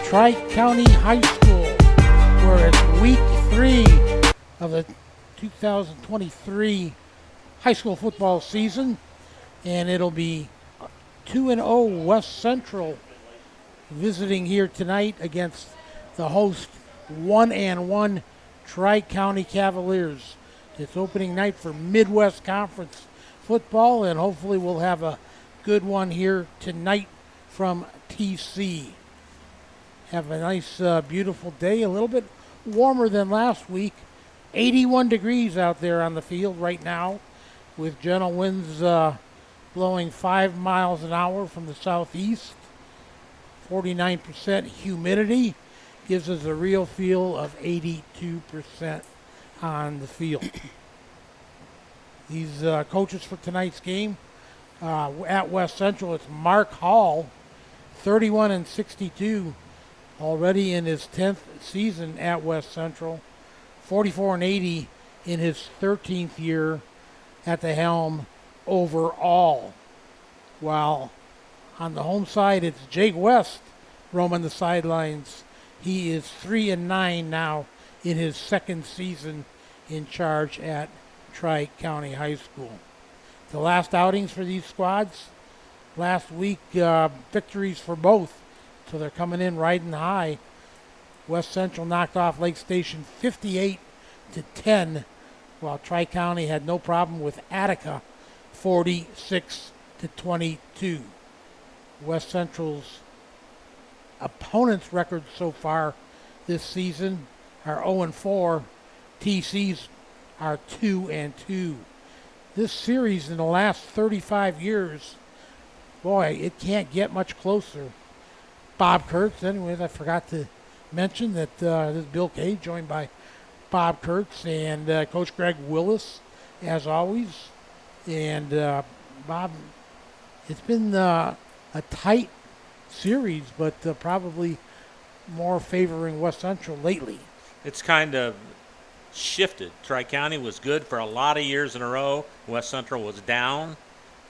Tri-County High School, where it's week 3 of the 2023 high school football season, and it'll be 2-0 West Central visiting here tonight against the host 1-1 Tri-County Cavaliers. It's opening night for Midwest Conference football, and hopefully we'll have a good one here tonight from TC. Have a nice, beautiful day, a little bit warmer than last week. 81 degrees out there on the field right now, with gentle winds blowing 5 miles an hour from the southeast. 49% humidity gives us a real feel of 82% on the field. These coaches for tonight's game at West Central, it's Mark Hall, 31-62, already in his 10th season at West Central, 44-80 in his 13th year at the helm overall. While on the home side, it's Jake West roaming the sidelines. He is 3-9 now in his second season in charge at Tri-County High School. The last outings for these squads, last week, victories for both, so they're coming in riding high. West Central knocked off Lake Station 58-10, while Tri-County had no problem with Attica 46-22. West Central's opponents' records so far this season are 0-4. TC's are 2-2. This series in the last 35 years, boy, it can't get much closer. Bob Kurtz, anyways, I forgot to mention that this is Bill Kay, joined by Bob Kurtz and Coach Greg Willis, as always. And Bob, it's been a tight series, but probably more favoring West Central lately. It's kind of shifted. Tri-County was good for a lot of years in a row. West Central was down.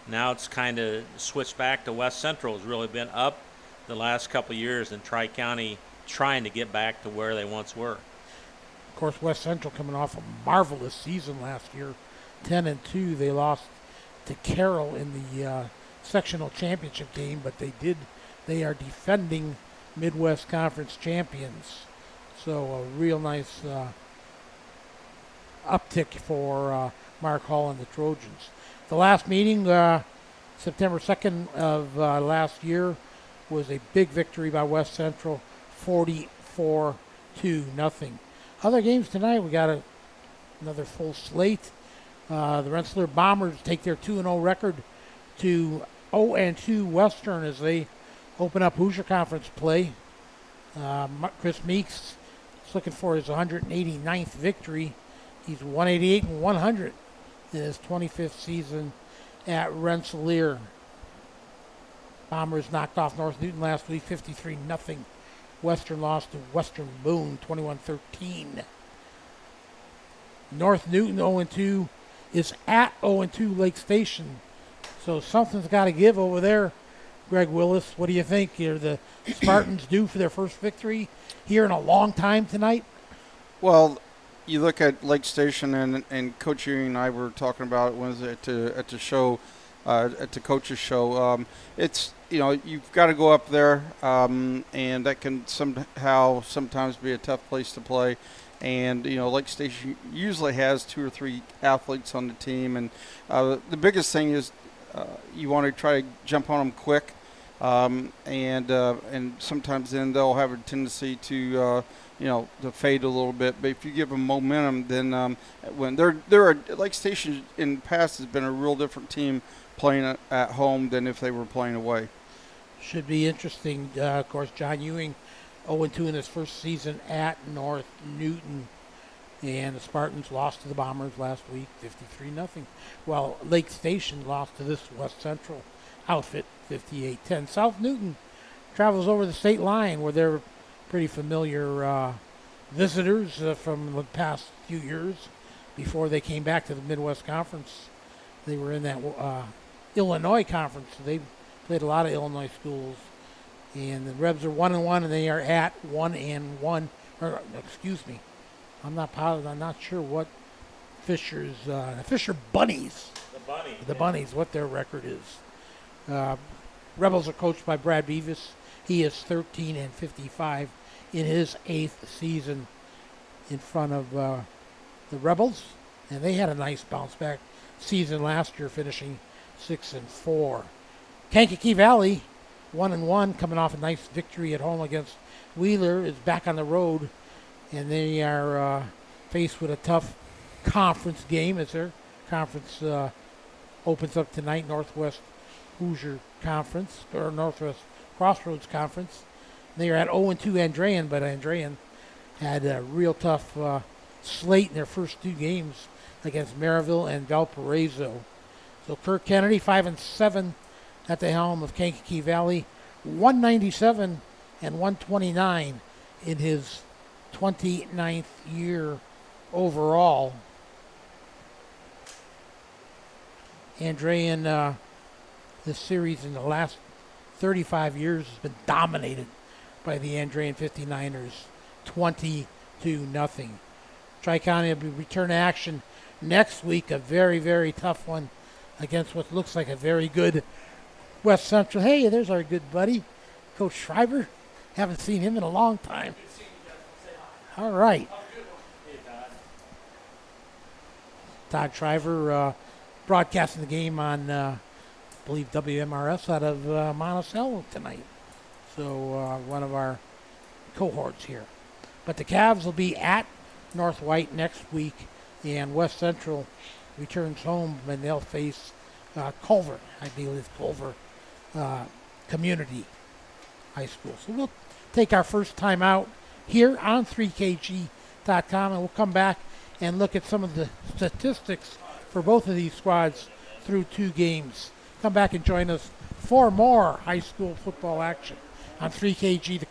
Now it's kind of switched back to West Central has really been up the last couple of years, and Tri-County trying to get back to where they once were. Of course, West Central coming off a marvelous season last year, 10-2. They lost to Carroll in the sectional championship game, but they are defending Midwest Conference champions. So a real nice uptick for Mark Hall and the Trojans. The last meeting, September 2nd of last year, was a big victory by West Central, 44-0. Other games tonight, we got another full slate. The Rensselaer Bombers take their 2-0 record to 0-2 Western as they open up Hoosier Conference play. Chris Meeks is looking for his 189th victory. He's 188-100 in his 25th season at Rensselaer. Bombers knocked off North Newton last week, 53-0. Western lost to Western Boone, 21-13. North Newton 0-2 is at 0-2 Lake Station. So something's got to give over there. Greg Willis, what do you think? Are the Spartans due for their first victory here in a long time tonight? Well, you look at Lake Station, and Coach Ewing and I were talking about it at the show, at the coaches show. It's, you've got to go up there, and that can sometimes be a tough place to play. And, Lake Station usually has 2 or 3 athletes on the team. And the biggest thing is you want to try to jump on them quick. And sometimes then they'll have a tendency to fade a little bit. But if you give them momentum, then when Lake Station in the past has been a real different team playing at home than if they were playing away. Should be interesting. Of course, John Ewing 0-2 in his first season at North Newton. And the Spartans lost to the Bombers last week, 53-0. While Lake Station lost to this West Central outfit, 58-10. South Newton travels over the state line where they're pretty familiar visitors from the past few years before they came back to the Midwest Conference. They were in that Illinois Conference. So they played a lot of Illinois schools And the Rebs are 1-1, and they are at 1-1. Or excuse me, I'm not positive. I'm not sure what Fisher Bunnies. The Bunnies, what their record is. Rebels are coached by Brad Beavis. He is 13-55 in his 8th season in front of the Rebels, and they had a nice bounce back season last year, finishing 6-4. Kankakee Valley, 1-1, coming off a nice victory at home against Wheeler, is back on the road, and they are faced with a tough conference game as their conference opens up tonight. Northwest Hoosier Conference, or Northwest Crossroads Conference. They are at 0-2 Andrean, but Andrean had a real tough slate in their first 2 games against Maryville and Valparaiso. So Kirk Kennedy, 5-7 at the helm of Kankakee Valley, 197 and 129 in his 29th year overall. Andrean, this series in the last 35 years has been dominated by the Andrean 59ers, 20-0. Tri-County will return to action next week, a very, very tough one against what looks like a very good West Central. Hey, there's our good buddy, Coach Schreiber. Haven't seen him in a long time. All right. Todd Shriver broadcasting the game on, I believe, WMRS out of Monticello tonight. So one of our cohorts here. But the Cavs will be at North White next week, and West Central returns home, and they'll face Culver, I believe, Culver Community High School. So we'll take our first time out here on 3kg.com, and we'll come back and look at some of the statistics for both of these squads through 2 games. Come back and join us for more high school football action on 3kg.com.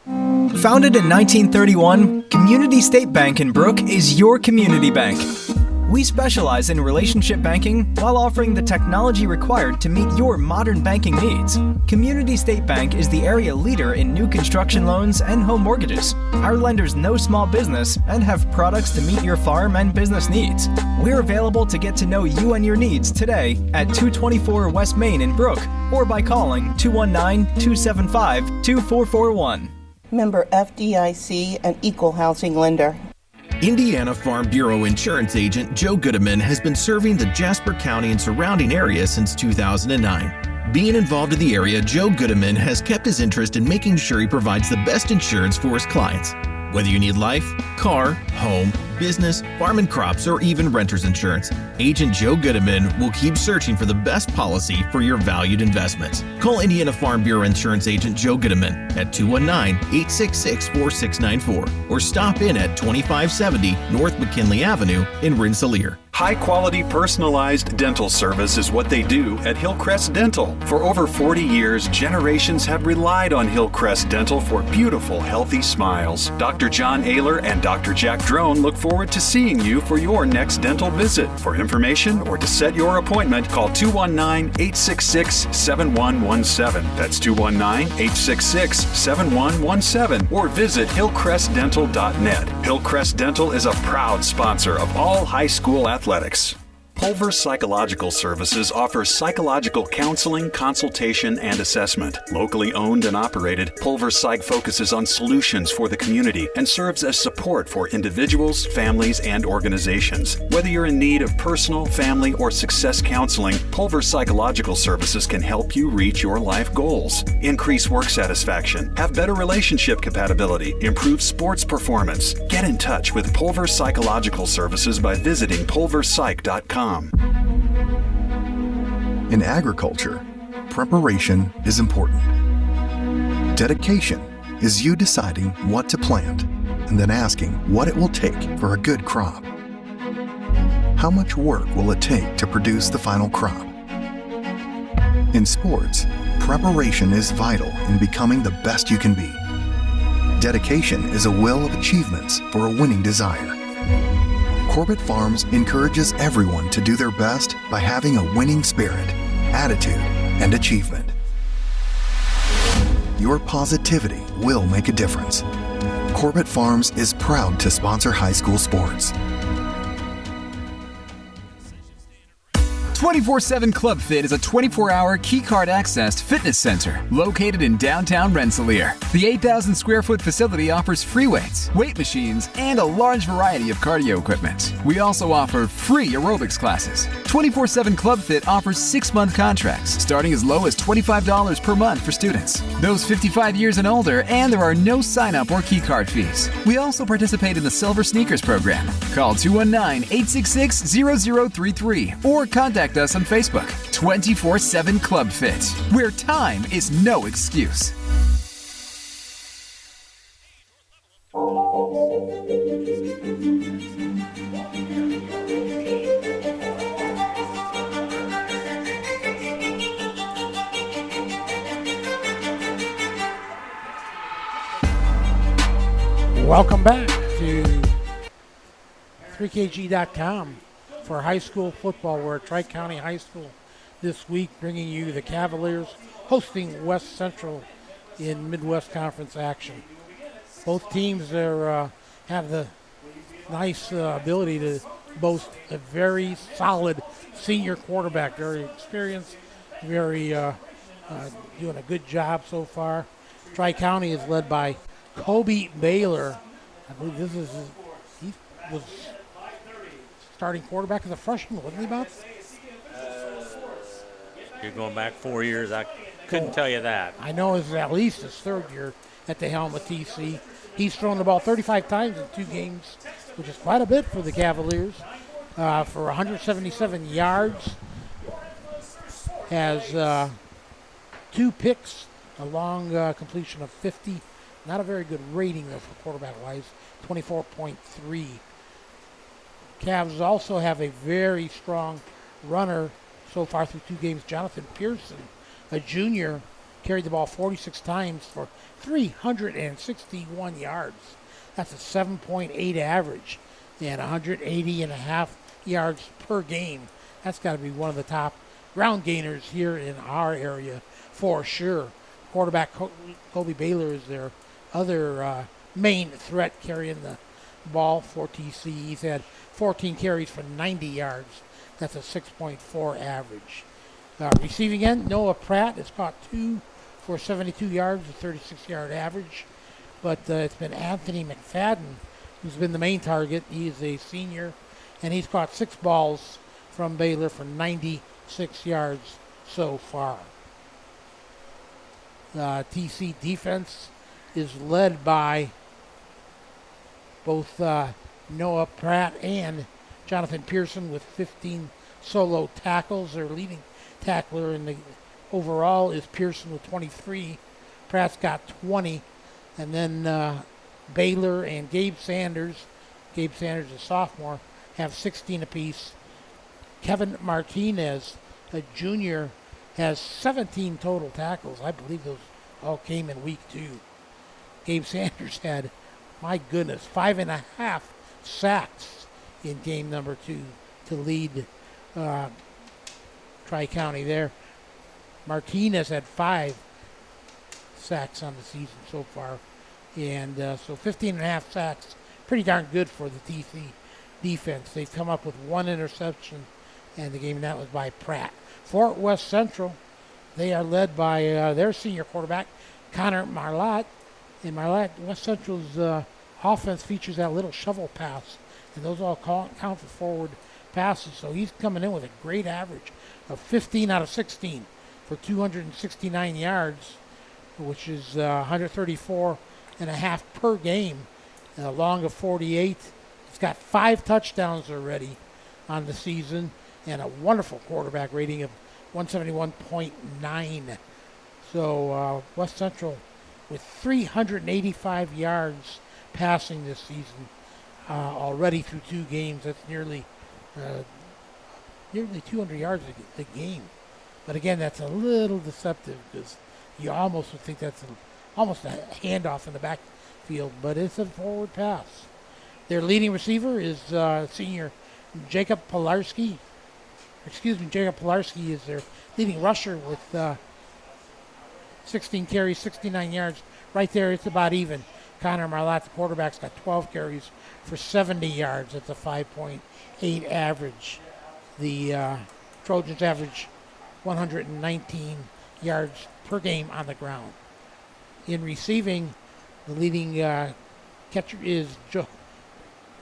Founded in 1931, Community State Bank in Brook is your community bank. We specialize in relationship banking while offering the technology required to meet your modern banking needs. Community State Bank is the area leader in new construction loans and home mortgages. Our lenders know small business and have products to meet your farm and business needs. We're available to get to know you and your needs today at 224 West Main in Brook, or by calling 219-275-2441. Member FDIC, an equal housing lender. Indiana Farm Bureau Insurance Agent Joe Goodeman has been serving the Jasper County and surrounding area since 2009. Being involved in the area, Joe Goodeman has kept his interest in making sure he provides the best insurance for his clients. Whether you need life, car, home, business, farm and crops, or even renter's insurance, Agent Joe Goodeman will keep searching for the best policy for your valued investments. Call Indiana Farm Bureau Insurance Agent Joe Goodeman at 219-866-4694 or stop in at 2570 North McKinley Avenue in Rensselaer. High-quality personalized dental service is what they do at Hillcrest Dental. For over 40 years, generations have relied on Hillcrest Dental for beautiful, healthy smiles. Dr. John Ayler and Dr. Jack Drone look forward to seeing you for your next dental visit. For information or to set your appointment, call 219-866-7117. That's 219-866-7117, or visit hillcrestdental.net. Hillcrest Dental is a proud sponsor of all high school athletics. Pulver Psychological Services offers psychological counseling, consultation, and assessment. Locally owned and operated, Pulver Psych focuses on solutions for the community and serves as support for individuals, families, and organizations. Whether you're in need of personal, family, or success counseling, Pulver Psychological Services can help you reach your life goals. Increase work satisfaction, have better relationship compatibility, improve sports performance. Get in touch with Pulver Psychological Services by visiting pulverpsych.com. In agriculture, preparation is important. Dedication is you deciding what to plant and then asking what it will take for a good crop. How much work will it take to produce the final crop? In sports, preparation is vital in becoming the best you can be. Dedication is a will of achievements for a winning desire. Corbett Farms encourages everyone to do their best by having a winning spirit, attitude, and achievement. your positivity will make a difference. Corbett Farms is proud to sponsor high school sports. 24/7 Club Fit is a 24-hour keycard accessed fitness center located in downtown Rensselaer. The 8,000 square foot facility offers free weights, weight machines, and a large variety of cardio equipment. We also offer free aerobics classes. 24/7 Club Fit offers 6-month contracts starting as low as $25 per month for students, those 55 years and older, and there are no sign-up or keycard fees. We also participate in the Silver Sneakers program. Call 219-866-0033 or contact us on Facebook. 24/7 Club Fit, where time is no excuse. Welcome back to 3KG.com for high school football. We're at Tri-County High School this week, bringing you the Cavaliers hosting West Central in Midwest Conference action. Both teams are, have the nice ability to boast a very solid senior quarterback, very experienced, very doing a good job so far. Tri-County is led by Kobe Baylor. I believe he was starting quarterback as a freshman, wasn't he, Bob? You're going back 4 years. I couldn't tell you that. I know it's at least his third year at the helm of TC. He's thrown the ball 35 times in 2 games, which is quite a bit for the Cavaliers, for 177 yards. Has 2 picks, a long completion of 50. Not a very good rating, though, for quarterback-wise, 24.3. Cavs also have a very strong runner so far through 2 games. Jonathan Pearson, a junior, carried the ball 46 times for 361 yards. That's a 7.8 average and 180.5 yards per game. That's got to be one of the top ground gainers here in our area for sure. Quarterback Kobe Baylor is their other main threat carrying the ball for TC. He's had 14 carries for 90 yards. That's a 6.4 average. Receiving end, Noah Pratt has caught 2 for 72 yards, a 36-yard average. But it's been Anthony McFadden who's been the main target. He is a senior, and he's caught 6 balls from Baylor for 96 yards so far. TC defense is led by both Noah Pratt and Jonathan Pearson with 15 solo tackles. Their leading tackler in the overall is Pearson with 23. Pratt's got 20. And then Baylor and Gabe Sanders, a sophomore, have 16 apiece. Kevin Martinez, a junior, has 17 total tackles. I believe those all came in week 2. Gabe Sanders had, my goodness, 5.5 sacks in game number 2 to lead Tri-County there. Martinez had 5 sacks on the season so far. And so 15.5 sacks, pretty darn good for the TC defense. They've come up with 1 interception, and the game that was by Pratt. For West Central, they are led by their senior quarterback, Connor Marlott. And Marlott, West Central's offense features that little shovel pass, and those all count for forward passes. So he's coming in with a great average of 15 out of 16 for 269 yards, which is 134.5 per game, long of 48. He's got 5 touchdowns already on the season and a wonderful quarterback rating of 171.9. So West Central with 385 yards passing this season already through 2 games. That's nearly 200 yards a game. But again, that's a little deceptive because you almost would think that's almost a handoff in the backfield, but it's a forward pass. Their leading receiver is senior Jacob Pilarski. Jacob Pilarski is their leading rusher with 16 carries, 69 yards. Right there, it's about even. Connor Marlatt, the quarterback's got 12 carries for 70 yards. It's a 5.8 average. The Trojans average 119 yards per game on the ground. In receiving, the leading catcher is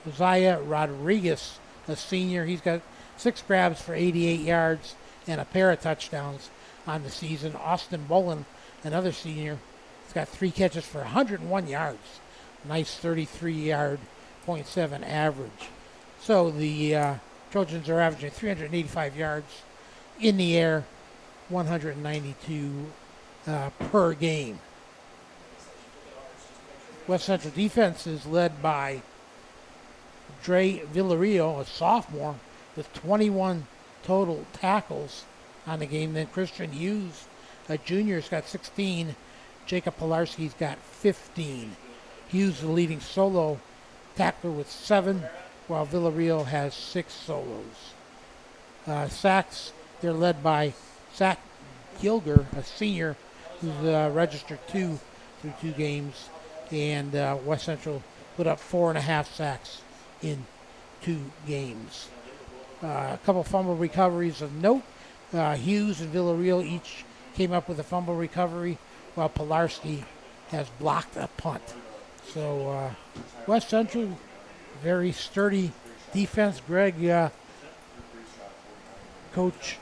Josiah Rodriguez, a senior. He's got 6 grabs for 88 yards and a pair of touchdowns on the season. Austin Bolin, another senior, has got 3 catches for 101 yards. Nice 33.7 average. So the Trojans are averaging 385 yards in the air, 192 per game. West Central defense is led by Dre Villarreal, a sophomore, with 21 total tackles on the game. Then Christian Hughes, a junior, has got 16. Jacob Pilarski's got 15. Hughes, the leading solo tackler, with 7, while Villarreal has 6 solos. Sacks, they're led by Zach Gilger, a senior, who's registered 2 through 2 games. And West Central put up 4.5 sacks in 2 games. A couple fumble recoveries of note. Hughes and Villarreal each came up with a fumble recovery, while Pilarski has blocked a punt. So West Central, very sturdy defense. Greg, Coach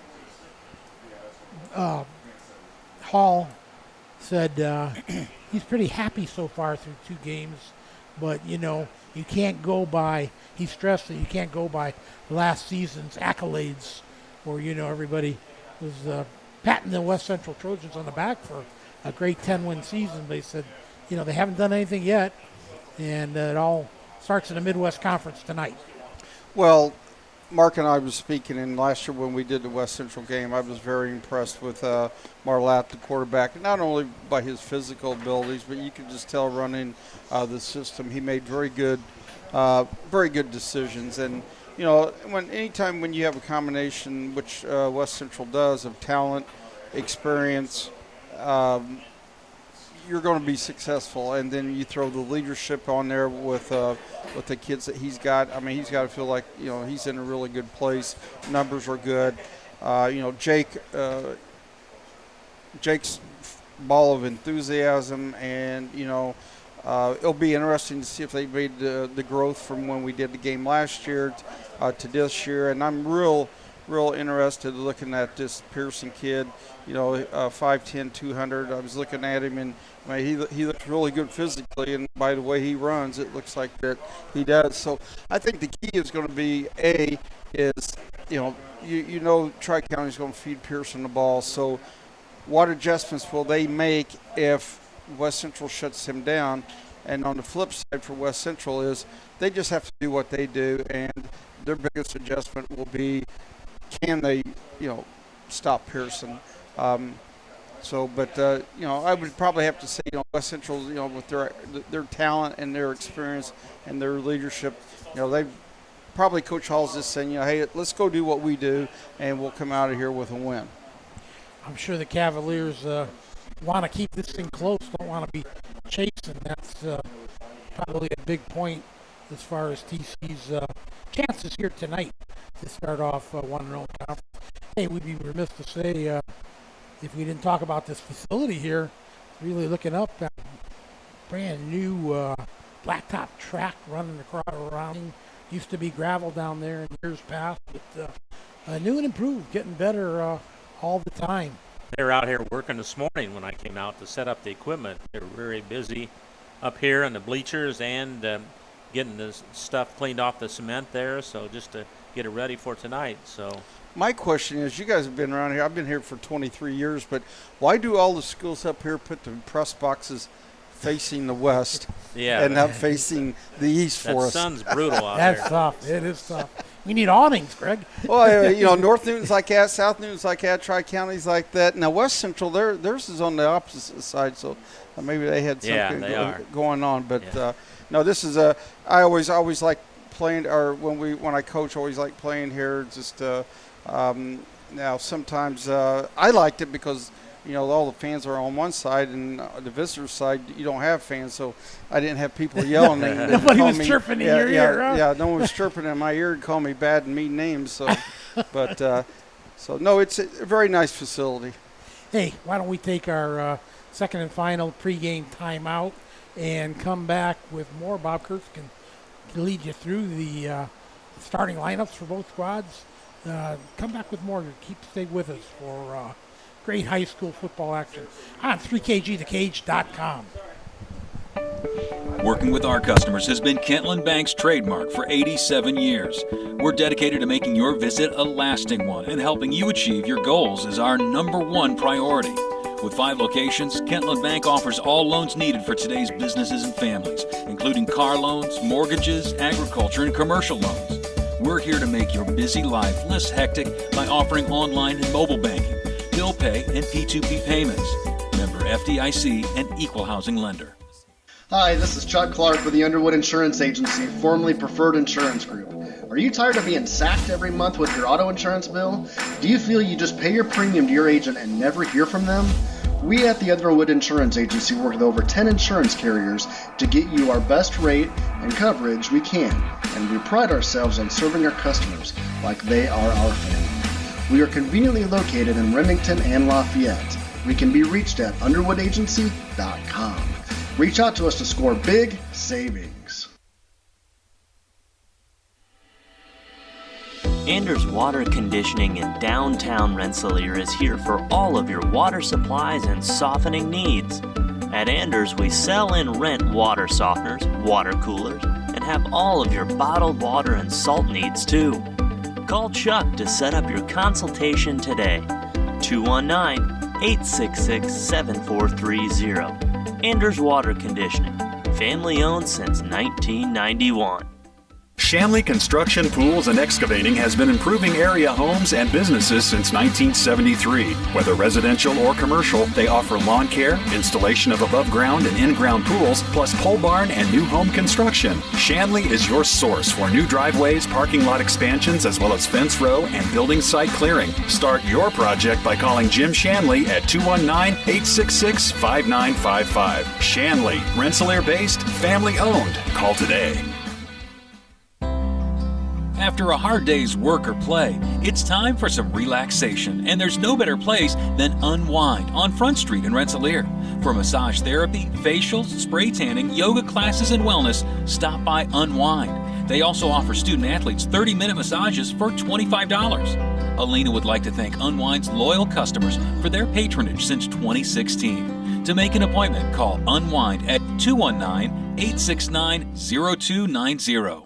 Hall said he's pretty happy so far through 2 games, but you can't go by, he stressed that you can't go by last season's accolades where everybody was patting the West Central Trojans on the back for a great 10-win season. They said they haven't done anything yet, and it all starts in the Midwest Conference tonight. Well, Mark and I was speaking, and last year when we did the West Central game, I was very impressed with Marlatt, the quarterback, not only by his physical abilities, but you could just tell running the system. He made very good decisions. And, anytime when you have a combination, which West Central does, of talent, experience, you're going to be successful. And then you throw the leadership on there with the kids that he's got. I mean, he's got to feel like he's in a really good place. Numbers are good. Jake's ball of enthusiasm, and it'll be interesting to see if they made the growth from when we did the game last year to this year. And I'm real interested looking at this Pearson kid. 5'10", 200. I was looking at him, and he looks really good physically, and by the way he runs, it looks like that he does. So I think the key is going to be Tri-County is going to feed Pearson the ball. So what adjustments will they make if West Central shuts him down? And on the flip side for West Central is they just have to do what they do, and their biggest adjustment will be, can they, stop Pearson? I would probably have to say, West Central, with their talent and their experience and their leadership, they probably Coach Hall's just saying, hey, let's go do what we do, and we'll come out of here with a win. I'm sure the Cavaliers want to keep this thing close, don't want to be chasing. That's probably a big point as far as TC's chances here tonight to start off 1-0 conference. Hey, we'd be remiss to say if we didn't talk about this facility here, really looking up at brand new blacktop track running around. Used to be gravel down there in years past, but new and improved, getting better all the time. They were out here working this morning when I came out to set up the equipment. They were very busy up here in the bleachers and getting the stuff cleaned off the cement there, so just to get it ready for tonight. So my question is, you guys have been around here. I've been here for 23 years, but why do all the schools up here put the press boxes facing the west and not facing the east for us? That sun's brutal out there. That's tough. It is tough. We need awnings, Greg. Well, North Newton's like that, South Newton's like that, Tri-County's like that. Now, West Central, theirs is on the opposite side, so maybe they had something going on. But, no, this is I always like playing, or when I coach, always like playing here. Just now, sometimes I liked it because, all the fans are on one side, and the visitor side, you don't have fans, so I didn't have people yelling. Nobody was chirping in your ear, huh? Yeah, no one was chirping in my ear and calling me bad and mean names. So, so no, it's a very nice facility. Hey, why don't we take our second and final pregame timeout and come back with more. Bob Kurtz can lead you through the starting lineups for both squads. Come back with more. Stay with us for great high school football action on 3kgthecage.com. Working with our customers has been Kentland Bank's trademark for 87 years. We're dedicated to making your visit a lasting one, and helping you achieve your goals is our #1 priority. With 5 locations, Kentland Bank offers all loans needed for today's businesses and families, including car loans, mortgages, agriculture, and commercial loans. We're here to make your busy life less hectic by offering online and mobile banking, bill pay, and P2P payments. Member FDIC and Equal Housing Lender. Hi, this is Chuck Clark with the Underwood Insurance Agency, formerly Preferred Insurance Group. Are you tired of being sacked every month with your auto insurance bill? Do you feel you just pay your premium to your agent and never hear from them? We at the Underwood Insurance Agency work with over 10 insurance carriers to get you our best rate and coverage we can, and we pride ourselves on serving our customers like they are our family. We are conveniently located in Remington and Lafayette. We can be reached at underwoodagency.com. Reach out to us to score big savings. Anders Water Conditioning in downtown Rensselaer is here for all of your water supplies and softening needs. At Anders, we sell and rent water softeners, water coolers, and have all of your bottled water and salt needs too. Call Chuck to set up your consultation today. 219-866-7430. Anders Water Conditioning, family owned since 1991. Shanley Construction, Pools, and Excavating has been improving area homes and businesses since 1973. Whether residential or commercial, they offer lawn care, installation of above-ground and in-ground pools, plus pole barn and new home construction. Shanley is your source for new driveways, parking lot expansions, as well as fence row and building site clearing. Start your project by calling Jim Shanley at 219-866-5955. Shanley, Rensselaer-based, family-owned. Call today. After a hard day's work or play, it's time for some relaxation, and there's no better place than Unwind on Front Street in Rensselaer. For massage therapy, facials, spray tanning, yoga classes, and wellness, stop by Unwind. They also offer student-athletes 30-minute massages for $25. Alina would like to thank Unwind's loyal customers for their patronage since 2016. To make an appointment, call Unwind at 219-869-0290.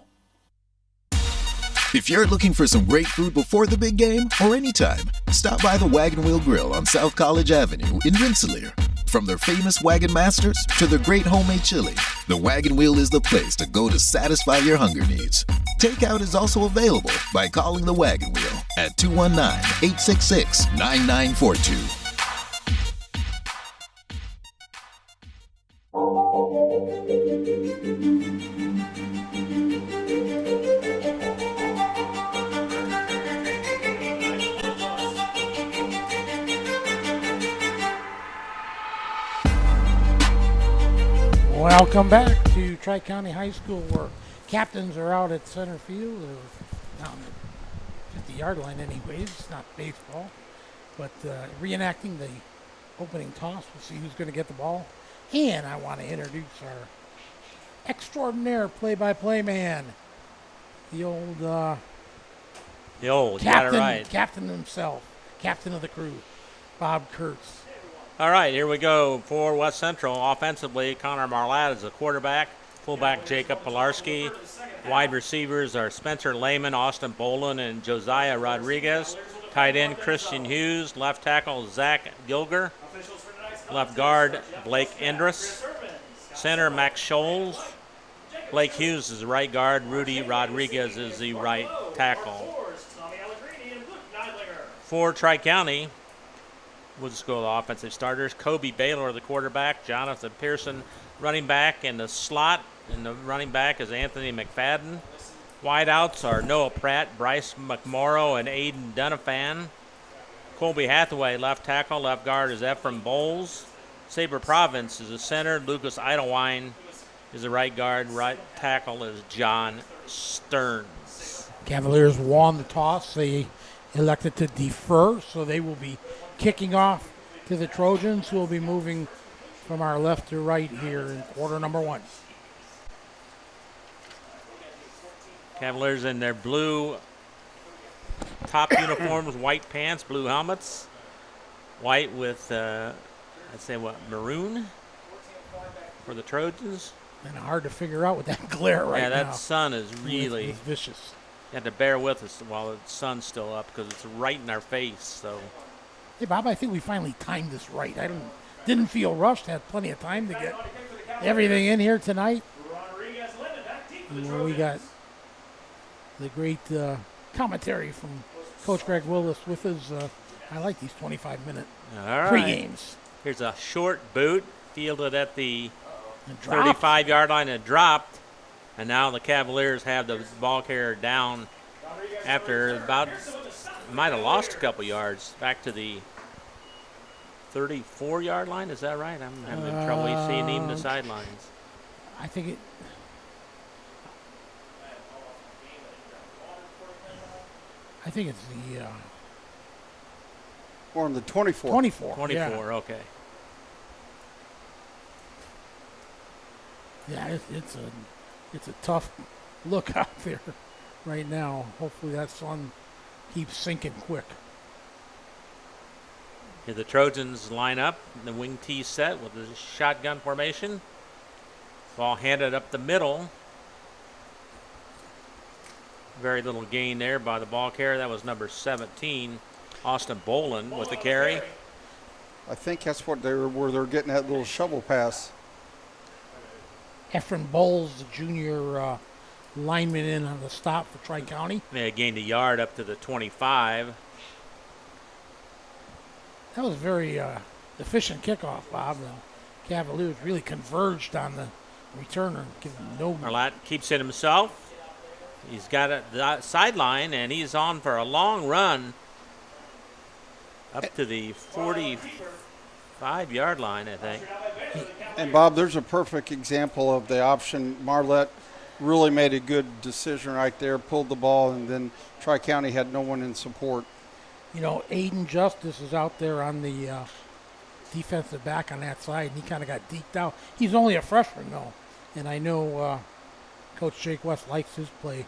If you're looking for some great food before the big game or anytime, stop by the Wagon Wheel Grill on South College Avenue in Rensselaer. From their famous Wagon Masters to their great homemade chili, the Wagon Wheel is the place to go to satisfy your hunger needs. Takeout is also available by calling the Wagon Wheel at 219-866-9942. Welcome back to Tri-County High School, where captains are out at center field, or down at 50-yard line anyways. It's not baseball, but reenacting the opening toss. We'll see who's going to get the ball. And I want to introduce our extraordinaire play-by-play man, the old you captain, got it right. captain himself, captain of the crew, Bob Kurtz. All right, here we go for West Central. Offensively, Connor Marlatt is the quarterback. Fullback Jacob Pilarski. Wide receivers are Spencer Lehman, Austin Boland, and Josiah Rodriguez. Tight end Christian Hughes. Left tackle Zach Gilger. Left guard Blake Endress. Center Max Scholes. Blake Hughes is the right guard. Rudy Rodriguez is the right tackle. For Tri-County, we'll just go to the offensive starters. Kobe Baylor, the quarterback. Jonathan Pearson, running back in the slot. And the running back is Anthony McFadden. Wideouts are Noah Pratt, Bryce McMorrow, and Aiden Dunafan. Colby Hathaway, left tackle. Left guard is Ephraim Bowles. Sabre Province is the center. Lucas Idlewine is the right guard. Right tackle is John Stearns. Cavaliers won the toss. They elected to defer, so they will be kicking off to the Trojans, who will be moving from our left to right here in quarter number 1. Cavaliers in their blue top uniforms, white pants, blue helmets, white with, maroon for the Trojans. And hard to figure out with that glare right now. Yeah, that sun is really It's vicious. You have to bear with us while the sun's still up because it's right in our face. So, Hey, Bob, I think we finally timed this right. Didn't feel rushed. Had plenty of time to get everything in here tonight. And we got the great commentary from Coach Greg Willis with his. I like these 25-minute pre-games. Here's a short boot fielded at the 35-yard line and dropped. And now the Cavaliers have the ball carrier down after might have lost a couple yards back to the 34-yard line. Is that right? I'm having trouble seeing even the sidelines. I think it's the Or on the 24. 24. 24, yeah. Okay. Yeah, it's a tough look out there right now. Hopefully that sun keeps sinking quick. Here the Trojans line up in the wing T set with the shotgun formation. Ball handed up the middle. Very little gain there by the ball carrier. That was number 17, Austin Boland with the carry. I think that's what where they're getting that little shovel pass. Ephraim Bowles, the junior lineman, in on the stop for Tri-County. They had gained a yard up to the 25. That was a very efficient kickoff, Bob. The Cavaliers really converged on the returner. Marlatt keeps it himself. He's got the sideline, and he's on for a long run up to the 45-yard line, I think. And, Bob, there's a perfect example of the option. Marlatt really made a good decision right there, pulled the ball, and then Tri-County had no one in support. You know, Aiden Justice is out there on the defensive back on that side, and he kind of got deked out. He's only a freshman, though, and I know Coach Jake West likes his play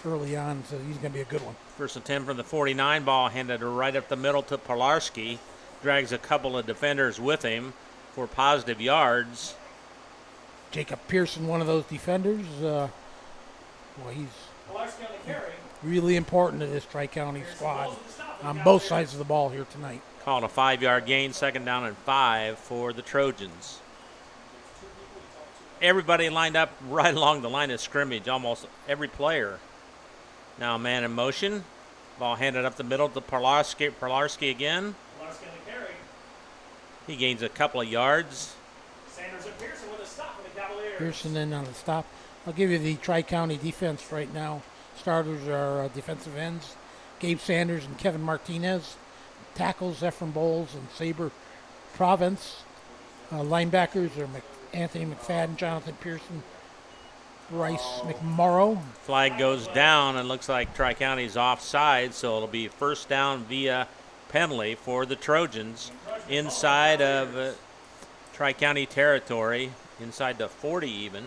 early on, so he's going to be a good one. First and 10 from the 49, ball handed right up the middle to Pilarski. Drags a couple of defenders with him for positive yards. Jacob Pearson, one of those defenders, he's really important to this Tri-County squad on both sides of the ball here tonight. Called a 5-yard gain, second down and 5 for the Trojans. Everybody lined up right along the line of scrimmage, almost every player. Now man in motion. Ball handed up the middle to Pilarski again. He gains a couple of yards. Sanders and Pearson with a stop for the Cavaliers. Pearson in on the stop. I'll give you the Tri-County defense right now. Starters are defensive ends, Gabe Sanders and Kevin Martinez. Tackles, Ephraim Bowles and Sabre Province. Linebackers are Anthony McFadden, Jonathan Pearson, Bryce McMorrow. Flag goes down and looks like Tri-County's offside, so it'll be first down via penalty for the Trojans inside of Tri-County territory, inside the 40 even.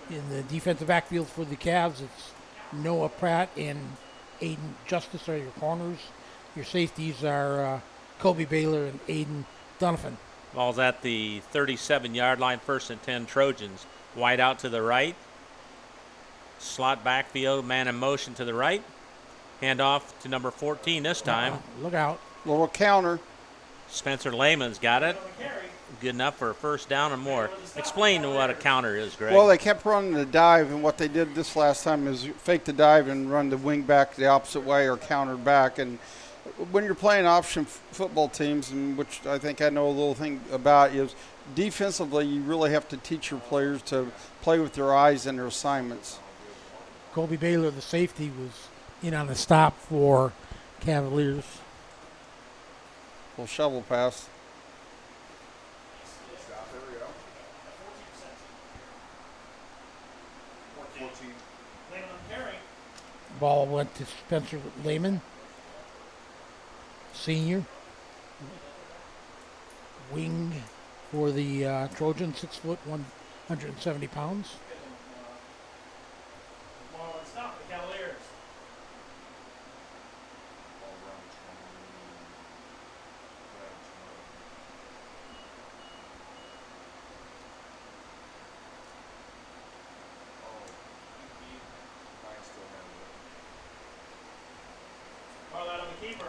In the defensive backfield for the Cavs, it's Noah Pratt and Aiden Justice are your corners. Your safeties are Kobe Baylor and Aiden Donovan. Ball's at the 37-yard line, first and 10 Trojans. Wide out to the right. Slot backfield, man in motion to the right. Handoff to number 14 this time. Look out. Little counter. Spencer Lehman's got it. Good enough for a first down or more. Explain what a counter is, Greg. Well, they kept running the dive, and what they did this last time is fake the dive and run the wing back the opposite way or counter back. And when you're playing option football teams, and which I think I know a little thing about, is defensively you really have to teach your players to play with their eyes and their assignments. Kobe Baylor, the safety, was in on the stop for Cavaliers. Little shovel pass. Ball went to Spencer Lehman, senior. Wing for the Trojans, 6 foot, 170 pounds. Marlon, stop the Cavaliers. Marlon on the keeper.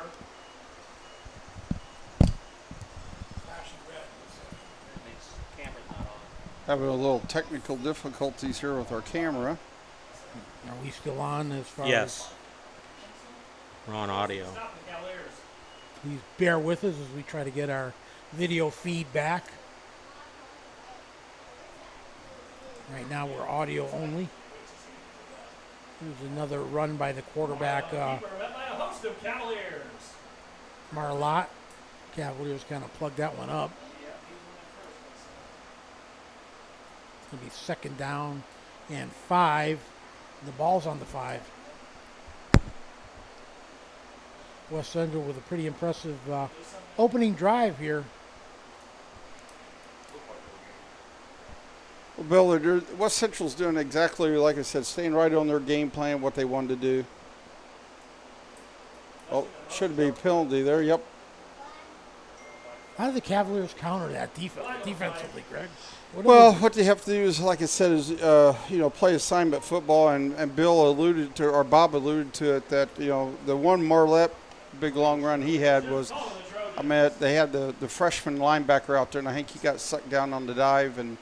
Camera's not on. Having a little technical difficulties here with our camera. Are we still on as far Yes. We're on audio. Stop the Cavaliers. as please bear with us as we try to get our video feed back. Right now we're audio only. There's another run by the quarterback, Keeper met by a host of Cavaliers. Marlott. Cavaliers kind of plugged that one up. It's going to be 2nd down and 5. The ball's on the 5. West Central with a pretty impressive opening drive here. Well, Bill, West Central's doing exactly like I said, staying right on their game plan, what they wanted to do. Oh, should be a penalty there. Yep. How do the Cavaliers counter that defensively, Greg? What they have to do is, like I said, is play assignment football, and Bill alluded to, or Bob alluded to it, that the one Marlette big long run he had was, they had the freshman linebacker out there, and I think he got sucked down on the dive, and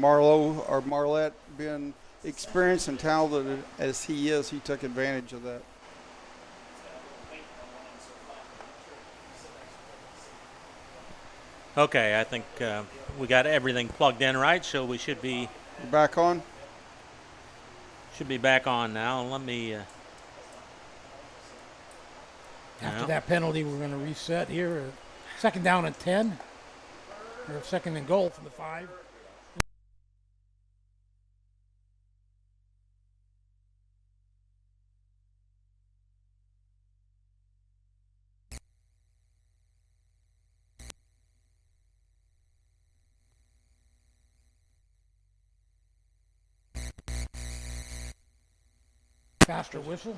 Marlowe or Marlette, being experienced and talented as he is, he took advantage of that. Okay, I think we got everything plugged in right, so we should be back on. Should be back on now. Let me. After that penalty, we're going to reset here. 2nd down and 10, or 2nd and goal from the 5. Faster whistle.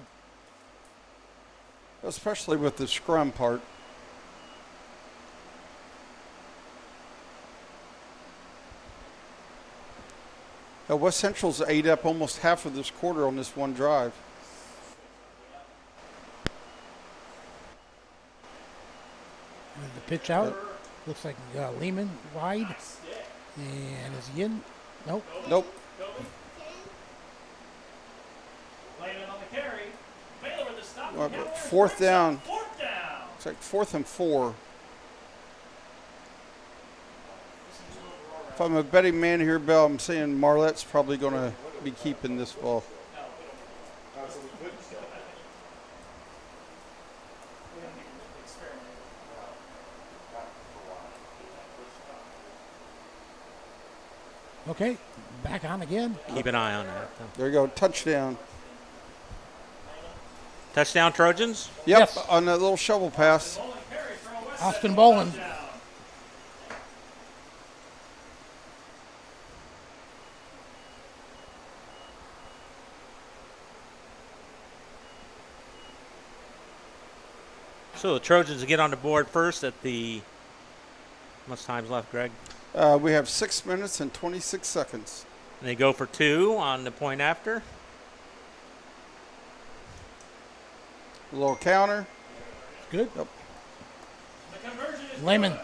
Especially with the scrum part. Now West Central's ate up almost half of this quarter on this one drive. And the pitch out. Looks like Lehman wide. And is he in? Nope. Nope. Lehman on the carry. Baylor with the stop. 4th down. 4th down. It's like 4th and 4. If I'm a betting man here, Bill, I'm saying Marlette's probably going to be keeping this ball. Okay, back on again. Keep an eye on that. There you go, touchdown. Touchdown Trojans? Yep, Yes. on that little shovel pass. Austin Boland. So the Trojans get on the board first at the. How much time's left, Greg? We have 6 minutes and 26 seconds. And they go for 2 on the point after. A little counter. Good. Yep. The conversion is Lehman. good.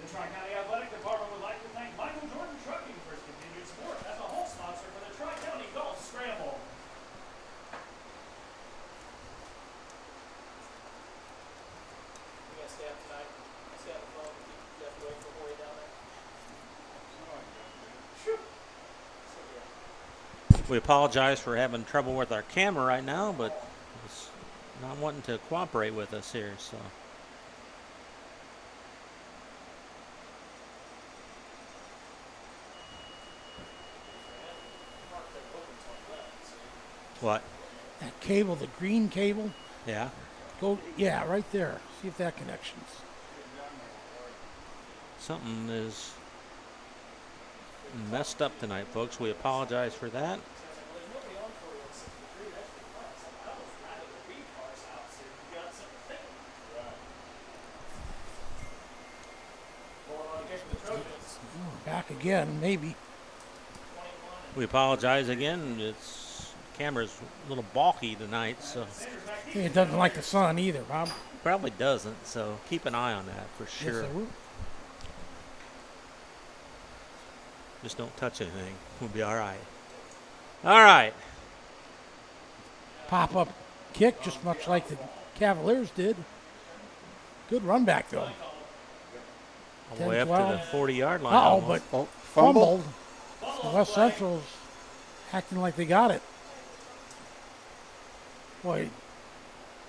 The Tri-County Athletic Department would like to thank Michael Jordan Trucking for his continued support as a home sponsor for the Tri-County Golf Scramble. You guys stay up tonight? Stay on the phone and keep Jeff away from way down there? Phew. So, yeah. We apologize for having trouble with our camera right now, but it's not wanting to cooperate with us here. So. What? That cable, the green cable, Yeah. yeah, right there. See if that connections. Something is messed up tonight, folks. We apologize for that. Back again, maybe. We apologize again. It's camera's a little bulky tonight, so It doesn't like the sun either, Bob. probably doesn't. So keep an eye on that for sure. Yes, I will. Just don't touch anything. We'll be all right. All right. Pop-up kick, just much like the Cavaliers did. Good run back, though. All the way up to 10-12. the 40-yard line. Uh-oh, but almost. fumbled. West Central's acting like they got it. Boy,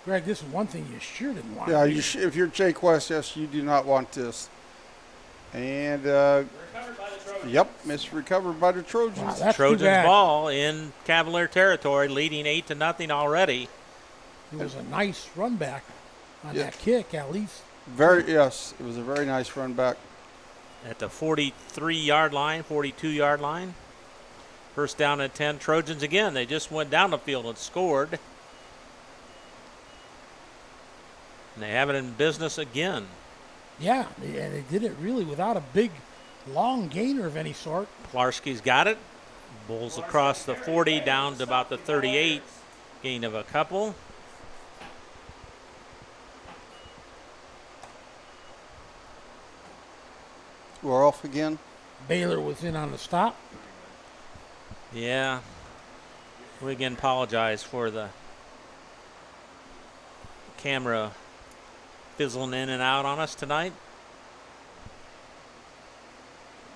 Greg, this is one thing you sure didn't want. Yeah, if you're Jake West, yes, you do not want this. And, yep, it's recovered by the Trojans. Wow, that's too Trojans bad. ball in Cavalier territory, leading 8-0 already. It was a nice run back on Yeah. that kick, at least. Yes, it was a very nice run back. At the 43-yard line, 42-yard line. First down at 10. Trojans again. They just went down the field and scored. And they have it in business again. Yeah, they did it really without a big, long gainer of any sort. Plarski's got it. Bulls across the 40 down to about the 38. Gain of a couple. We're off again. Baylor was in on the stop. Yeah. We again apologize for the camera fizzling in and out on us tonight.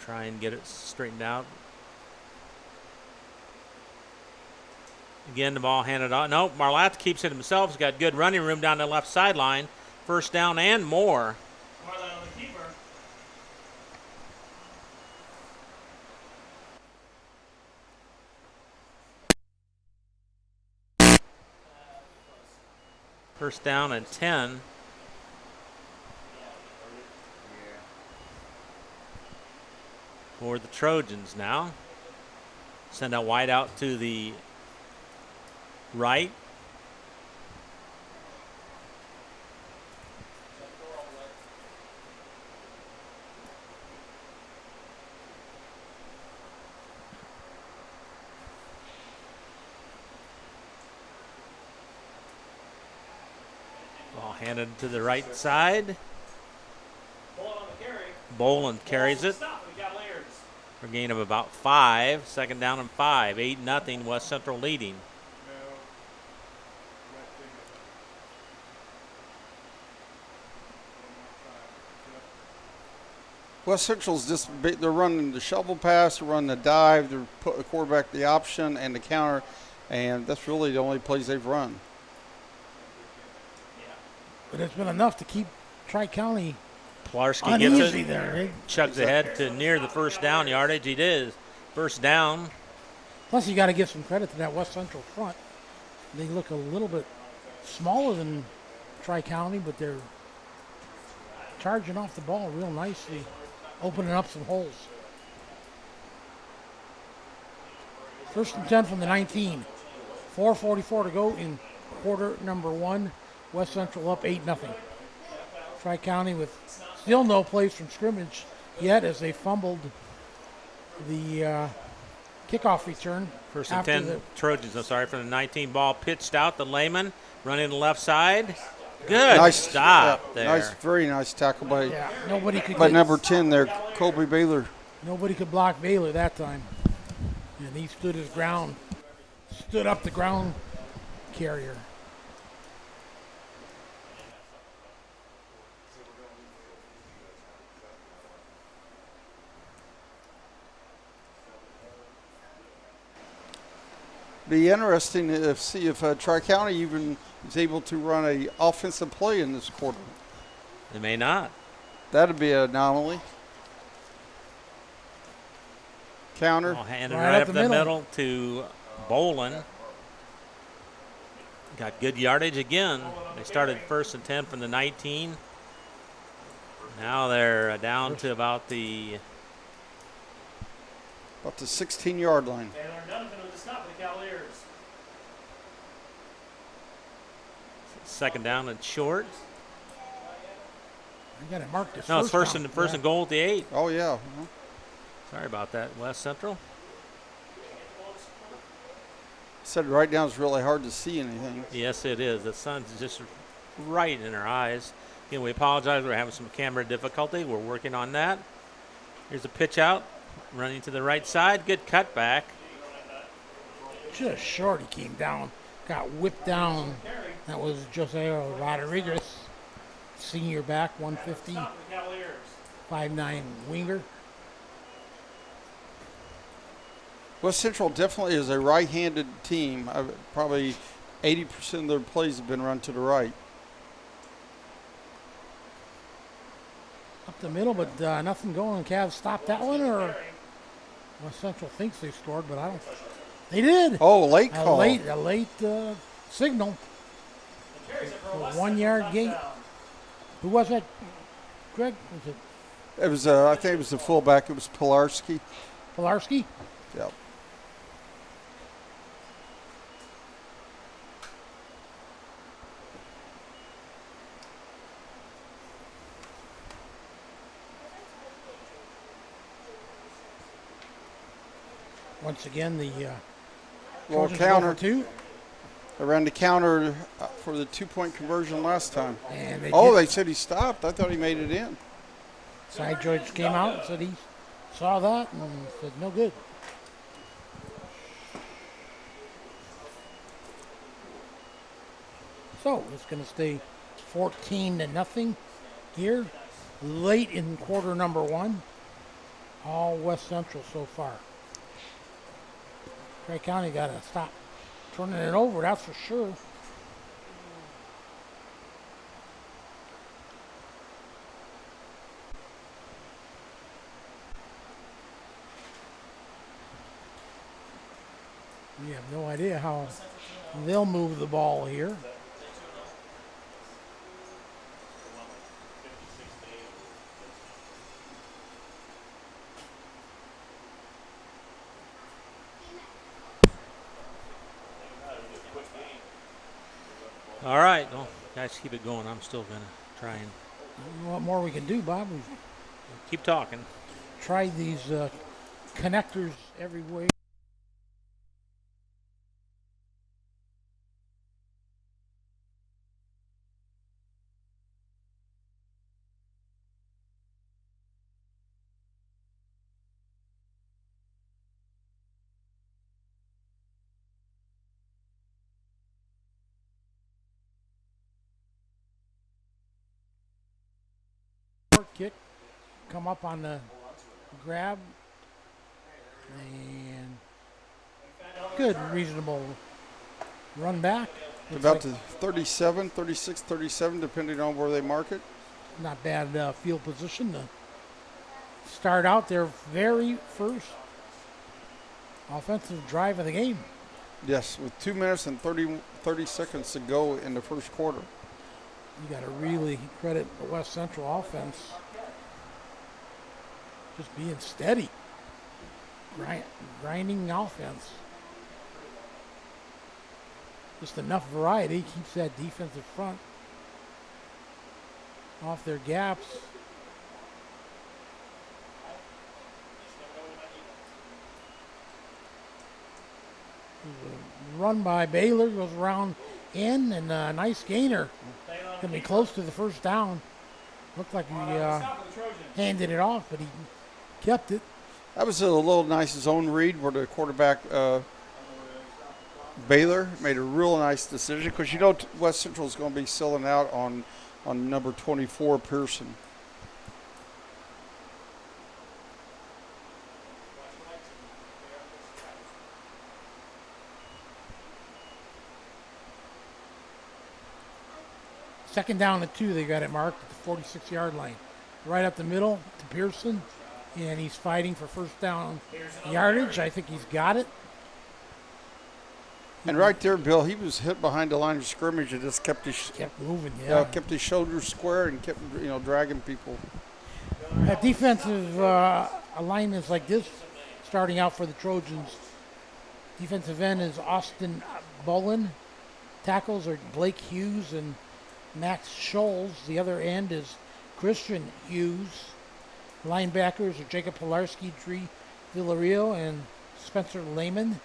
Try and get it straightened out. Again, the ball handed on. Nope, Marlath keeps it himself. He's got good running room down the left sideline. First down and more. Marlon on the keeper. First down and 10. For the Trojans now. Send a wide out to the right. Ball handed to the right side. Boland carries it for a gain of about 5. Second down and 5. 8-0 West Central leading. West Central's just they're running the shovel pass, they're running the dive, they're putting the quarterback the option and the counter, and that's really the only plays they've run. But it's been enough to keep Tri-County Plarski gets uneasy it. there. Chugs ahead to near the first down yardage. He did. First down. Plus, you got to give some credit to that West Central front. They look a little bit smaller than Tri-County, but they're charging off the ball real nicely, opening up some holes. First and 10 from the 19. 4:44 to go in quarter number 1. West Central up 8-0. Tri-County with still no plays from scrimmage yet as they fumbled the kickoff return. First and 10 Trojans, I'm sorry, from the 19. Ball pitched out to Lehman, running the left side. Good Nice stop there. Nice, very nice tackle by nobody could by get- number 10 there, Kobe Baylor. Nobody could block Baylor that time. And he stood his ground, stood up the ground carrier. Be interesting to see if Tri-County even is able to run a offensive play in this quarter. They may not. That'd be an anomaly. Counter. Handed right up the middle to Bolin. Got good yardage again. They started 1st and 10 from the 19. Now they're down to about the 16-yard line. Taylor Donovan with the stop for the Cavaliers. second down and short. You got to mark this. No, it's first and goal at the 8. Oh yeah. Sorry about that, West Central. Said right now it's really hard to see anything. Yes, it is. The sun's just right in our eyes. Again, we apologize. We're having some camera difficulty. We're working on that. Here's a pitch out, running to the right side. Good cutback. Just short. He came down, got whipped down. That was Josiah Rodriguez, senior back, 150, 5'9" winger. West Central definitely is a right-handed team. Probably 80% of their plays have been run to the right. Up the middle, but nothing going. Cavs stopped that one, or West Central thinks they scored, but I don't. They did. Oh, late call. A late signal. For 1 yard gate. Who was that, Greg? Was it? It was. I think it was the fullback. It was Pilarski. Pilarski? Yep. Once again, the counter. Two. They ran the counter for the 2-point conversion last time. And they said he stopped. I thought he made it in. Side George came out and said he saw that and said no good. So it's going to stay 14-0 here, late in quarter number 1. All West Central so far. Craig County got to stop turning it over, that's for sure. We have no idea how they'll move the ball here. All right, well, guys, keep it going. I'm still going to try and... I don't know what more we can do, Bob. We've keep talking. Tried these connectors every way. Kick, come up on the grab, and good, reasonable run back. About to 37, 36, 37, depending on where they mark it. Not bad field position to start out their very first offensive drive of the game. Yes, with 2 minutes and 30 seconds to go in the first quarter. You got to really credit the West Central offense just being steady, grinding offense. Just enough variety keeps that defensive front off their gaps. Run by Baylor, goes around in, and a nice gainer. Going to be close to the first down. Looked like he handed it off, but he kept it. That was a little nice zone read where the quarterback, Baylor, made a real nice decision because you know West Central is going to be selling out on number 24, Pearson. 2nd down and 2, they got it marked at the 46-yard line. Right up the middle to Pearson, and he's fighting for first down yardage. I think he's got it. And right there, Bill, he was hit behind the line of scrimmage and just kept moving, kept his shoulders square and kept dragging people. At defensive alignments like this, starting out for the Trojans, defensive end is Austin Bullen. Tackles are Blake Hughes and Max Scholes. The other end is Christian Hughes. Linebackers are Jacob Pilarski, Dree Villarreal, and Spencer Lehman.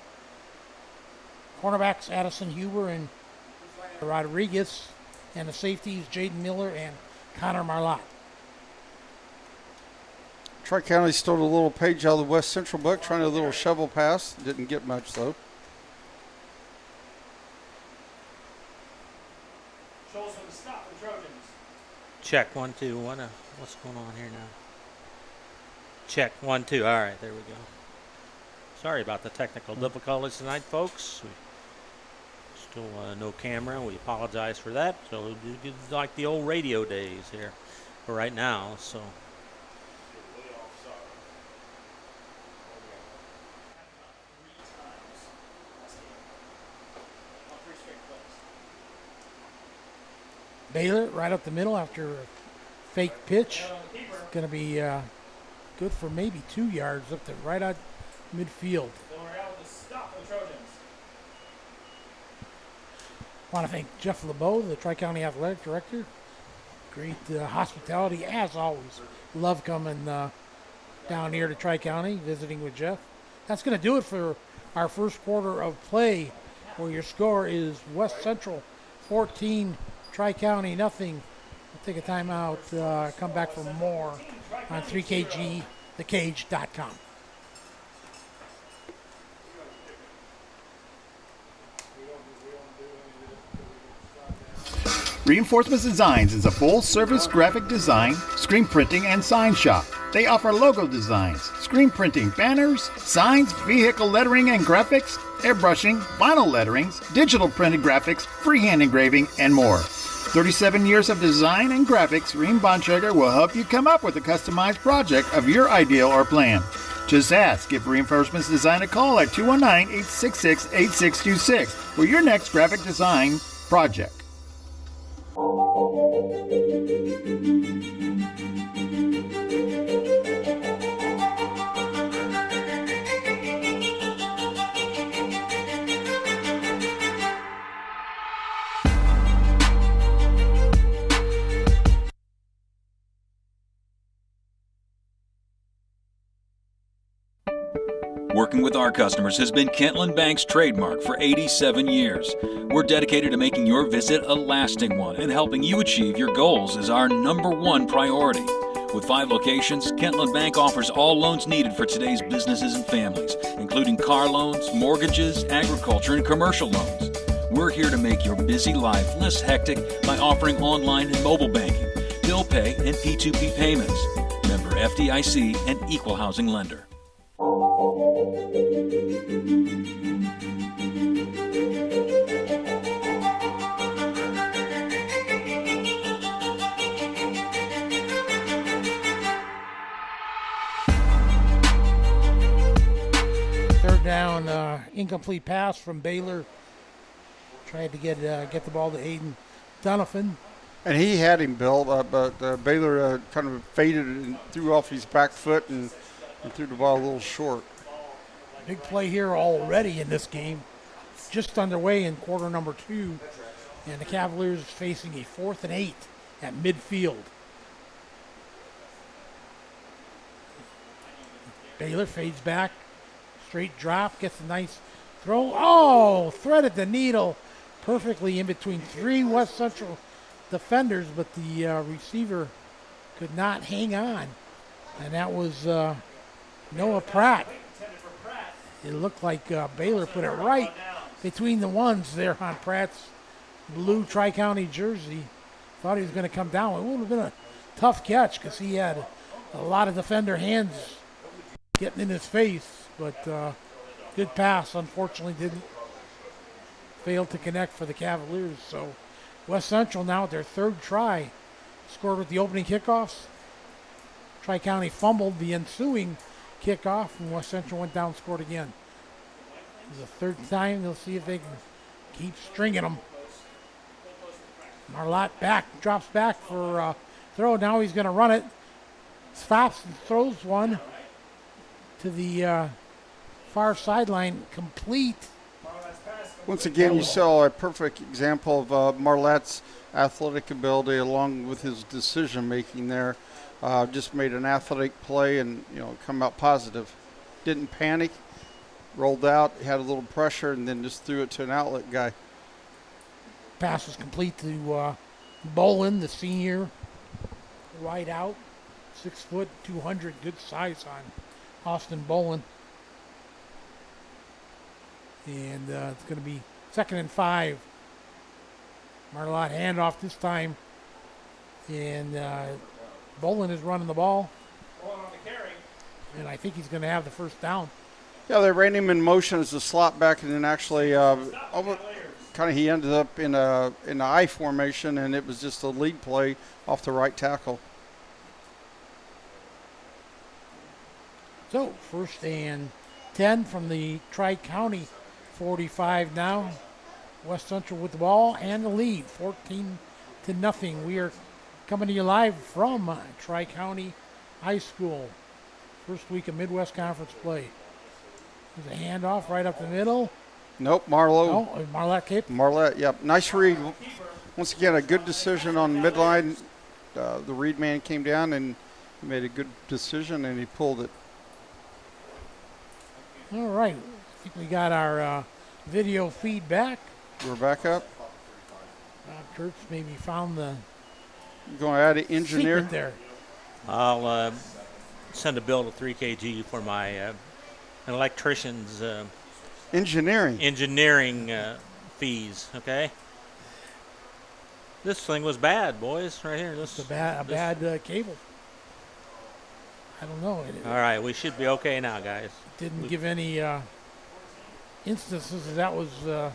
Cornerbacks Addison Huber and Rodriguez. And the safeties Jaden Miller and Connor Marlott. Tri-County stole a little page out of the West Central book, trying a little shovel pass. Didn't get much, though. Scholes with a stop for Trojans. Check 1 2. What's going on here now? Check 1 2. All right, there we go. Sorry about the technical difficulties tonight, folks. We still no camera. We apologize for that. So it's like the old radio days here for right now. So. Baylor right up the middle after a fake pitch. Going to be good for maybe 2 yards up to right out midfield. Want to thank Jeff LeBeau, the Tri-County Athletic Director. Great hospitality, as always. Love coming down here to Tri-County, visiting with Jeff. That's going to do it for our first quarter of play, where your score is West Central 14, Tri-County nothing. We'll take a timeout, come back for more on 3kgthecage.com. Reinforcements Designs is a full-service graphic design, screen printing, and sign shop. They offer logo designs, screen printing, banners, signs, vehicle lettering and graphics, airbrushing, vinyl letterings, digital printed graphics, freehand engraving, and more. 37 years of design and graphics, Reem Bontrager will help you come up with a customized project of your ideal or plan. Just ask, give Reinforcements Design a call at 219-866-8626 for your next graphic design project. Working with our customers has been Kentland Bank's trademark for 87 years. We're dedicated to making your visit a lasting one, and helping you achieve your goals is our #1 priority. With 5 locations, Kentland Bank offers all loans needed for today's businesses and families, including car loans, mortgages, agriculture, and commercial loans. We're here to make your busy life less hectic by offering online and mobile banking, bill pay, and P2P payments. Member FDIC and equal housing lender. Third down, incomplete pass from Baylor. Tried to get the ball to Aiden Donovan. And he had him, Bill, but Baylor kind of faded and threw off his back foot and threw the ball a little short. Big play here already in this game. Just underway in quarter number 2. And the Cavaliers facing a 4th and 8 at midfield. Baylor fades back. Straight drop. Gets a nice throw. Oh! Threaded the needle perfectly in between 3 West Central defenders, but the receiver could not hang on. And that was Noah Pratt. It looked like Baylor put it right between the ones there on Pratt's blue Tri-County jersey. Thought he was going to come down. It would have been a tough catch because he had a lot of defender hands getting in his face. But good pass. Unfortunately, didn't fail to connect for the Cavaliers. So West Central now at their third try scored with the opening kickoffs. Tri-County fumbled the ensuing kickoff, and West Central went down and scored again. This is the third time. They'll see if they can keep stringing them. Marlott drops back for throw. Now he's going to run it. Stops and throws one to the far sideline, complete. Once again, you saw a perfect example of Marlette's athletic ability along with his decision making there. Just made an athletic play and come out positive. Didn't panic, rolled out, had a little pressure, and then just threw it to an outlet guy. Pass was complete to Bolin, the senior, wide out, 6 foot, 200, good size on Austin Bolin. And it's going to be 2nd and 5. Marlott handoff this time, and Bolin is running the ball. And I think he's going to have the first down. Yeah, they ran him in motion as a slot back, and then actually he ended up in an I formation, and it was just a lead play off the right tackle. So 1st and 10 from the Tri-County 45 now. West Central with the ball and the lead, 14-0. We are coming to you live from Tri-County High School. First week of Midwest Conference play. There's a handoff right up the middle. Nope, Marlowe. Oh, Marlette Cape. Marlette, yep. Nice read. Once again, a good decision on midline. The read man came down and made a good decision, and he pulled it. All right. I think we got our video feedback. We're back up. Bob Kurtz maybe found the going to add an engineer secret there. I'll send a bill to 3KG for my electrician's engineering fees. Okay. This thing was bad, boys. Right here. This is a bad cable. I don't know. All right, we should be okay now, guys. Didn't give any instances that was a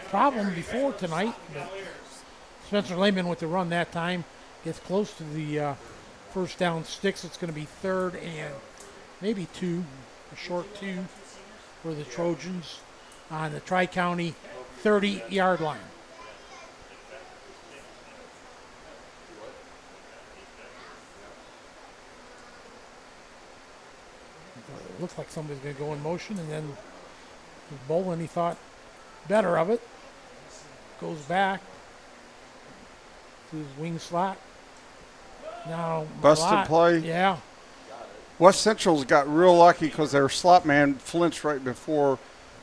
problem before tonight. But Spencer Lehman with the run that time gets close to the first down sticks. It's going to be 3rd and maybe 2, a short 2 for the Trojans on the Tri-County 30-yard line. It looks like somebody's going to go in motion, and then Bolin, he thought better of it. Goes back to his wing slot. Now busted play. Yeah. West Central's got real lucky because their slot man flinched right before.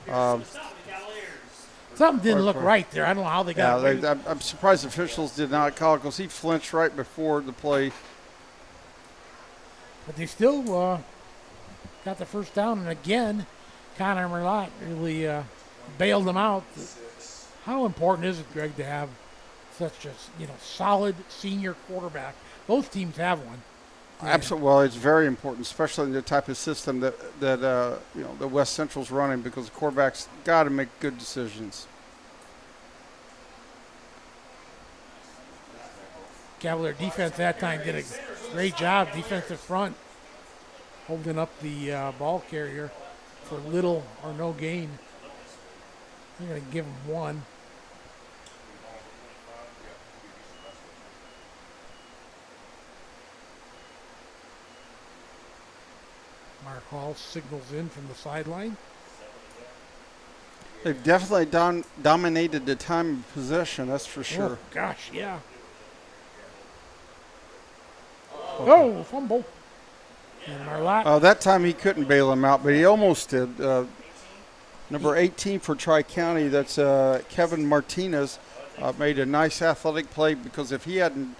Something didn't look right there. I don't know how they got it. I'm surprised officials did not call it because he flinched right before the play. But they still got the first down, and again, Connor Marlott really bailed them out. How important is it, Greg, to have such a solid senior quarterback? Both teams have one. Absolutely. Well, it's very important, especially in the type of system that West Central's running, because the quarterback's got to make good decisions. Cavalier defense that time did a great job, defensive front, holding up the ball carrier for little or no gain. I'm going to give him 1. Mark Hall signals in from the sideline. They've definitely dominated the time of possession, that's for sure. Oh, gosh, yeah. Oh, fumble. And Marlott. That time he couldn't bail him out, but he almost did. Number 18 for Tri-County, that's Kevin Martinez, made a nice athletic play, because if he hadn't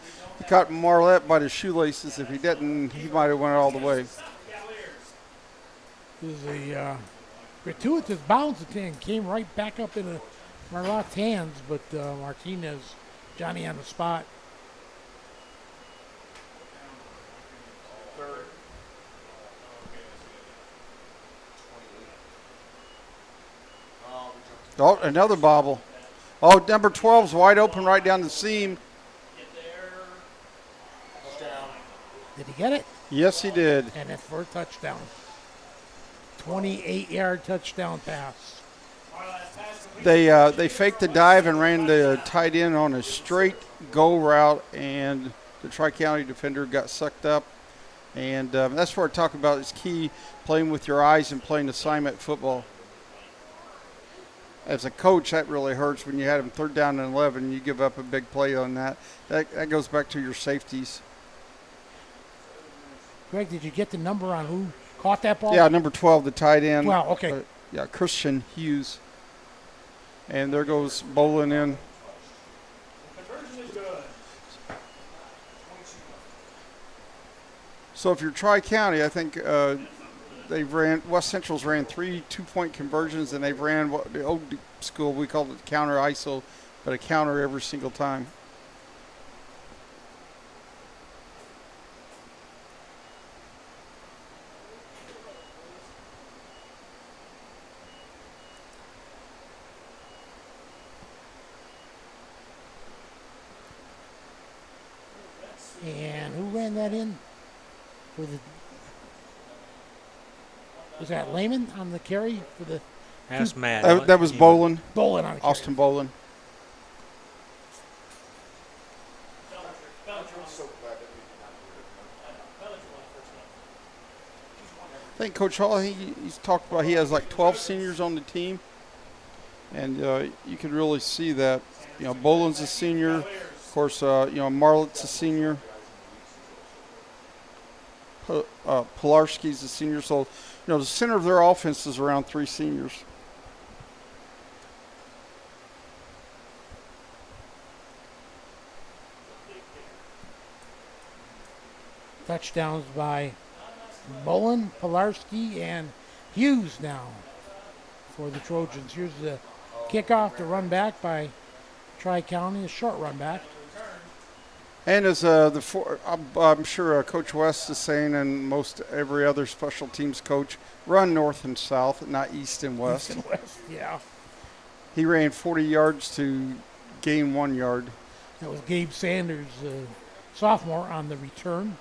caught Marlette by the shoelaces, if he didn't, he might have went all the way. This is a gratuitous bounce and came right back up into Marlotte's hands, but Martinez, Johnny on the spot. Oh, another bobble. Oh, number 12's wide open right down the seam. Did he get it? Yes, he did. And it's for a touchdown. 28-yard touchdown pass. They faked the dive and ran the tight end on a straight go route, and the Tri-County defender got sucked up. And that's what I talk about is key, playing with your eyes and playing assignment football. As a coach, that really hurts when you had them 3rd down and 11 and you give up a big play on that. That goes back to your safeties. Greg, did you get the number on who caught that ball? Yeah, number 12, the tight end. Wow, okay. Yeah, Christian Hughes. And there goes Bolin in. So if you're Tri-County, I think West Central's ran 3 2-point conversions, and they've ran what the old school, we called it counter ISO, but a counter every single time. And who ran that in? For the was that Lehman on the carry for the? That's Matt. That was Bolin. Bolin on the carry. Austin Bolin. I think Coach Hall, he's talked about he has like 12 seniors on the team, and you can really see that. You know, Bolin's a senior. Of course, Marlett's a senior. Pilarski's a senior. So, the center of their offense is around 3 seniors. Touchdowns by Bolin, Pilarski, and Hughes now for the Trojans. Here's the kickoff to run back by Tri-County, a short run back. And as I'm sure Coach West is saying, and most every other special teams coach, run north and south, not east and west. East and west, yeah. He ran 40 yards to gain 1 yard. That was Gabe Sanders, sophomore, on the return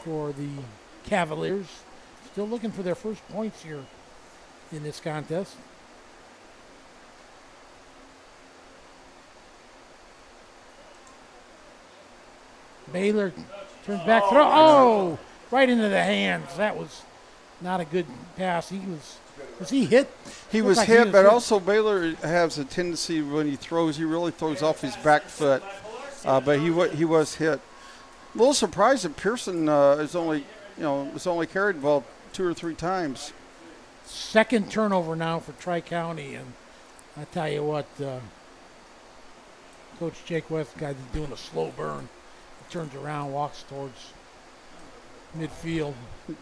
for the Cavaliers. Still looking for their first points here in this contest. Baylor turns back throw. Oh, right into the hands. That was not a good pass. Was he hit? He was hit, but also Baylor has a tendency when he throws, he really throws off his back foot. But he was hit. A little surprised that Pearson was only carried the ball 2 or 3 times. Second turnover now for Tri-County, and I tell you what, Coach Jake West guy is doing a slow burn. Turns around, walks towards midfield.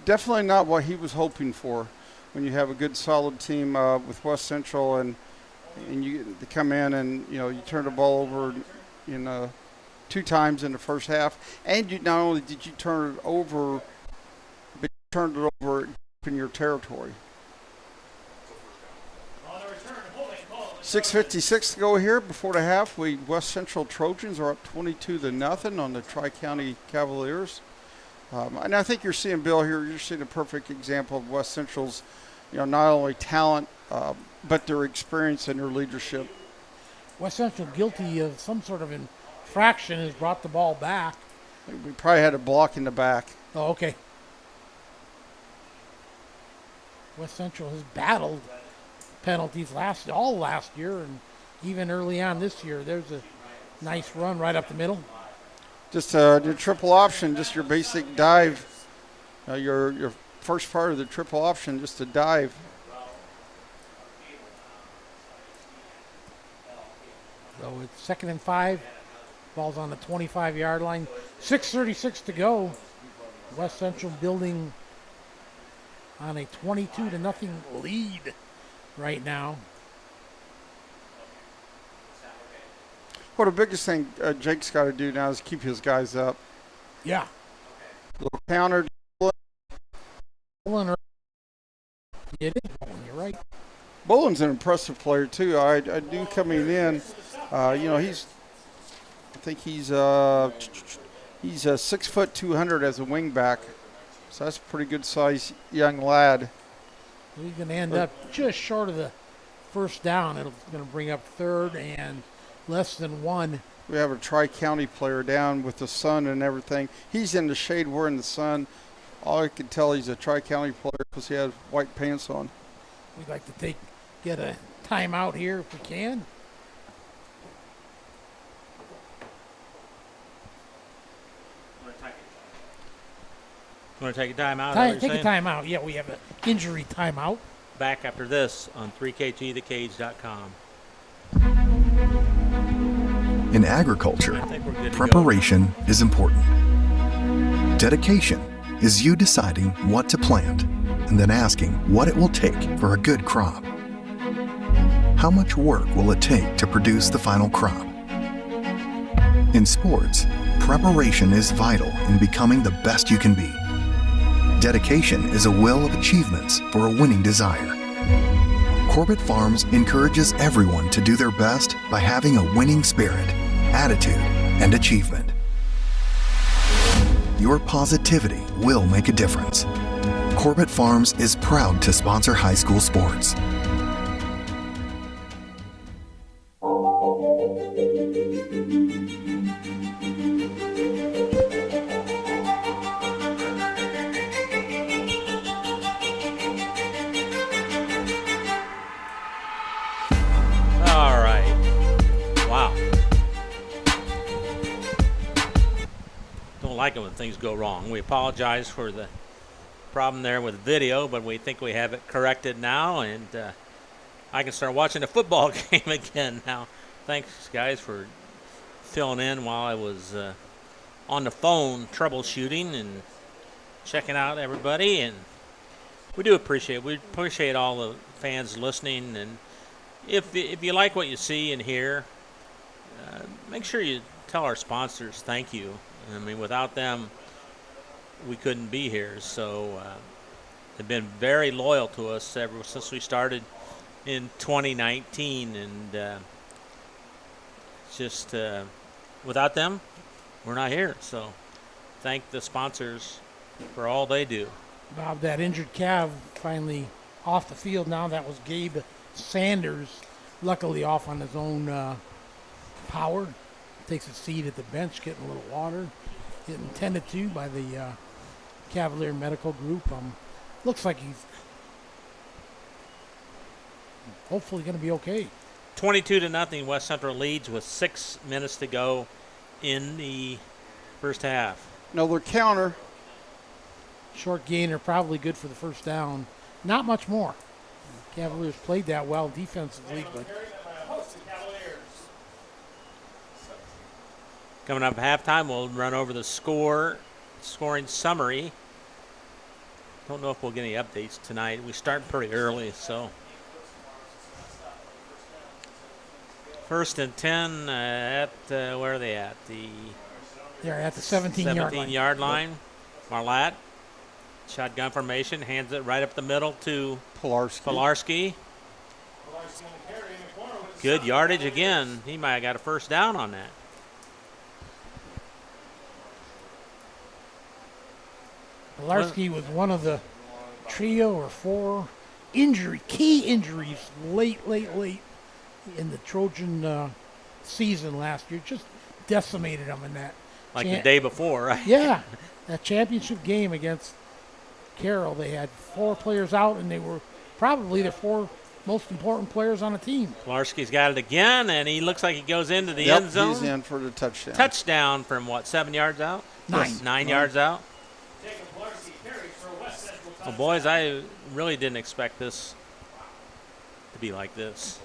Definitely not what he was hoping for when you have a good, solid team with West Central, and you come in and you turn the ball over in 2 times in the first half, and you not only did you turn it over, but you turned it over in your territory. 6:56 to go here before the half. West Central Trojans are up 22-0 on the Tri-County Cavaliers. And I think you're seeing, Bill, here, you're seeing a perfect example of West Central's, not only talent, but their experience and their leadership. West Central guilty of some sort of infraction has brought the ball back. We probably had a block in the back. Oh, okay. West Central has battled penalties all last year, and even early on this year. There's a nice run right up the middle. Just the triple option, just your basic dive. Your first part of the triple option, just a dive. So it's 2nd and 5. Ball's on the 25-yard line. 6:36 to go. West Central building on a 22-0 lead right now. Well, the biggest thing Jake's got to do now is keep his guys up. Yeah. Little counter. It is Bolin, you're right. Boland's an impressive player too. I do coming in. I think he's 6 foot 200 as a wing back, so that's a pretty good size young lad. He's going to end up just short of the first down. It's going to bring up third and less than one. We have a Tri-County player down with the sun and everything. He's in the shade, we're in the sun. All I can tell he's a Tri-County player because he has white pants on. We'd like to get a timeout here if we can. Want to take a timeout? Take a timeout. Yeah, we have an injury timeout. Back after this on 3kgthecage.com. In agriculture, preparation is important. Dedication is you deciding what to plant and then asking what it will take for a good crop. How much work will it take to produce the final crop? In sports, preparation is vital in becoming the best you can be. Dedication is a well of achievements for a winning desire. Corbett Farms encourages everyone to do their best by having a winning spirit, attitude, and achievement. Your positivity will make a difference. Corbett Farms is proud to sponsor high school sports. All right. Wow. Don't like it when things go wrong. We apologize for the problem there with video, but we think we have it corrected now, and I can start watching the football game again now. Thanks, guys, for filling in while I was on the phone troubleshooting and checking out everybody, and we do appreciate all the fans listening, and if you like what you see and hear, make sure you tell our sponsors thank you. I mean, without them, we couldn't be here. So they've been very loyal to us ever since we started in 2019, and just without them, we're not here. So thank the sponsors for all they do. Bob, that injured calf finally off the field now. That was Gabe Sanders, luckily off on his own power. Takes a seat at the bench, getting a little water. Getting tended to by the Cavalier Medical Group. Looks like he's hopefully going to be okay. 22-0, West Central leads with 6 minutes to go in the first half. Another counter. Short gainer, probably good for the first down. Not much more. Cavaliers played that well defensively, but coming up at halftime, we'll run over the scoring summary. Don't know if we'll get any updates tonight. We start pretty early, so. First and 10 at, where are they at? They're at the 17-yard line. Marlatt, shotgun formation, hands it right up the middle to Pilarski. Good yardage again. He might have got a first down on that. Pilarski was one of the trio or four key injuries late in the Trojan season last year. Just decimated them in that. Like the day before, right? Yeah. That championship game against Carroll, they had 4 players out, and they were probably the 4 most important players on the team. Pilarski's got it again, and he looks like he goes into the end zone. He's in for the touchdown. Touchdown from what, 7 yards out? 9 yards out. Well, boys, I really didn't expect this to be like this.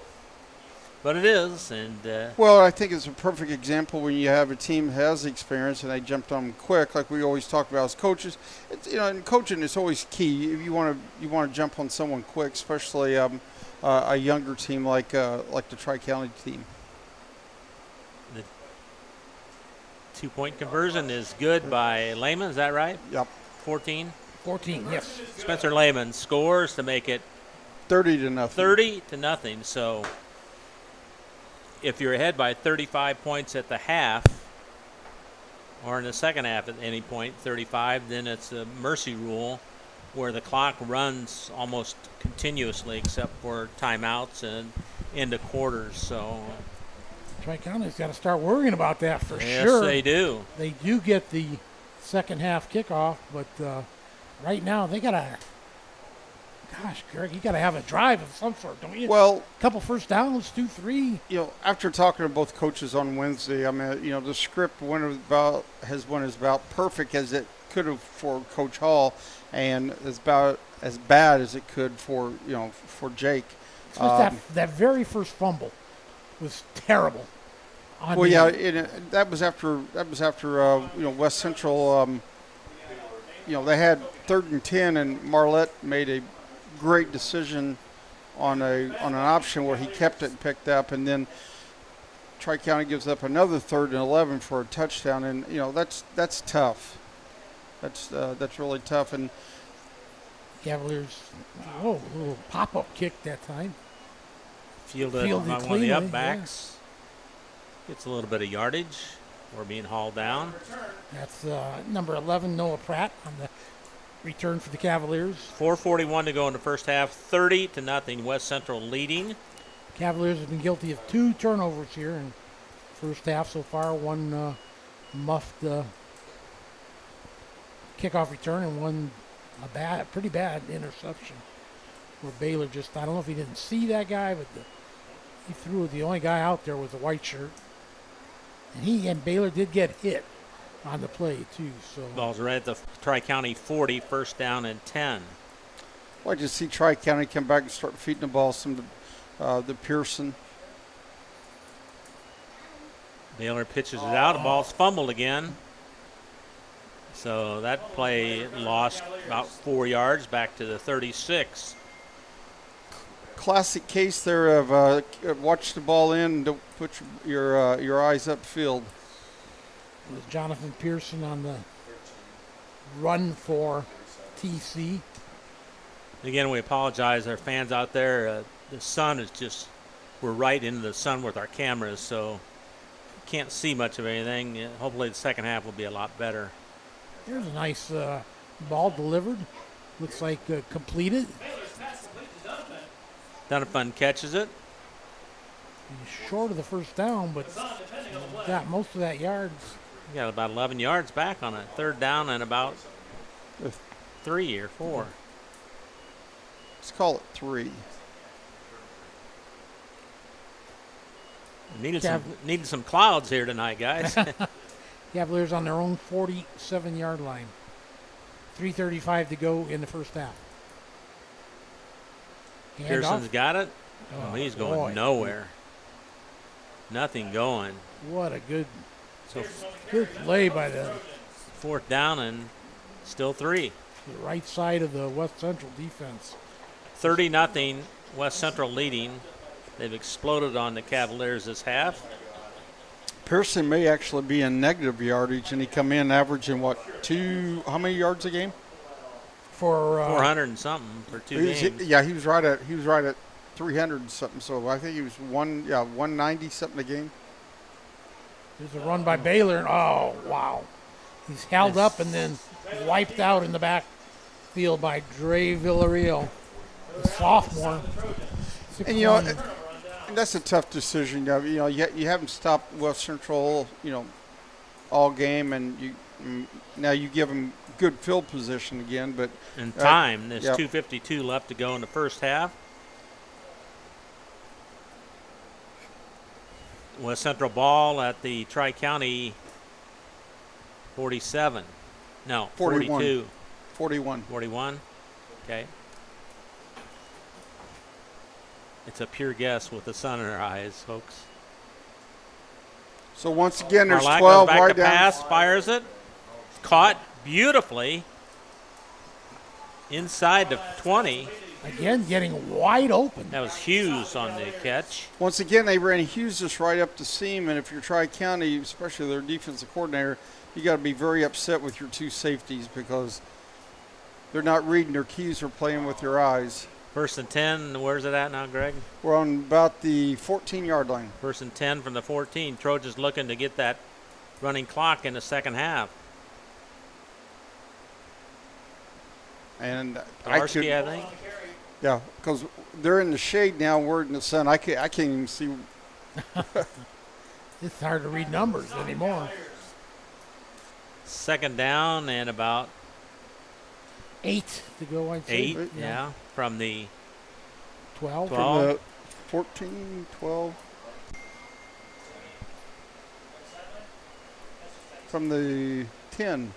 But it is, and well, I think it's a perfect example when you have a team that has experience and they jumped on them quick, like we always talk about as coaches. It's, in coaching, it's always key. If you want to jump on someone quick, especially a younger team like the Tri-County team. The 2-point conversion is good by Lehman. Is that right? Yep. 14, yes. Spencer Lehman scores to make it 30-0. 30-0. So if you're ahead by 35 points at the half, or in the second half at any point, 35, then it's a mercy rule where the clock runs almost continuously except for timeouts and into quarters. So Tri-County's got to start worrying about that for yes, sure. Yes, they do. They do get the second half kickoff, but right now they got to, gosh, Greg, you got to have a drive of some sort, don't you? Well, a couple first downs, 2-3. You know, after talking to both coaches on Wednesday, I mean, you know, the script went about perfect as it could have for Coach Hall, and is about as bad as it could for Jake. That very first fumble was terrible. Well, yeah, that was after West Central. They had 3rd and 10, and Marlette made a great decision on an option where he kept it and picked up, and then Tri-County gives up another 3rd and 11 for a touchdown, and that's tough. That's really tough. And Cavaliers, a little pop-up kick that time. Fielded by one of the up-backs. Yeah. Gets a little bit of yardage. We're being hauled down. That's number 11, Noah Pratt, on the return for the Cavaliers. 4:41 to go in the first half. 30-0. West Central leading. Cavaliers have been guilty of 2 turnovers here in the first half so far. One muffed kickoff return and one pretty bad interception where Baylor just, I don't know if he didn't see that guy, but he threw it. The only guy out there was a white shirt. And Baylor did get hit on the play, too. So ball's right at the Tri-County 40, first down and 10. I'd like to see Tri-County come back and start feeding the ball some to Pearson. Baylor pitches it out. The ball's fumbled again. So that play lost about 4 yards back to the 36. Classic case there of watch the ball in, don't put your eyes upfield. It was Jonathan Pearson on the run for TC. Again, we apologize, our fans out there. The sun is just, we're right into the sun with our cameras, so can't see much of anything. Hopefully the second half will be a lot better. Here's a nice ball delivered. Looks like completed. Donovan catches it. He's short of the first down, but got most of that yards. He got about 11 yards back on it. 3rd down and about 3 or 4. Let's call it 3. Needed some clouds here tonight, guys. Cavaliers on their own 47-yard line. 3:35 to go in the first half. Pearson's got it. Oh, he's going nowhere. Nothing going. What a good play by the 4th down and still 3. The right side of the West Central defense. 30-0. West Central leading. They've exploded on the Cavaliers this half. Pearson may actually be in negative yardage, and he come in averaging how many yards a game? For 400 and something for 2 games. He was right at 300 and something. So I think he was 190 something a game. There's a run by Baylor, and oh wow, he's held up and then wiped out in the backfield by Dre Villarreal, the sophomore. And that's a tough decision. You haven't stopped West Central, all game, and now you give them good field position again. But in time, there's 2:52 left to go in the first half. West Central ball at the Tri-County 47. No, 42. 41. 41. Okay. It's a pure guess with the sun in our eyes, folks. So once again, there's Marlatt 12 goes back right to down. Pass, fires it. Caught beautifully inside the 20. Again, getting wide open. That was Hughes on the catch. Once again, they ran Hughes just right up the seam, and if you're Tri-County, especially their defensive coordinator, you got to be very upset with your 2 safeties because they're not reading their keys or playing with your eyes. First and 10. Where's it at now, Greg? We're on about the 14-yard line. First and 10 from the 14. Trojans looking to get that running clock in the second half. And Kolarski, I think. Yeah, because they're in the shade now. We're in the sun. I can't even see. It's hard to read numbers anymore. Second down and about 8 to go, I'd say. 8, yeah, from the 12. From the 14, 12. From the 10.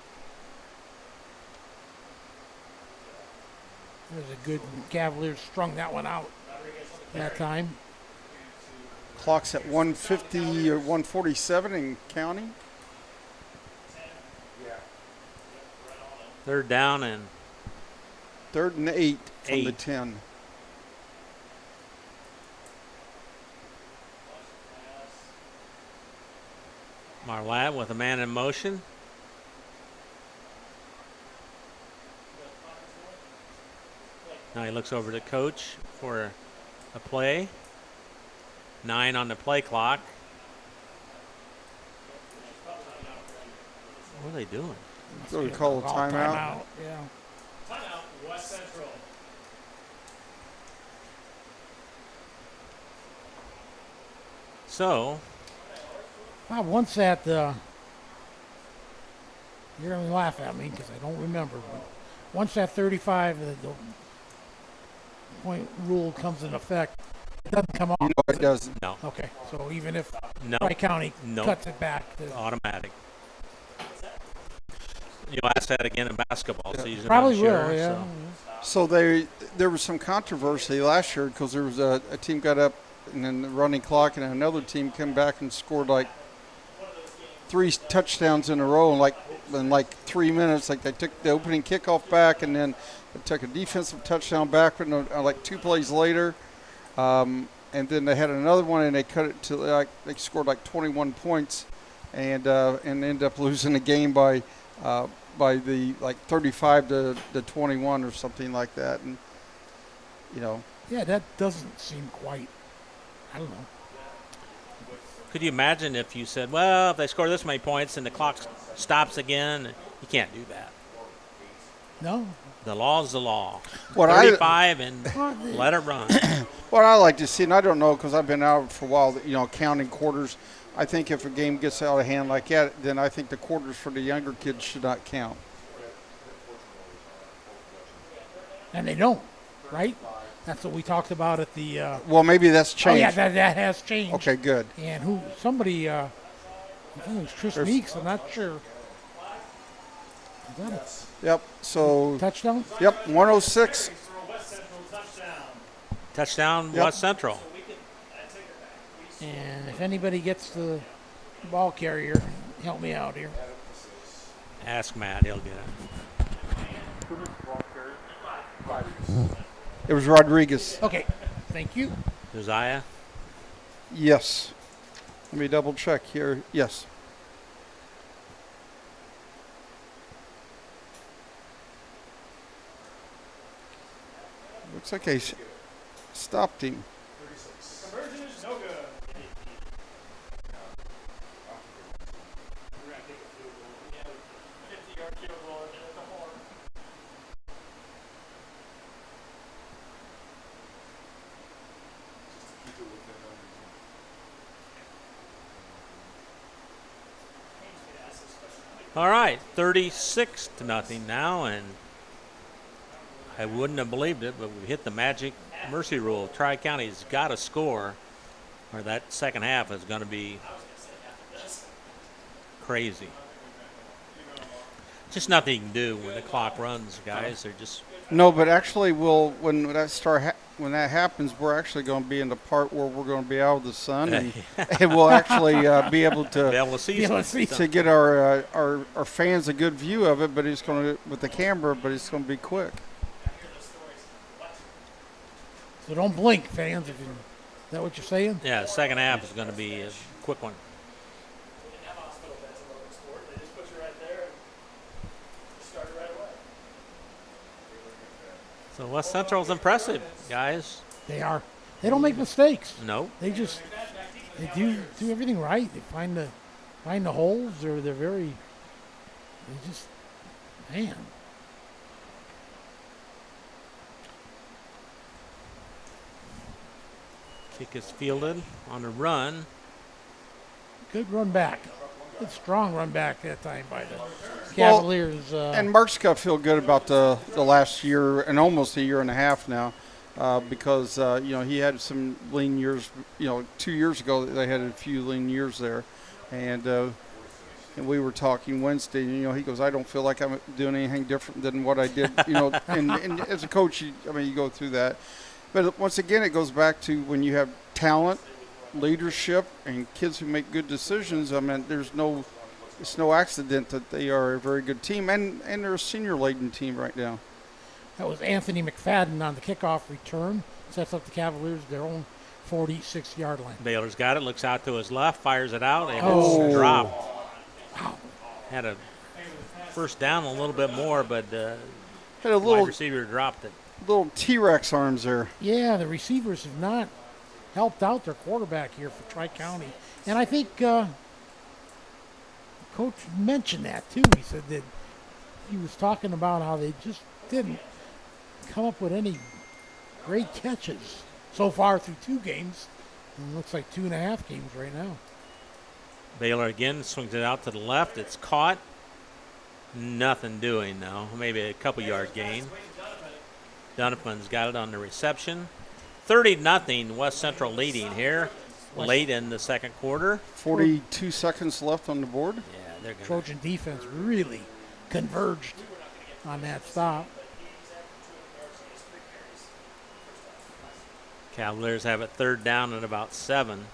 There's a good Cavaliers strung that one out that time. Clock's at 150 or 147 and counting. third down and 3rd and 8 from 8. the 10. Marlatt with a man in motion. Now he looks over to coach for a play. 9 on the play clock. What are they doing? So we call a timeout. Yeah. Timeout, West Central. So, Bob, once that, you're going to laugh at me because I don't remember, but once that 35, the point rule comes in effect, it doesn't come off. No, it doesn't. No. Okay, so even if No. Tri-County No. cuts it back to automatic. You'll ask that again in basketball season. Probably I'm sure, will, yeah. So there was some controversy last year because there was a team got up and then the running clock, and another team came back and scored like 3 touchdowns in a row in like 3 minutes. Like they took the opening kickoff back, and then they took a defensive touchdown back, but like 2 plays later, and then they had another one, and they cut it to like they scored like 21 points, and ended up losing the game by the like 35 to 21 or something like that, and you know. Yeah, that doesn't seem quite, I don't know. Could you imagine if you said, well, if they score this many points and the clock stops again? You can't do that. No. The law is the law. What 35 and let it run. What I like to see, and I don't know because I've been out for a while, counting quarters. I think if a game gets out of hand like that, then I think the quarters for the younger kids should not count. And they don't, right? That's what we talked about at the. Well, maybe that's changed. Oh yeah, that has changed. Okay, good. And somebody, I think it was Tris Meeks. I'm not sure. Is that it? Yep. So touchdown. Yep. 106. Touchdown, Yep. West Central. And if anybody gets the ball carrier, help me out here. Ask Matt, he'll get it. It was Rodriguez. Okay, thank you. Josiah? Yes. Let me double check here. Yes. Looks like I stopped him. Conversion is no good. All right, 36-0 now, and I wouldn't have believed it, but we hit the magic mercy rule. Tri-County's got to score, or that second half is going to be crazy. Just nothing you can do when the clock runs, guys. They're just No, but actually, when that happens, we're actually going to be in the part where we're going to be out of the sun, and we'll actually be able to see get our fans a good view of it. But it's going to with the camera, but it's going to be quick. So don't blink, fans. Is that what you're saying? Yeah, the second half is going to be a quick one. So West Central's impressive, guys. They are. They don't make mistakes. No. They do everything right. They find the holes, or they're very. They just, man. Kick is fielded on the run. Good run back. Good strong run back that time by the Cavaliers. And Mark's got to feel good about the last year and almost a year and a half now, because he had some lean years. 2 years ago they had a few lean years there, and we were talking Wednesday. And, he goes, I don't feel like I'm doing anything different than what I did. And as a coach, you go through that. But once again, it goes back to when you have talent, leadership, and kids who make good decisions. It's no accident that they are a very good team, and they're a senior-laden team right now. That was Anthony McFadden on the kickoff return. Sets up the Cavaliers their own 46-yard line. Baylor's got it, looks out to his left, fires it out, and it's dropped. Wow. Had a first down a little bit more, but had a little wide receiver dropped it. Little T-Rex arms there. Yeah, the receivers have not helped out their quarterback here for Tri-County. And I think Coach mentioned that, too. He said that he was talking about how they just didn't come up with any great catches so far through 2 games. And it looks like 2.5 games right now. Baylor again swings it out to the left. It's caught. Nothing doing, though. Maybe a couple-yard gain. Donovan's got it on the reception. 30-0, West Central leading here late in the second quarter. 42 seconds left on the board. Yeah, they're going. Trojan defense really converged on that stop. Cavaliers have it third down at about 7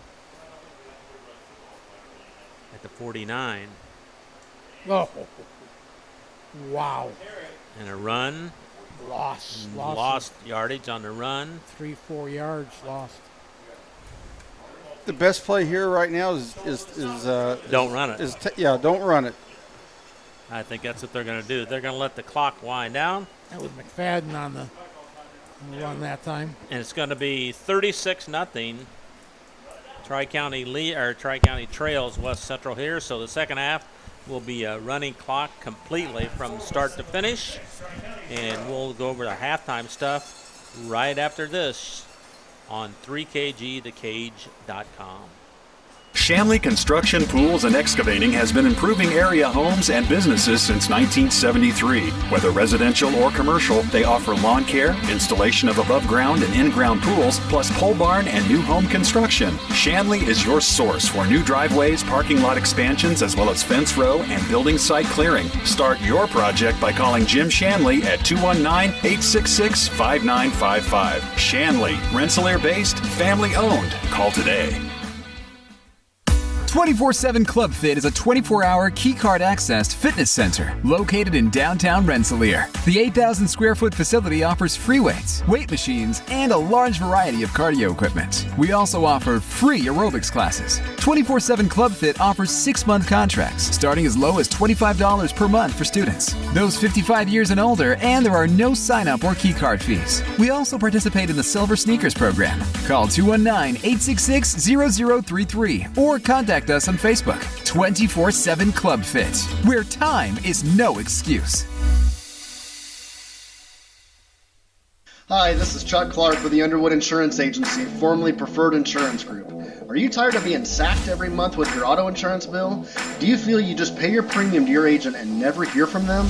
at the 49. Oh, wow. And a run. Lost yardage on the run. 3-4 yards lost. The best play here right now is don't run it. Don't run it. I think that's what they're going to do. They're going to let the clock wind down. That was McFadden on the run that time. And it's going to be 36-0. Tri-County trails West Central here. So the second half will be a running clock completely from start to finish. And we'll go over the halftime stuff right after this on 3kgthecage.com. Shanley Construction, Pools, and Excavating has been improving area homes and businesses since 1973. Whether residential or commercial, they offer lawn care, installation of above-ground and in-ground pools, plus pole barn and new home construction. Shanley is your source for new driveways, parking lot expansions, as well as fence row and building site clearing. Start your project by calling Jim Shanley at 219-866-5955. Shanley, Rensselaer-based, family-owned. Call today. 24/7 Club Fit is a 24-hour keycard accessed fitness center located in downtown Rensselaer. The 8,000 square foot facility offers free weights, weight machines, and a large variety of cardio equipment. We also offer free aerobics classes. 24/7 Club Fit offers 6-month contracts starting as low as $25 per month for students, those 55 years and older, and there are no sign-up or keycard fees. We also participate in the Silver Sneakers program. Call 219-866-0033 or contact us on Facebook. 24/7 Club Fit, where time is no excuse. Hi, this is Chuck Clark with the Underwood Insurance Agency, formerly Preferred Insurance Group. Are you tired of being sacked every month with your auto insurance bill? Do you feel you just pay your premium to your agent and never hear from them?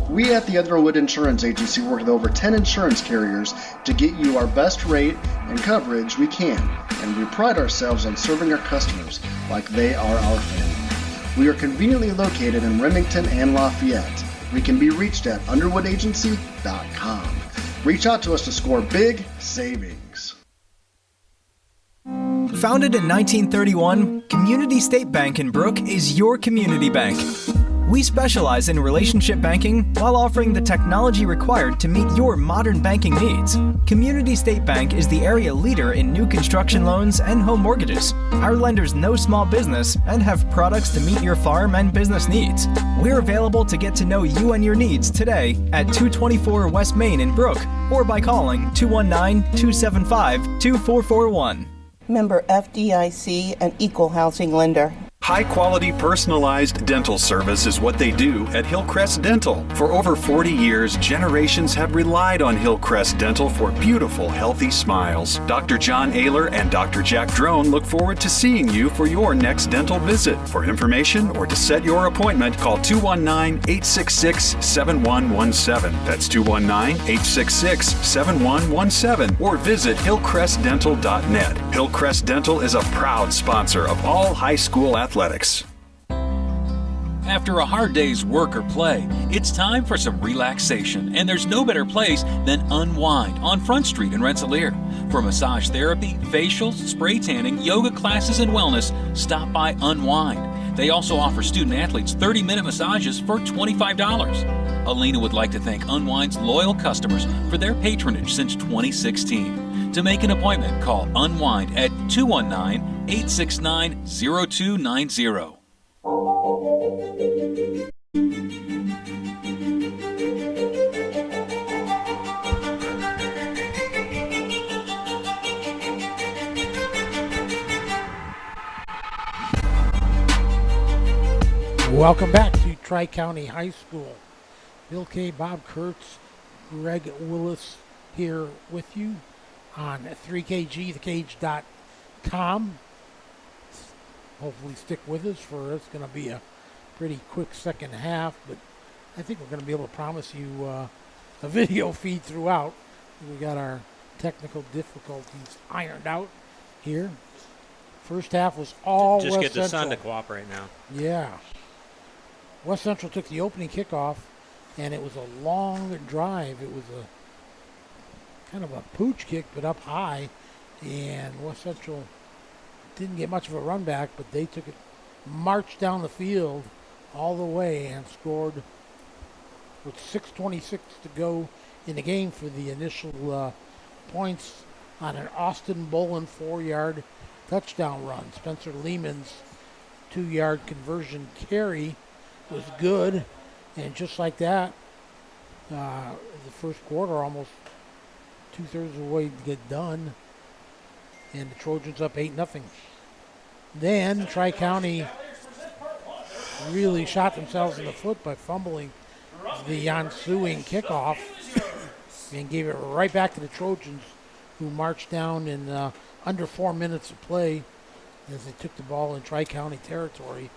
We at the Underwood Insurance Agency work with over 10 insurance carriers to get you our best rate and coverage we can, and we pride ourselves on serving our customers like they are our family. We are conveniently located in Remington and Lafayette. We can be reached at underwoodagency.com. Reach out to us to score big savings. Founded in 1931, Community State Bank in Brook is your community bank. We specialize in relationship banking while offering the technology required to meet your modern banking needs. Community State Bank is the area leader in new construction loans and home mortgages. Our lenders know small business and have products to meet your farm and business needs. We're available to get to know you and your needs today at 224 West Main in Brook or by calling 219-275-2441. Member FDIC, an equal housing lender. High-quality personalized dental service is what they do at Hillcrest Dental. For over 40 years, generations have relied on Hillcrest Dental for beautiful, healthy smiles. Dr. John Ayler and Dr. Jack Drone look forward to seeing you for your next dental visit. For information or to set your appointment, call 219-866-7117. That's 219-866-7117. Or visit hillcrestdental.net. Hillcrest Dental is a proud sponsor of all high school athletics. After a hard day's work or play, it's time for some relaxation, and there's no better place than Unwind on Front Street in Rensselaer. For massage therapy, facials, spray tanning, yoga classes, and wellness, stop by Unwind. They also offer student athletes 30-minute massages for $25. Alina would like to thank Unwind's loyal customers for their patronage since 2016. To make an appointment, call Unwind at 219-869-0290. Welcome back to Tri-County High School. Bill K., Bob Kurtz, Greg Willis here with you on 3kgthecage.com. Hopefully stick with us for it's going to be a pretty quick second half, but I think we're going to be able to promise you a video feed throughout. We got our technical difficulties ironed out here. First half was all Just West get the Central. sun to cooperate now. Yeah. West Central took the opening kickoff, and it was a long drive. It was a kind of a pooch kick, but up high, and West Central didn't get much of a run back, but they took it, marched down the field all the way, and scored with 6:26 to go in the game for the initial points on an Austin Bolin 4-yard touchdown run. Spencer Lehman's 2-yard conversion carry was good, and just like that, the first quarter almost 2/3 of the way to get done, and the Trojans up 8-0. Then Tri-County really shot themselves in the foot by fumbling the ensuing kickoff and gave it right back to the Trojans, who marched down in under 4 minutes of play as they took the ball in Tri-County territory.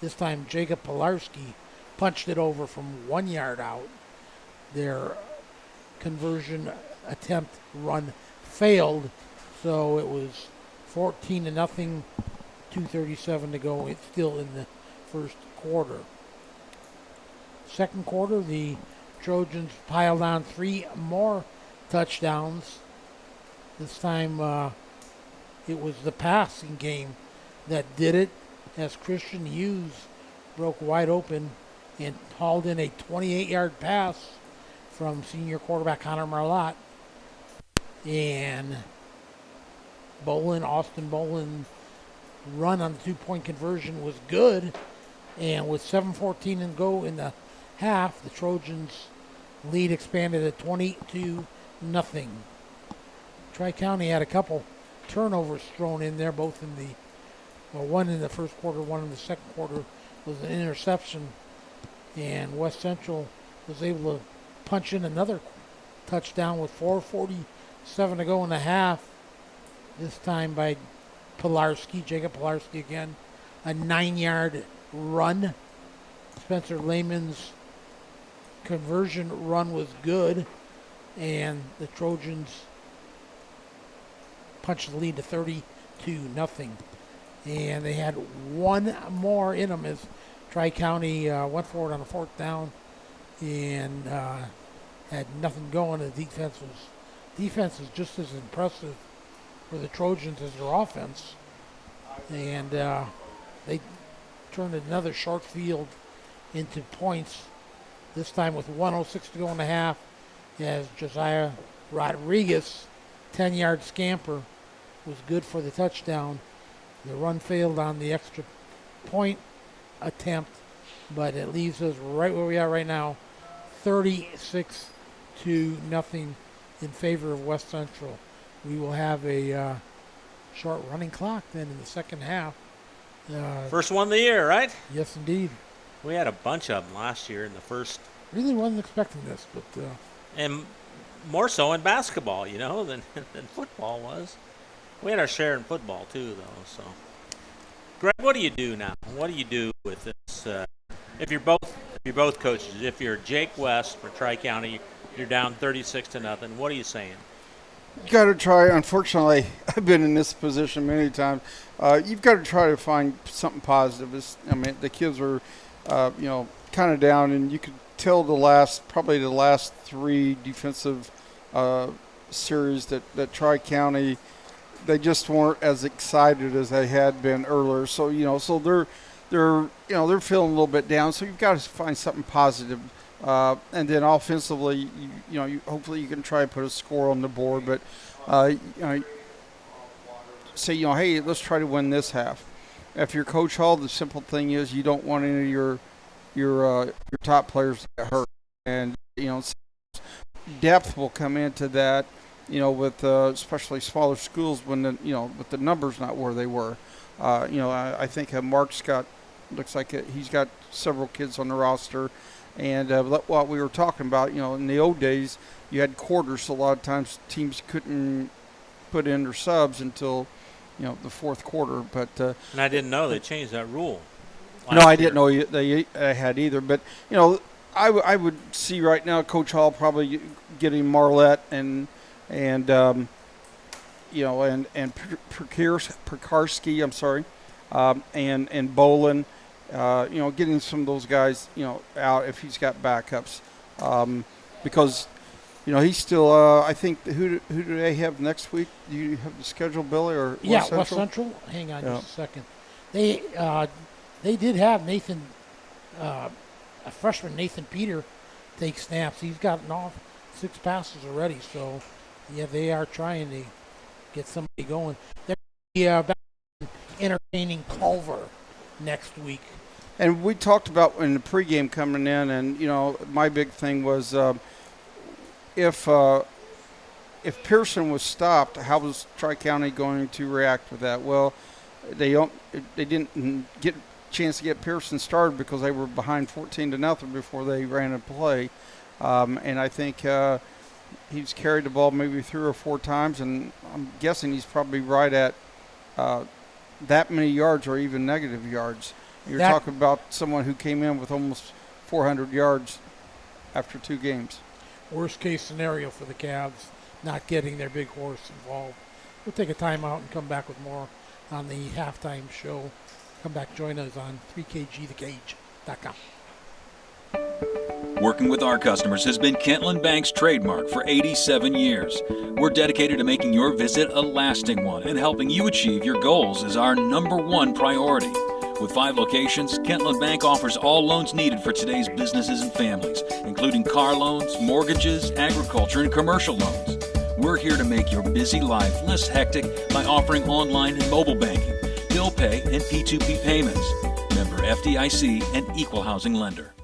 This time Jacob Pilarski punched it over from 1 yard out. Their conversion attempt run failed, so it was 14-0, 2:37 to go. It's still in the first quarter. Second quarter, the Trojans piled on 3 more touchdowns. This time it was the passing game that did it, as Christian Hughes broke wide open and hauled in a 28-yard pass from senior quarterback Connor Marlott. And Austin Bolin run on the 2-point conversion was good. And with 7:14 to go in the half, the Trojans' lead expanded at 22-0. Tri-County had a couple turnovers thrown in there, both in the one in the first quarter, one in the second quarter was an interception, and West Central was able to punch in another touchdown with 4:47 to go in the half, this time by Jacob Pilarski again, a 9-yard run. Spencer Lehman's conversion run was good, and the Trojans punched the lead to 32-0. And they had one more in them as Tri-County went for it on a 4th down and had nothing going. The defense was just as impressive for the Trojans as their offense. And they turned another short field into points, this time with 1:06 to go in the half, as Josiah Rodriguez, 10-yard scamper, was good for the touchdown. The run failed on the extra point attempt, but it leaves us right where we are right now, 36-0 in favor of West Central. We will have a short running clock then in the second half. First one of the year, right? Yes, indeed. We had a bunch of them last year in the first. Really wasn't expecting this, but and more so in basketball, than football was. We had our share in football too, though. So, Greg, what do you do now? What do you do with this? If you're both coaches, if you're Jake West for Tri-County, you're down 36-0. What are you saying? Got to try. Unfortunately, I've been in this position many times. You've got to try to find something positive. The kids were, kind of down, and you could tell the last 3 defensive series that Tri-County, they just weren't as excited as they had been earlier. So they're feeling a little bit down. So you've got to find something positive. And then offensively, hopefully you can try and put a score on the board. But say, hey, let's try to win this half. If you're Coach Hall, the simple thing is you don't want any of your top players to get hurt, and depth will come into that. With especially smaller schools when with the numbers not where they were. I think Mark's looks like he's got several kids on the roster. And what we were talking about, in the old days, you had quarters, so a lot of times teams couldn't put in their subs until, the fourth quarter. But and I didn't know they changed that rule. No, I didn't know they had either. But I would see right now Coach Hall probably getting Marlette and Pekarski, I'm sorry, and Bolin. Getting some of those guys, out if he's got backups, because, he's still. I think who do they have next week? Do you have the schedule, Billy, or West Central? West Central. Hang on just a second. They did have Nathan, a freshman Nathan Peter, take snaps. He's gotten off 6 passes already. So, yeah, they are trying to get somebody going. They're entertaining Culver next week. And we talked about in the pregame coming in, and my big thing was if Pearson was stopped, how was Tri-County going to react with that? Well, they didn't get a chance to get Pearson started because they were behind 14-0 before they ran a play, and I think he's carried the ball maybe 3 or 4 times, and I'm guessing he's probably right at that many yards or even negative yards. You're talking about someone who came in with almost 400 yards after 2 games. Worst case scenario for the Cavs, not getting their big horse involved. We'll take a timeout and come back with more on the halftime show. Come back, join us on 3kgthecage.com. Working with our customers has been Kentland Bank's trademark for 87 years. We're dedicated to making your visit a lasting one, and helping you achieve your goals is our #1 priority. With 5 locations, Kentland Bank offers all loans needed for today's businesses and families, including car loans, mortgages, agriculture, and commercial loans. We're here to make your busy life less hectic by offering online and mobile banking, bill pay, and P2P payments. Member FDIC and Equal Housing Lender.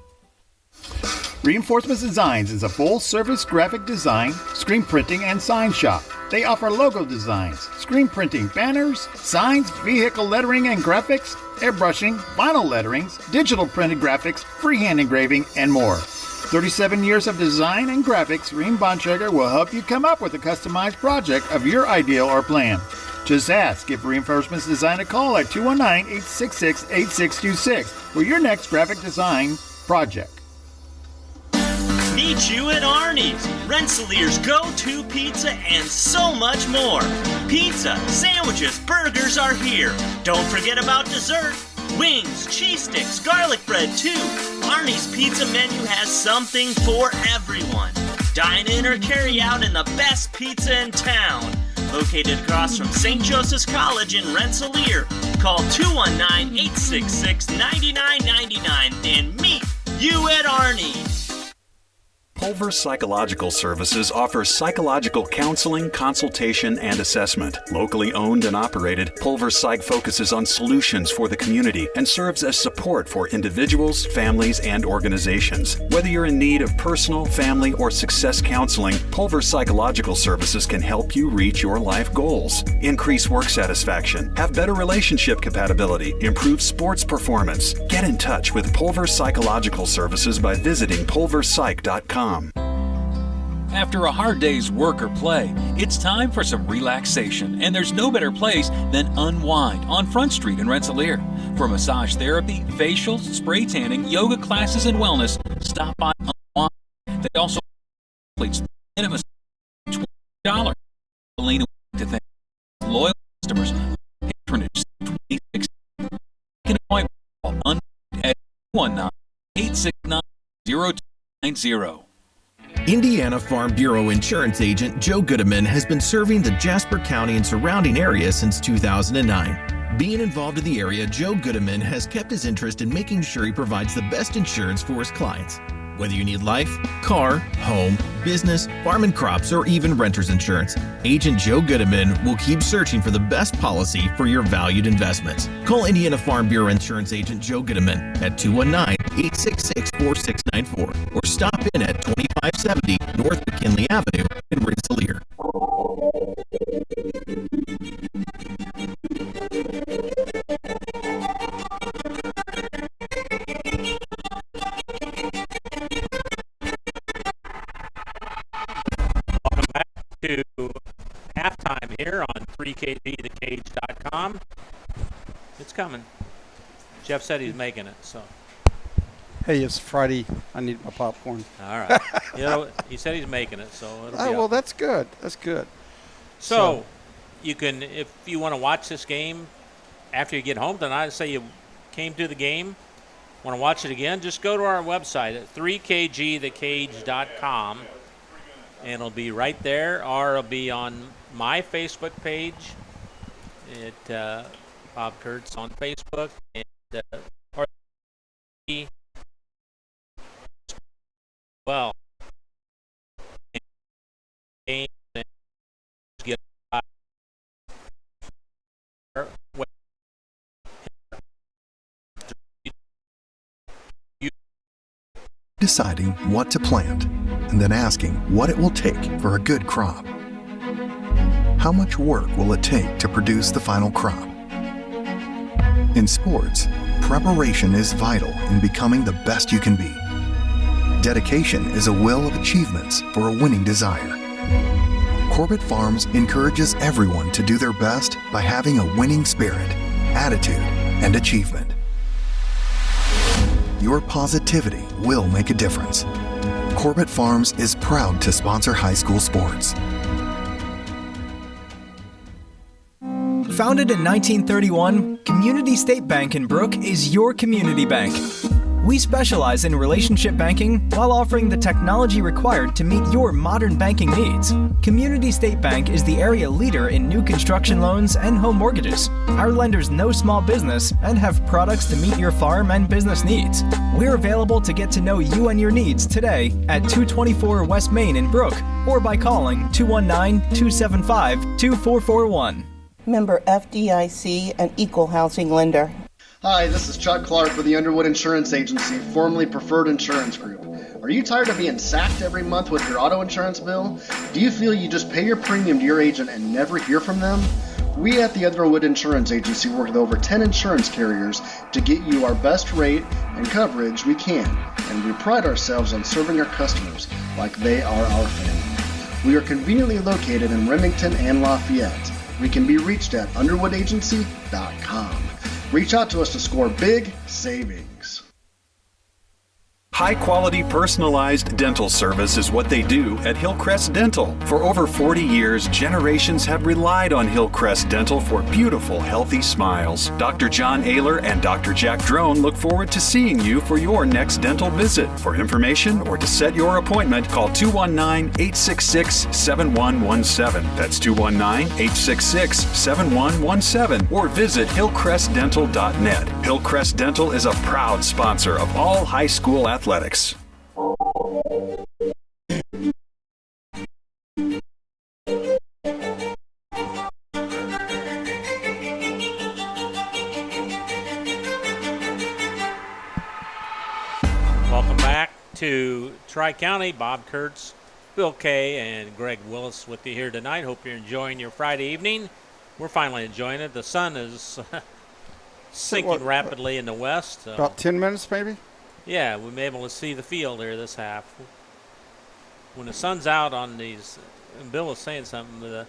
Reinforcements Designs is a full-service graphic design, screen printing, and sign shop. They offer logo designs, screen printing, banners, signs, vehicle lettering and graphics, airbrushing, vinyl letterings, digital printed graphics, freehand engraving, and more. 37 years of design and graphics, Reem Bontrager will help you come up with a customized project of your ideal or plan. Just ask, give Reinforcements Design a call at 219-866-8626 for your next graphic design project. Meet you at Arnie's, Rensselaer's go-to pizza and so much more. Pizza, sandwiches, burgers are here. Don't forget about dessert. Wings, cheese sticks, garlic bread too. Arnie's pizza menu has something for everyone. Dine in or carry out in the best pizza in town. Located across from St. Joseph's College in Rensselaer. Call 219-866-9999 and meet Pulver Psychological Services offers psychological counseling, consultation, and assessment. Locally owned and operated, Pulver Psych focuses on solutions for the community and serves as support for individuals, families, and organizations. Whether you're in need of personal, family, or success counseling, Pulver Psychological Services can help you reach your life goals. Increase work satisfaction, have better relationship compatibility, improve sports performance. Get in touch with Pulver Psychological Services by visiting pulverpsych.com. After a hard day's work or play, it's time for some relaxation, and there's no better place than Unwind on Front Street in Rensselaer. For massage therapy, facials, spray tanning, yoga classes, and wellness, stop by Unwind. They also complete intimate $20. Elena to thank loyal customers who patronage 26. Can appoint Unwind at 219-869-0290. Indiana Farm Bureau insurance agent Joe Goodman has been serving the Jasper County and surrounding area since 2009. Being involved in the area, Joe Goodman has kept his interest in making sure he provides the best insurance for his clients. Whether you need life, car, home, business, farm and crops, or even renter's insurance, Agent Joe Goodman will keep searching for the best policy for your valued investments. Call Indiana Farm Bureau Insurance Agent Joe Goodman at 219-866-4694 or stop in at 2570 North McKinley Avenue in Rensselaer. To halftime here on 3kgthecage.com. It's coming. Jeff said he's making it, so. Hey, it's Friday. I need my popcorn. All right. You know, he said he's making it, so it'll be well, up. that's good. That's good. So you can, if you want to watch this game after you get home tonight, say you came to the game, want to watch it again, just go to our website at 3kgthecage.com. And it'll be right there, or it'll be on my Facebook page. Bob Kurtz on Facebook, and or well, and get Deciding what to plant and then asking what it will take for a good crop. How much work will it take to produce the final crop? In sports, preparation is vital in becoming the best you can be. Dedication is a will of achievements for a winning desire. Corbett Farms encourages everyone to do their best by having a winning spirit, attitude, and achievement. Your positivity will make a difference. Corbett Farms is proud to sponsor high school sports. Founded in 1931, Community State Bank in Brook is your community bank. We specialize in relationship banking while offering the technology required to meet your modern banking needs. Community State Bank is the area leader in new construction loans and home mortgages. Our lenders know small business and have products to meet your farm and business needs. We're available to get to know you and your needs today at 224 West Main in Brook or by calling 219-275-2441. Member FDIC, an equal housing lender. Hi, this is Chuck Clark with the Underwood Insurance Agency, formerly Preferred Insurance Group. Are you tired of being sacked every month with your auto insurance bill? Do you feel you just pay your premium to your agent and never hear from them? We at the Underwood Insurance Agency work with over 10 insurance carriers to get you our best rate and coverage we can, and we pride ourselves on serving our customers like they are our family. We are conveniently located in Remington and Lafayette. We can be reached at underwoodagency.com. Reach out to us to score big savings. High-quality personalized dental service is what they do at Hillcrest Dental. For over 40 years, generations have relied on Hillcrest Dental for beautiful, healthy smiles. Dr. John Ayler and Dr. Jack Drone look forward to seeing you for your next dental visit. For information or to set your appointment, call 219-866-7117. That's 219-866-7117. Or visit hillcrestdental.net. Hillcrest Dental is a proud sponsor of all high school athletics. Welcome back to Tri-County. Bob Kurtz, Bill Kay, and Greg Willis with you here tonight. Hope you're enjoying your Friday evening. We're finally enjoying it. The sun is sinking rapidly in the west. So About 10 minutes, maybe? yeah, we'll be able to see the field here this half. When the sun's out on these, and Bill was saying something,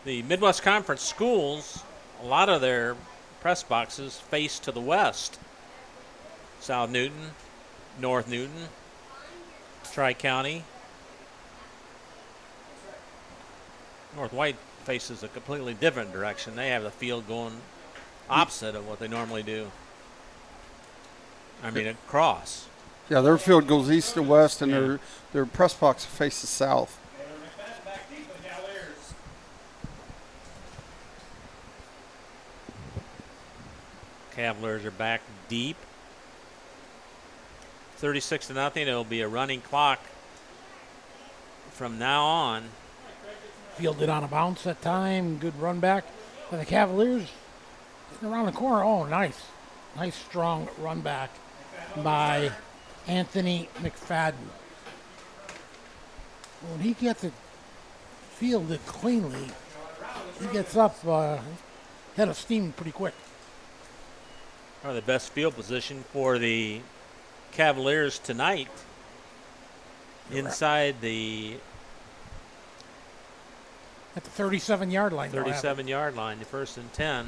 the Midwest Conference schools, a lot of their press boxes face to the west. South Newton, North Newton, Tri-County. North White faces a completely different direction. They have the field going opposite of what they normally do. I mean, across. Yeah, their field goes east to west, and their press box faces south. Cavaliers are back deep. 36-0. It'll be a running clock from now on. Fielded on a bounce that time. Good run back by the Cavaliers. Around the corner. Oh, nice. Nice, strong run back by Anthony McFadden. When he gets it fielded cleanly, he gets up head of steam pretty quick. Or the best field position for the Cavaliers tonight. Inside the at the 37-yard line. 37-yard line, the 1st and 10.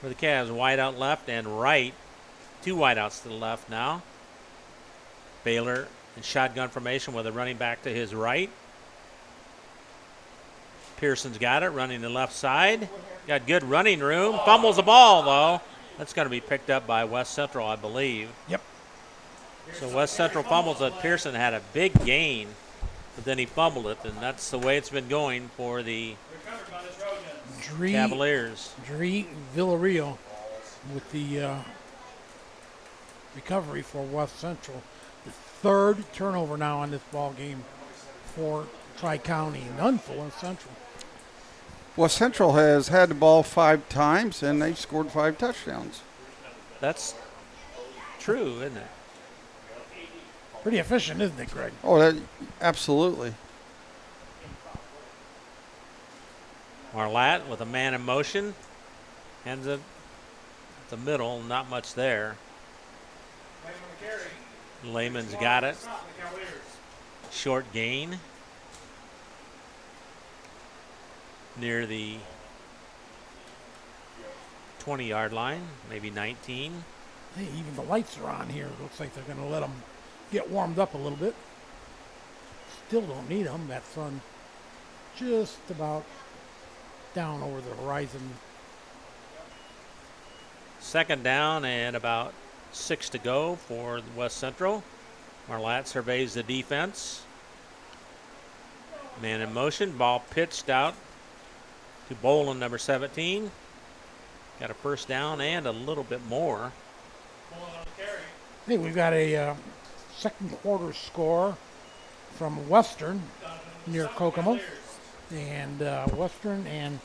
For the Cavs, wide out left and right. Two wideouts to the left now. Baylor in shotgun formation with a running back to his right. Pearson's got it, running the left side. Got good running room. Fumbles the ball, though. That's going to be picked up by West Central, I believe. Yep. So West Central fumbles it. Pearson had a big gain, but then he fumbled it, and that's the way it's been going for the Cavaliers. Dre Villarreal with the recovery for West Central. The third turnover now on this ball game for Tri-County, none for West Central. West Central has had the ball 5 times, and they've scored 5 touchdowns. That's true, isn't it? Pretty efficient, isn't it, Greg? Oh, absolutely. Marlatt with a man in motion. Hands it the middle, not much there. Lehman's got it. Short gain. Near the 20-yard line, maybe 19. Hey, even the lights are on here. Looks like they're going to let them get warmed up a little bit. Still don't need them. That sun just about down over the horizon. Second down and about 6 to go for West Central. Marlatt surveys the defense. Man in motion. Ball pitched out to Boland, number 17. Got a first down and a little bit more. Hey, we've got a second quarter score from Western near Kokomo. And Western and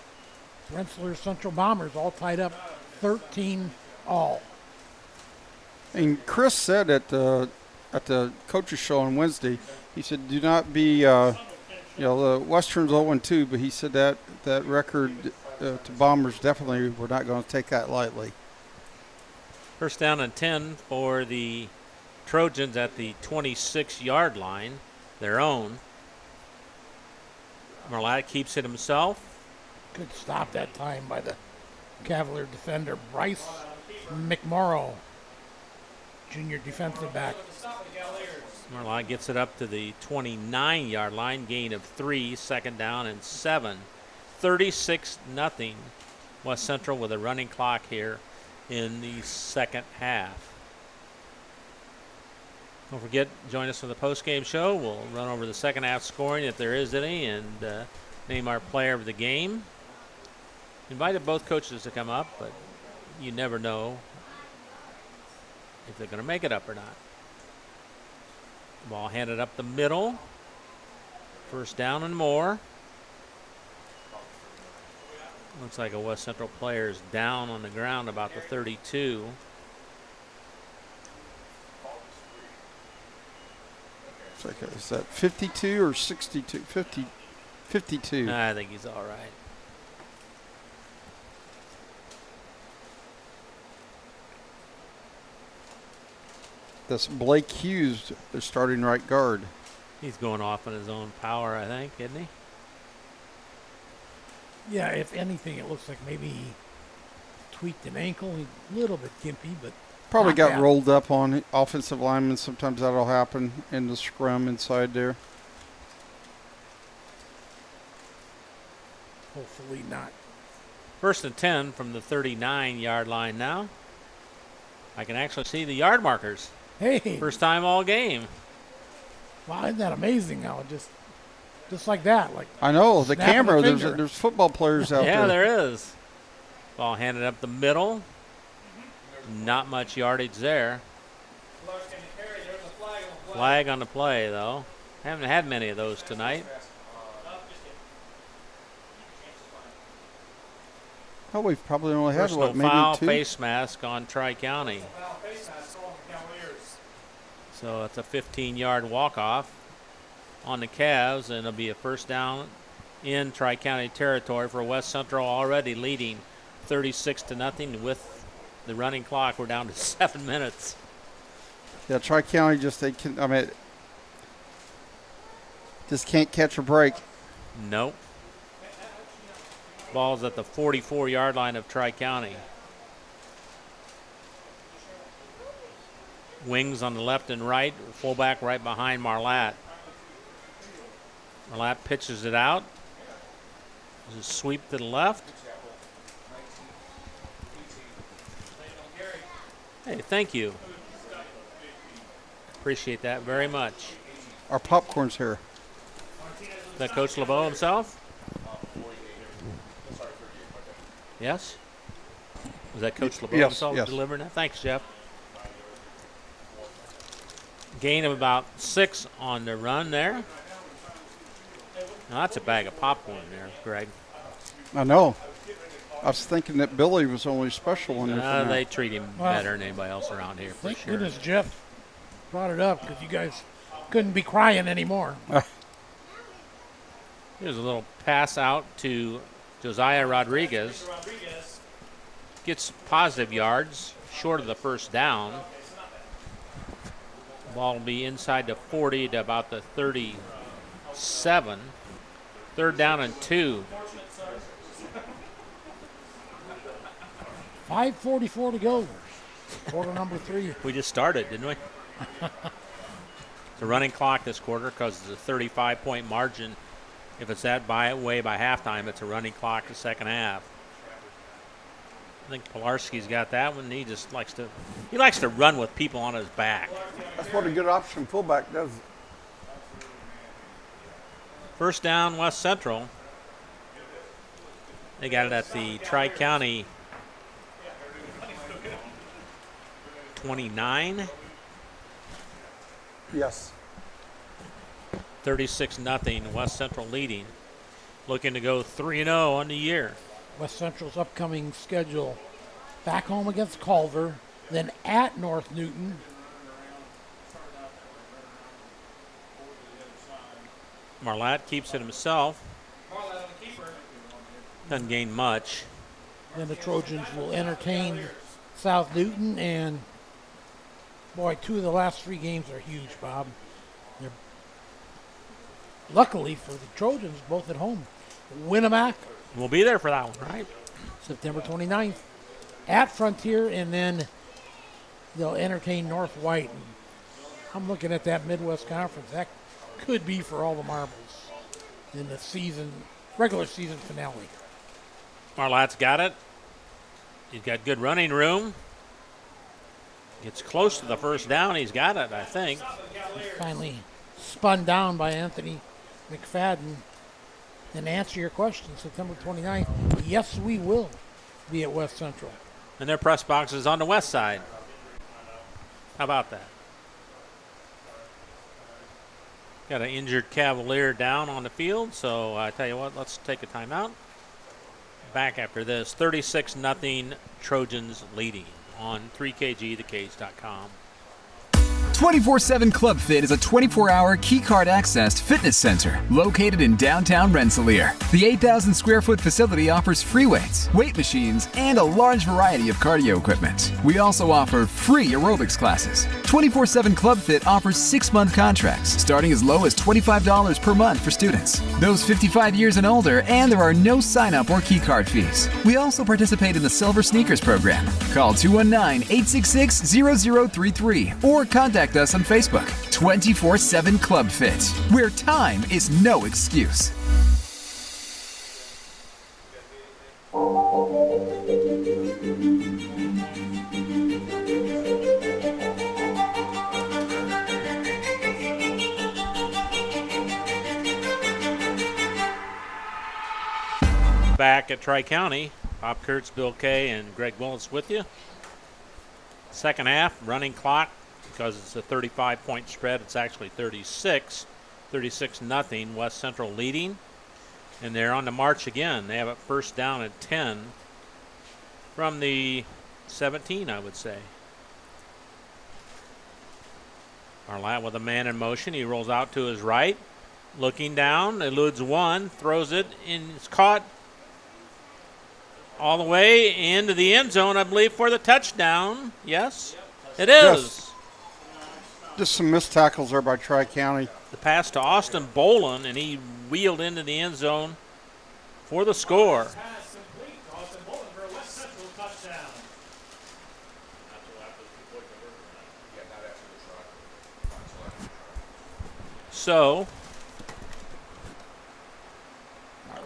Rensselaer Central Bombers all tied up 13 all. And Chris said at the coaches show on Wednesday, he said, do not be, the Western's 0-2, but he said that record to Bombers definitely, we're not going to take that lightly. First down and 10 for the Trojans at the 26-yard line, their own. Marlatt keeps it himself. Good stop that time by the Cavalier defender, Bryce McMorrow, junior defensive back. Marlatt gets it up to the 29-yard line, gain of 3, second down and 7. 36-0. West Central with a running clock here in the second half. Don't forget, join us for the post-game show. We'll run over the second half scoring if there is any and name our player of the game. Invited both coaches to come up, but you never know if they're going to make it up or not. Ball handed up the middle. First down and more. Looks like a West Central player is down on the ground about the 32. Looks like is that 52 or 62? 52. I think he's all right. That's Blake Hughes, the starting right guard. He's going off on his own power, I think, isn't he? Yeah, if anything, it looks like maybe he tweaked an ankle. He's a little bit gimpy, but Probably not got bad. rolled up on offensive linemen. Sometimes that'll happen in the scrum inside there. Hopefully not. 1st and 10 from the 39-yard line now. I can actually see the yard markers. Hey. First time all game. Wow, isn't that amazing how it just like that. Like I know, the snap of camera, finger. there's football players out Yeah, there. there is. Ball handed up the middle. Not much yardage there. Flag on the play, though. Haven't had many of those tonight. Oh, we've probably only had, Personal what, maybe foul, 2? face mask on Tri-County. So it's a 15-yard walk-off on the Cavs, and it'll be a first down in Tri-County territory for West Central, already leading 36-0 with the running clock. We're down to 7 minutes. Yeah, Tri-County just can't catch a break. Nope. Ball's at the 44-yard line of Tri-County. Wings on the left and right, fullback right behind Marlatt. Marlatt pitches it out. There's a sweep to the left. Hey, thank you. Appreciate that very much. Our popcorn's here. Is that Coach LeBeau himself? Yes? Was that Coach LeBeau Yes, himself yes. delivering that? Thanks, Jeff. Gain of about 6 on the run there. Now that's a bag of popcorn there, Greg. I know. I was thinking that Billy was only special in there. for that. They treat him Well, better than anybody else around here, for Thank sure. goodness Jeff brought it up because you guys couldn't be crying anymore. Here's a little pass out to Josiah Rodriguez. Gets positive yards, short of the first down. Ball will be inside the 40 to about the 37. 3rd down and 2. 5:44 to go. Quarter number 3. We just started, didn't we? It's a running clock this quarter because it's a 35-point margin. If it's that way by halftime, it's a running clock the second half. I think Pilarski's got that one. He just likes to run with people on his back. That's what a good option fullback does. First down, West Central. They got it at the Tri-County 29. Yes. 36-0, West Central leading. Looking to go 3-0 on the year. West Central's upcoming schedule: back home against Culver, then at North Newton. Marlatt keeps it himself. Doesn't gain much. Then the Trojans will entertain South Newton, and boy, 2 of the last 3 games are huge, Bob. They're luckily for the Trojans, both at home. Winnemac, We'll be there for that one, right? September 29th, at Frontier, and then they'll entertain North White. And I'm looking at that Midwest Conference. That could be for all the marbles in the regular season finale. Marlatt's got it. He's got good running room. Gets close to the first down. He's got it, I think. Finally spun down by Anthony McFadden. And to answer your question, September 29th, yes, we will be at West Central. And their press box is on the west side. How about that? Got an injured Cavalier down on the field, so I tell you what, let's take a timeout. Back after this, 36-0 Trojans leading on 3kgthecage.com. 24/7 Club Fit is a 24-hour keycard accessed fitness center located in downtown Rensselaer. The 8,000 square foot facility offers free weights, weight machines, and a large variety of cardio equipment. We also offer free aerobics classes. 24/7 Club Fit offers 6-month contracts starting as low as $25 per month for students, those 55 years and older, and there are no sign-up or keycard fees. We also participate in the Silver Sneakers program. Call 219-866-0033 or contact us on Facebook. 24/7 Club Fit, where time is no excuse. Back at Tri-County, Bob Kurtz, Bill Kay, and Greg Willis with you. Second half, running clock, because it's a 35-point spread. It's actually 36 nothing. West Central leading, and they're on the march again. They have it first down at 10 from the 17, I would say. Arlette with a man in motion. He rolls out to his right, looking down, eludes one, throws it, and it's caught all the way into the end zone, I believe, for the touchdown. Yes, it is. Yes. Just some missed tackles there by Tri-County. The pass to Austin Bolin, and he wheeled into the end zone for the score. Pass complete. Austin Bolin for a West Central touchdown. So,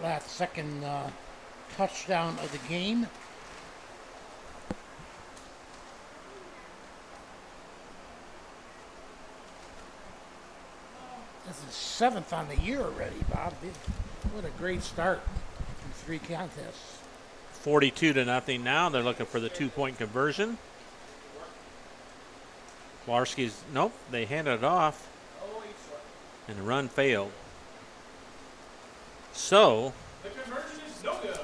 That second touchdown of the game. This is 7th on the year already, Bob. What a great start in 3 contests. 42 nothing now. They're looking for the 2-point conversion. Blarski's, nope, they handed it off, and the run failed. So, The conversion is no good.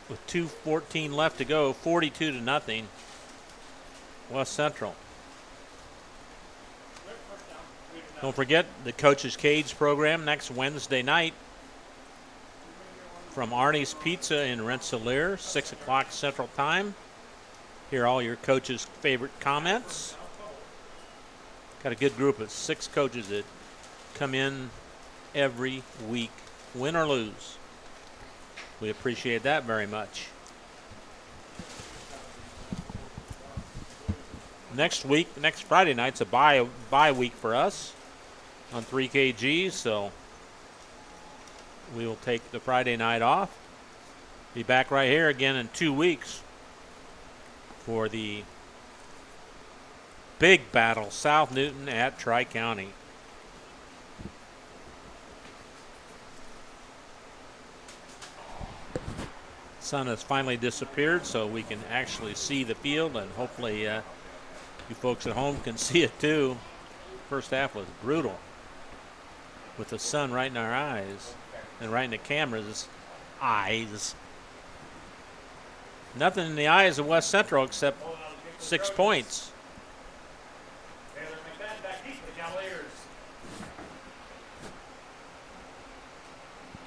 with 2:14 left to go, 42 nothing. West Central. Don't forget the Coach's Cage program next Wednesday night from Arnie's Pizza in Rensselaer, 6 o'clock Central Time. Hear all your coaches' favorite comments. Got a good group of 6 coaches that come in every week, win or lose. We appreciate that very much. Next week, next Friday night's a bye week for us on 3KG, so we will take the Friday night off. Be back right here again in 2 weeks for the big battle, South Newton at Tri-County. Sun has finally disappeared, so we can actually see the field, and hopefully you folks at home can see it too. First half was brutal with the sun right in our eyes and right in the camera's eyes. Nothing in the eyes of West Central except 6 points. Taylor McFadden back deep for the Cavaliers.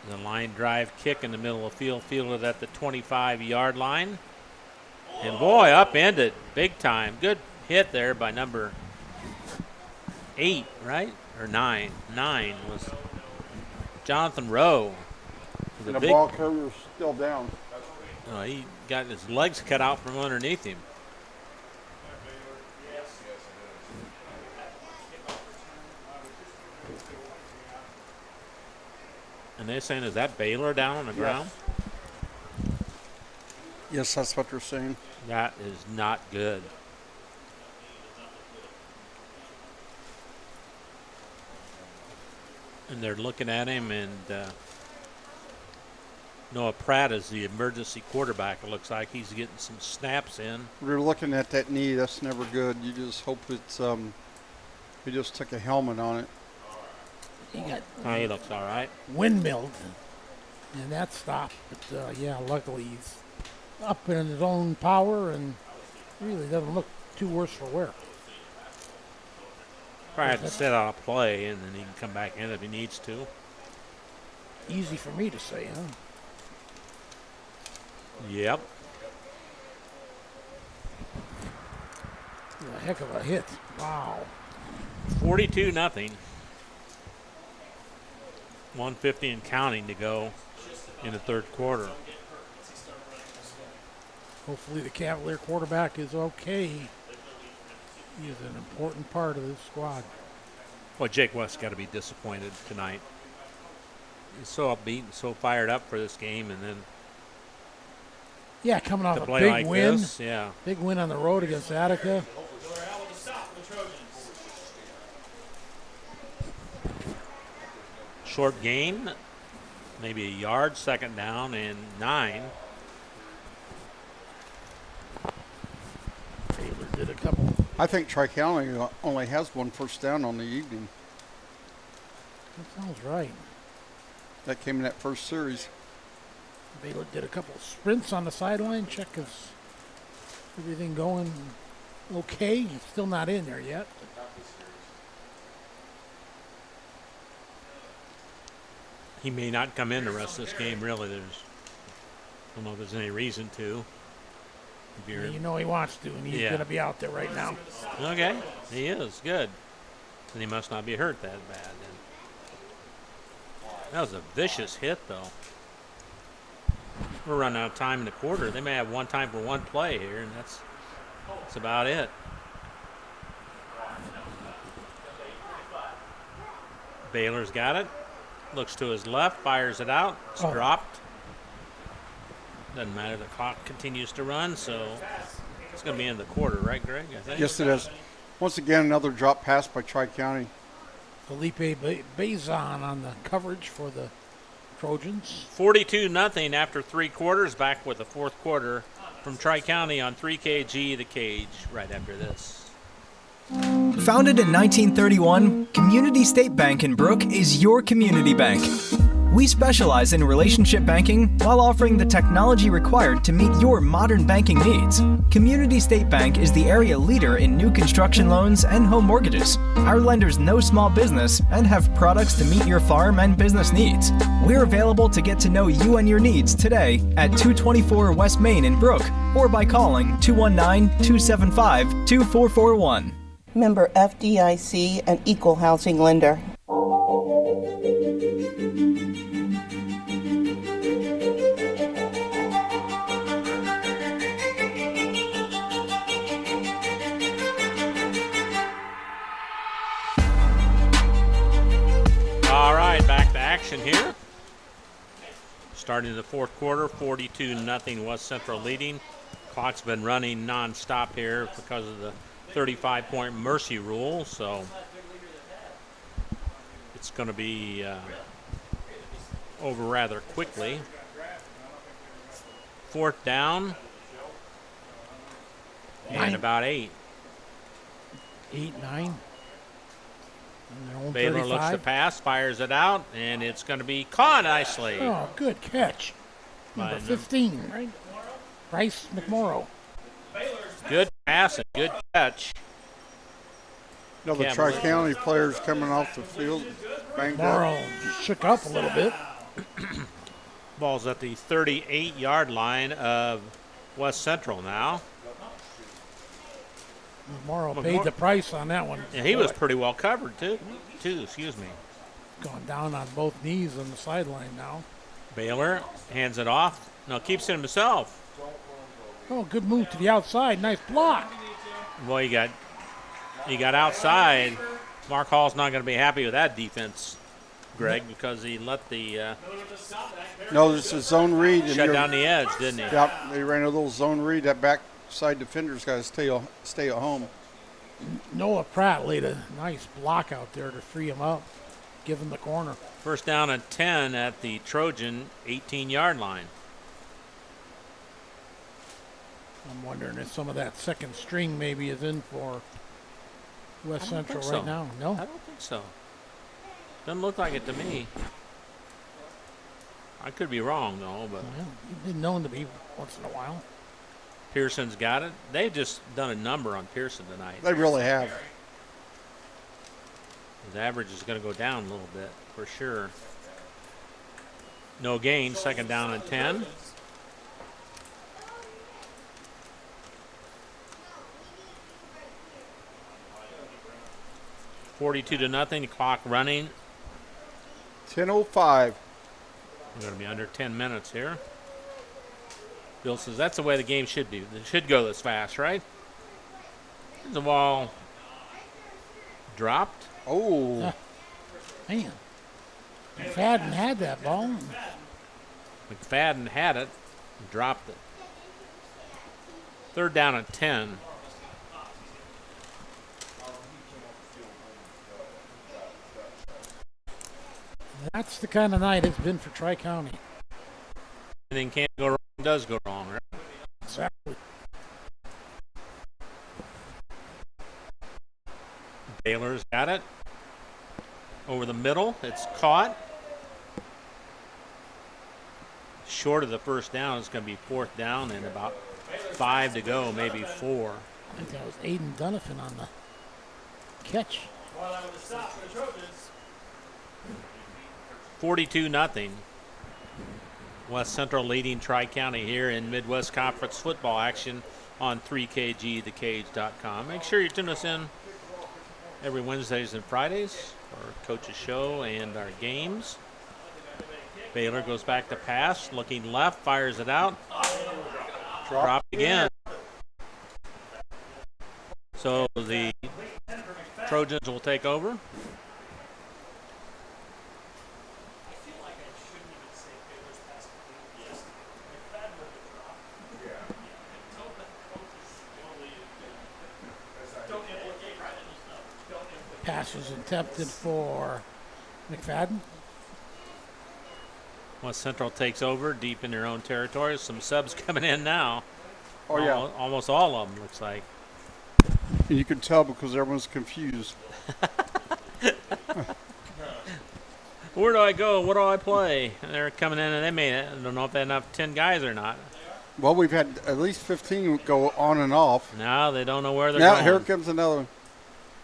The line drive kick in the middle of the field, fielded at the 25-yard line. And boy, upended big time. Good hit there by number 8, right? Or 9. 9 was Jonathan Rowe. And the ball carrier's still down. He got his legs cut out from underneath him. And they're saying, is that Baylor down on the ground? Yes, that's what they're saying. That is not good. And they're looking at him, and Noah Pratt is the emergency quarterback. It looks like he's getting some snaps in. They're looking at that knee. That's never good. You just hope it's he just took a helmet on it. He looks all right. Windmilled, and that stopped. But yeah, luckily he's up in his own power and really doesn't look too worse for wear. Probably have to set out a play, and then he can come back in if he needs to. Easy for me to say, huh? Yep. A heck of a hit. Wow. 42-0. 150 and counting to go in the third quarter. Hopefully the Cavalier quarterback is okay. He is an important part of this squad. Well, Jake West got to be disappointed tonight. He's so upbeat and so fired up for this game, and then yeah, coming off to a play big like win. this, yeah. Big win on the road against Attica. Short game, maybe a yard, second down, and 9. Baylor did a couple. I think Tri-County only has one first down on the evening. That sounds right. That came in that first series. Baylor did a couple sprints on the sideline, check is everything going okay. He's still not in there yet. He may not come in the rest of this game, really. I don't know if there's any reason to. If you're, You know he wants to, and he's going to be out there right now. Okay, he is. Good. And he must not be hurt that bad then. That was a vicious hit, though. We're running out of time in the quarter. They may have one time for one play here, and that's about it. Baylor's got it. Looks to his left, fires it out. It's dropped. Doesn't matter. The clock continues to run, so it's going to be in the quarter, right, Greg? I think. Yes, it is. Once again, another drop pass by Tri-County. Felipe Bazan on the coverage for the Trojans. 42-0 after 3 quarters. Back with the fourth quarter from Tri-County on 3KG The Cage right after this. Founded in 1931, Community State Bank in Brook is your community bank. We specialize in relationship banking while offering the technology required to meet your modern banking needs. Community State Bank is the area leader in new construction loans and home mortgages. Our lenders know small business and have products to meet your farm and business needs. We're available to get to know you and your needs today at 224 West Main in Brook or by calling 219-275-2441. Member FDIC, an equal housing lender. All right, back to action here. Starting the fourth quarter, 42-0 West Central leading. Clock's been running nonstop here because of the 35-point mercy rule, so it's going to be over rather quickly. Fourth down and about 8. 8, 9. Baylor looks to pass, fires it out, and it's going to be caught nicely. Oh, good catch. Number 15, right? Bryce McMorrow. Good pass and good catch. You know, the Tri-County players coming off the field banged up. Morrow shook up a little bit. Ball's at the 38-yard line of West Central now. Morrow paid the price on that one. Yeah, he was pretty well covered, too. Excuse me. Gone down on both knees on the sideline now. Baylor hands it off. No, keeps it himself. Oh, good move to the outside. Nice block. Well, he got outside. Mark Hall's not going to be happy with that defense, Greg, because he let the no, this is zone read. Shut down the edge, didn't he? Yep, they ran a little zone read. That backside defender's got to stay at home. Noah Pratt laid a nice block out there to free him up, give him the corner. First down and 10 at the Trojan 18-yard line. I'm wondering if some of that second string maybe is in for West Central right now. No? I don't think so. Doesn't look like it to me. I could be wrong, though. But well, he's been known to be once in a while. Pearson's got it. They've just done a number on Pearson tonight. They really have. His average is going to go down a little bit for sure. No gain, second down and 10. (42-0). Clock running. 10:05. We're going to be under 10 minutes here. Bill says that's the way the game should be. It should go this fast, right? The ball dropped. Oh. Man. McFadden had that ball. McFadden had it and dropped it. Third down and 10. That's the kind of night it's been for Tri-County. Anything can't go wrong, does go wrong, right? Exactly. Baylor's got it. Over the middle, it's caught. Short of the first down, it's going to be fourth down and about 5 to go, maybe 4. I think that was Aiden Donovan on the catch. 42-0. West Central leading Tri-County here in Midwest Conference football action on 3KGthecage.com. Make sure you tune us in every Wednesdays and Fridays for our coach's show and our games. Baylor goes back to pass, looking left, fires it out. Drop again. So the Trojans will take over. Pass was attempted for McFadden. West Central takes over deep in their own territory. Some subs coming in now. Oh, yeah. Almost all of them, looks like. And you can tell because everyone's confused. Where do I go? What do I play? And they're coming in, and I don't know if they have enough 10 guys or not. Well, we've had at least 15 go on and off. Now they don't know where they're now, going. Here comes another one.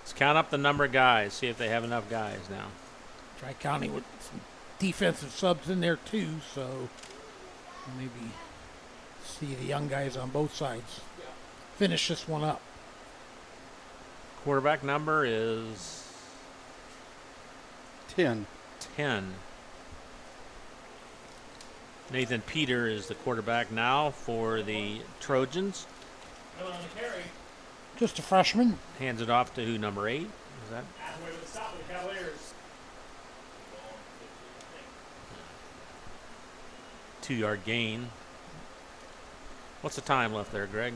Let's count up the number of guys, see if they have enough guys now. Tri-County with some defensive subs in there too, so maybe see the young guys on both sides finish this one up. Quarterback number is 10. Nathan Peter is the quarterback now for the Trojans. Just a freshman. Hands it off to who, number 8? Is that? 2-yard gain. What's the time left there, Greg?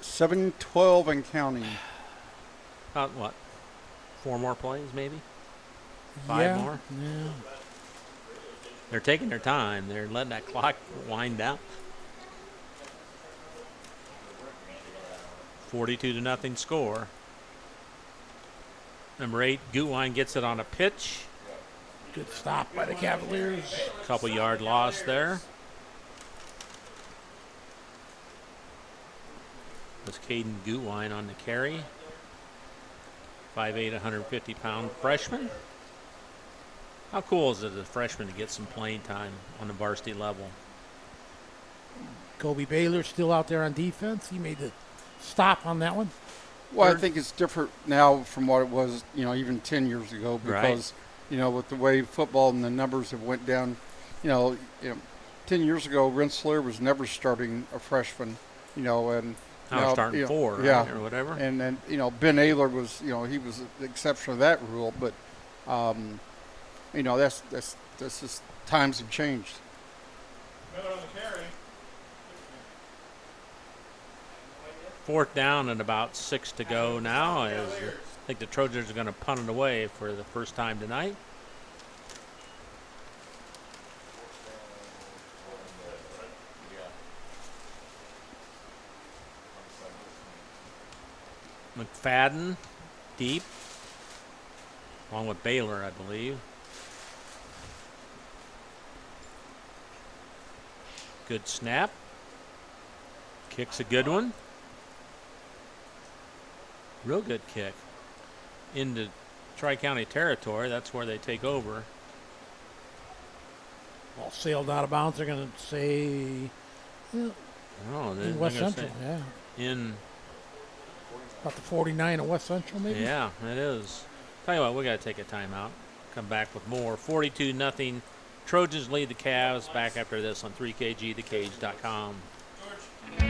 7:12 and counting. About what? 4 more plays, maybe? 5 more? Yeah. They're taking their time. They're letting that clock wind down. 42-0 score. Number 8, Gutwein gets it on a pitch. Good stop by the Cavaliers. Couple yard loss there. Was Caden Gutwein on the carry. 5'8", 150-pound freshman. How cool is it as a freshman to get some playing time on the varsity level? Kobe Baylor still out there on defense. He made the stop on that one. Well, I think it's different now from what it was, even 10 years ago because, with the way football and the numbers have went down, 10 years ago, Rensselaer was never starting a freshman, and now starting 4, right, or whatever. And then, Ben Ayler was, he was the exception of that rule, but, that's just times have changed. Fourth down and about 6 to go now. As I think the Trojans are going to punt it away for the first time tonight. McFadden deep, along with Baylor, I believe. Good snap. Kicks a good one. Real good kick. Into Tri-County territory. That's where they take over. Well, sailed out of bounds. They're going to say Oh, in West Central. Yeah. In About the 49 of West Central, maybe? Yeah, it is. Tell you what, we got to take a timeout. Come back with more. 42-0. Trojans lead the Cavs. Back after this on 3kgthecage.com.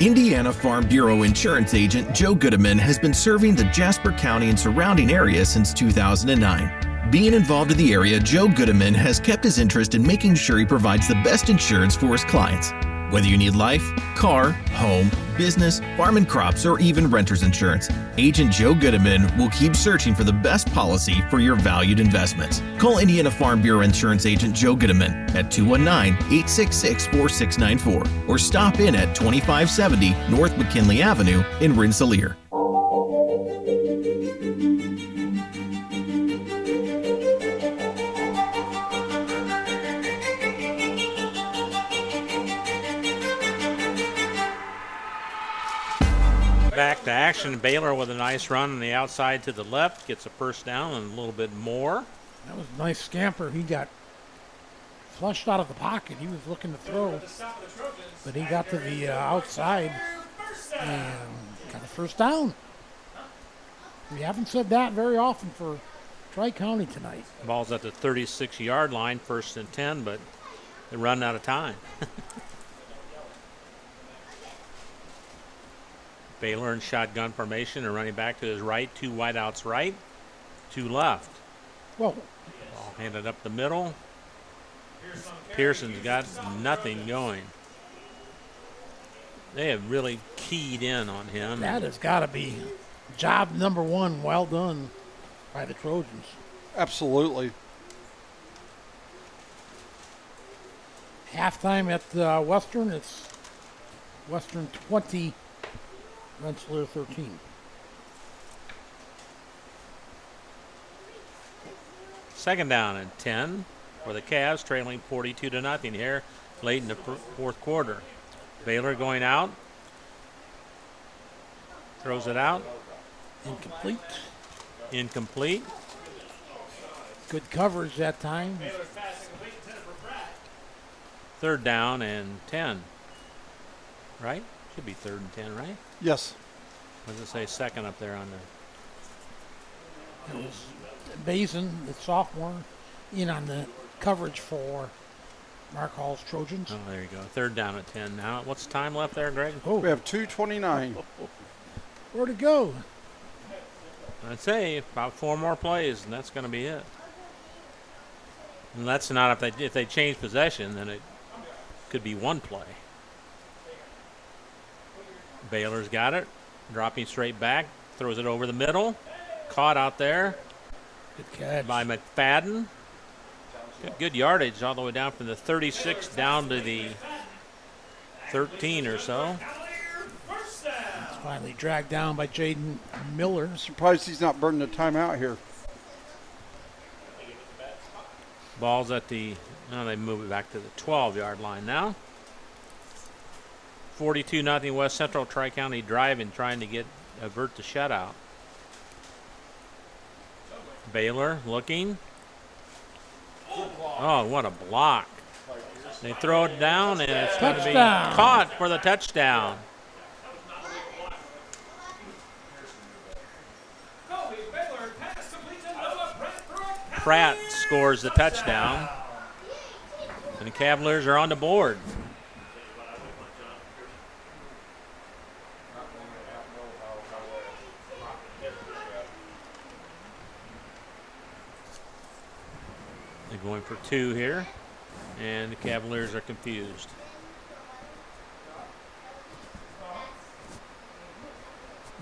Indiana Farm Bureau insurance agent Joe Goodman has been serving the Jasper County and surrounding area since 2009. Being involved in the area, Joe Goodman has kept his interest in making sure he provides the best insurance for his clients. Whether you need life, car, home, business, farm and crops, or even renter's insurance, Agent Joe Goodman will keep searching for the best policy for your valued investments. Call Indiana Farm Bureau Insurance Agent Joe Goodman at 219-866-4694 or stop in at 2570 North McKinley Avenue in Rensselaer. Back to action. Baylor with a nice run on the outside to the left. Gets a first down and a little bit more. That was a nice scamper. He got flushed out of the pocket. He was looking to throw, but he got to the outside and got a first down. We haven't said that very often for Tri-County tonight. Ball's at the 36-yard line, 1st and 10, but they run out of time. Baylor in shotgun formation and running back to his right. 2 wideouts right, 2 left. Whoa. Ball handed up the middle. Pearson's got nothing going. They have really keyed in on him. That has got to be job number 1. Well done by the Trojans. Absolutely. Halftime at Western, it's Western 20, Rensselaer 13. Second down and 10 for the Cavs, trailing 42-0 here late in the fourth quarter. Baylor going out. Throws it out. Incomplete. Incomplete. Good coverage that time. Third down and 10. Right? Should be 3rd and 10, right? Yes. What does it say second up there on the... It was Bazin, the sophomore, in on the coverage for Mark Hall's Trojans. Oh, there you go. 3rd down at 10 now. What's the time left there, Greg? Oh. We have 2:29. Where'd it go? I'd say about 4 more plays, and that's going to be it. And that's not if they change possession, then it could be 1 play. Baylor's got it, dropping straight back, throws it over the middle, caught out there. Good catch by McFadden. Good yardage all the way down from the 36 down to the 13 or so. It's finally dragged down by Jaden Miller. Surprised he's not burning the timeout here. Ball's at the, they move it back to the 12-yard line now. 42-0 West Central. Tri-County driving, trying to avert the shutout. Baylor looking. Oh, what a block. They throw it down, and it's going to be caught for the touchdown. Pratt scores the touchdown, and the Cavaliers are on the board. They're going for 2 here, and the Cavaliers are confused.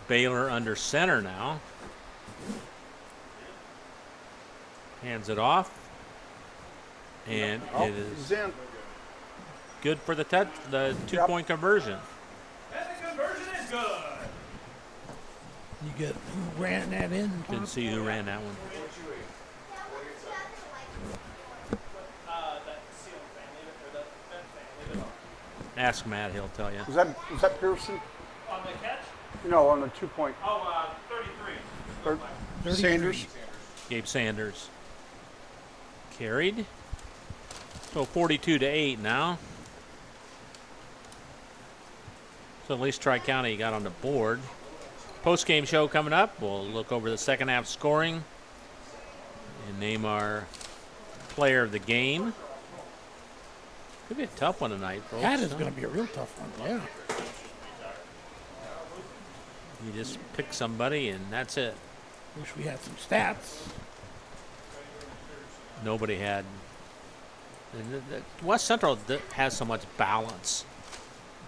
Baylor under center now. Hands it off, and it is good for the 2-point conversion. And the conversion is good. You get who ran that in? Didn't see who ran that one. Ask Matt, he'll tell you. Was that Pearson? On the catch? No, on the 2-point. Oh, 33. Sanders. Gabe Sanders. Carried. So 42-8 now. So at least Tri-County got on the board. Post-game show coming up. We'll look over the second half scoring and name our player of the game. Could be a tough one tonight, folks. That is going to be a real tough one, yeah. You just pick somebody and that's it. Wish we had some stats. Nobody had. And West Central has so much balance.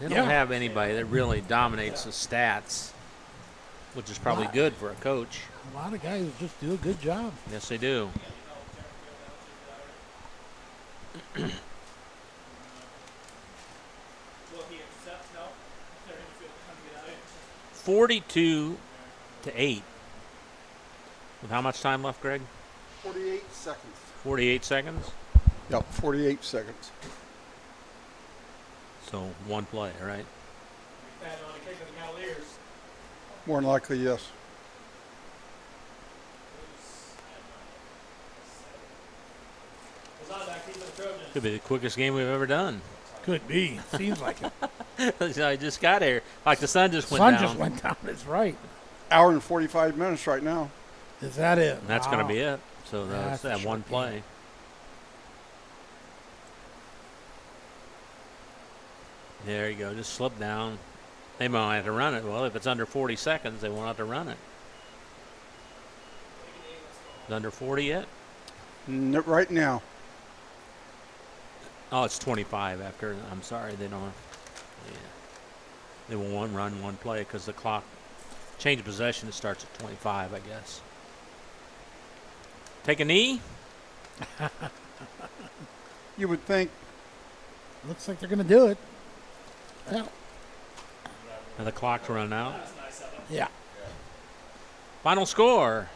They don't have anybody that really dominates the stats, which is probably good for a coach. A lot of guys just do a good job. Yes, they do. Will he accept? No. 42-8. With how much time left, Greg? 48 seconds. 48 seconds? Yep, 48 seconds. So one play, right? And on occasion of the Cavaliers. More than likely, yes. Could be the quickest game we've ever done. Could be. Seems like it. I just got here. Like the sun just went down. Sun just went down. That's right. Hour and 45 minutes right now. Is that it? And that's going to be it. So that's that a one short play. game. There you go. Just slip down. They might have to run it. Well, if it's under 40 seconds, they won't have to run it. It's under 40 yet? Right now. Oh, it's 25 after. I'm sorry. They don't. Yeah. They will run one play because the clock change of possession. It starts at 25, I guess. Take a knee. You would think. Looks like they're going to do it. Yeah. And the clock's run out. Yeah. Final score: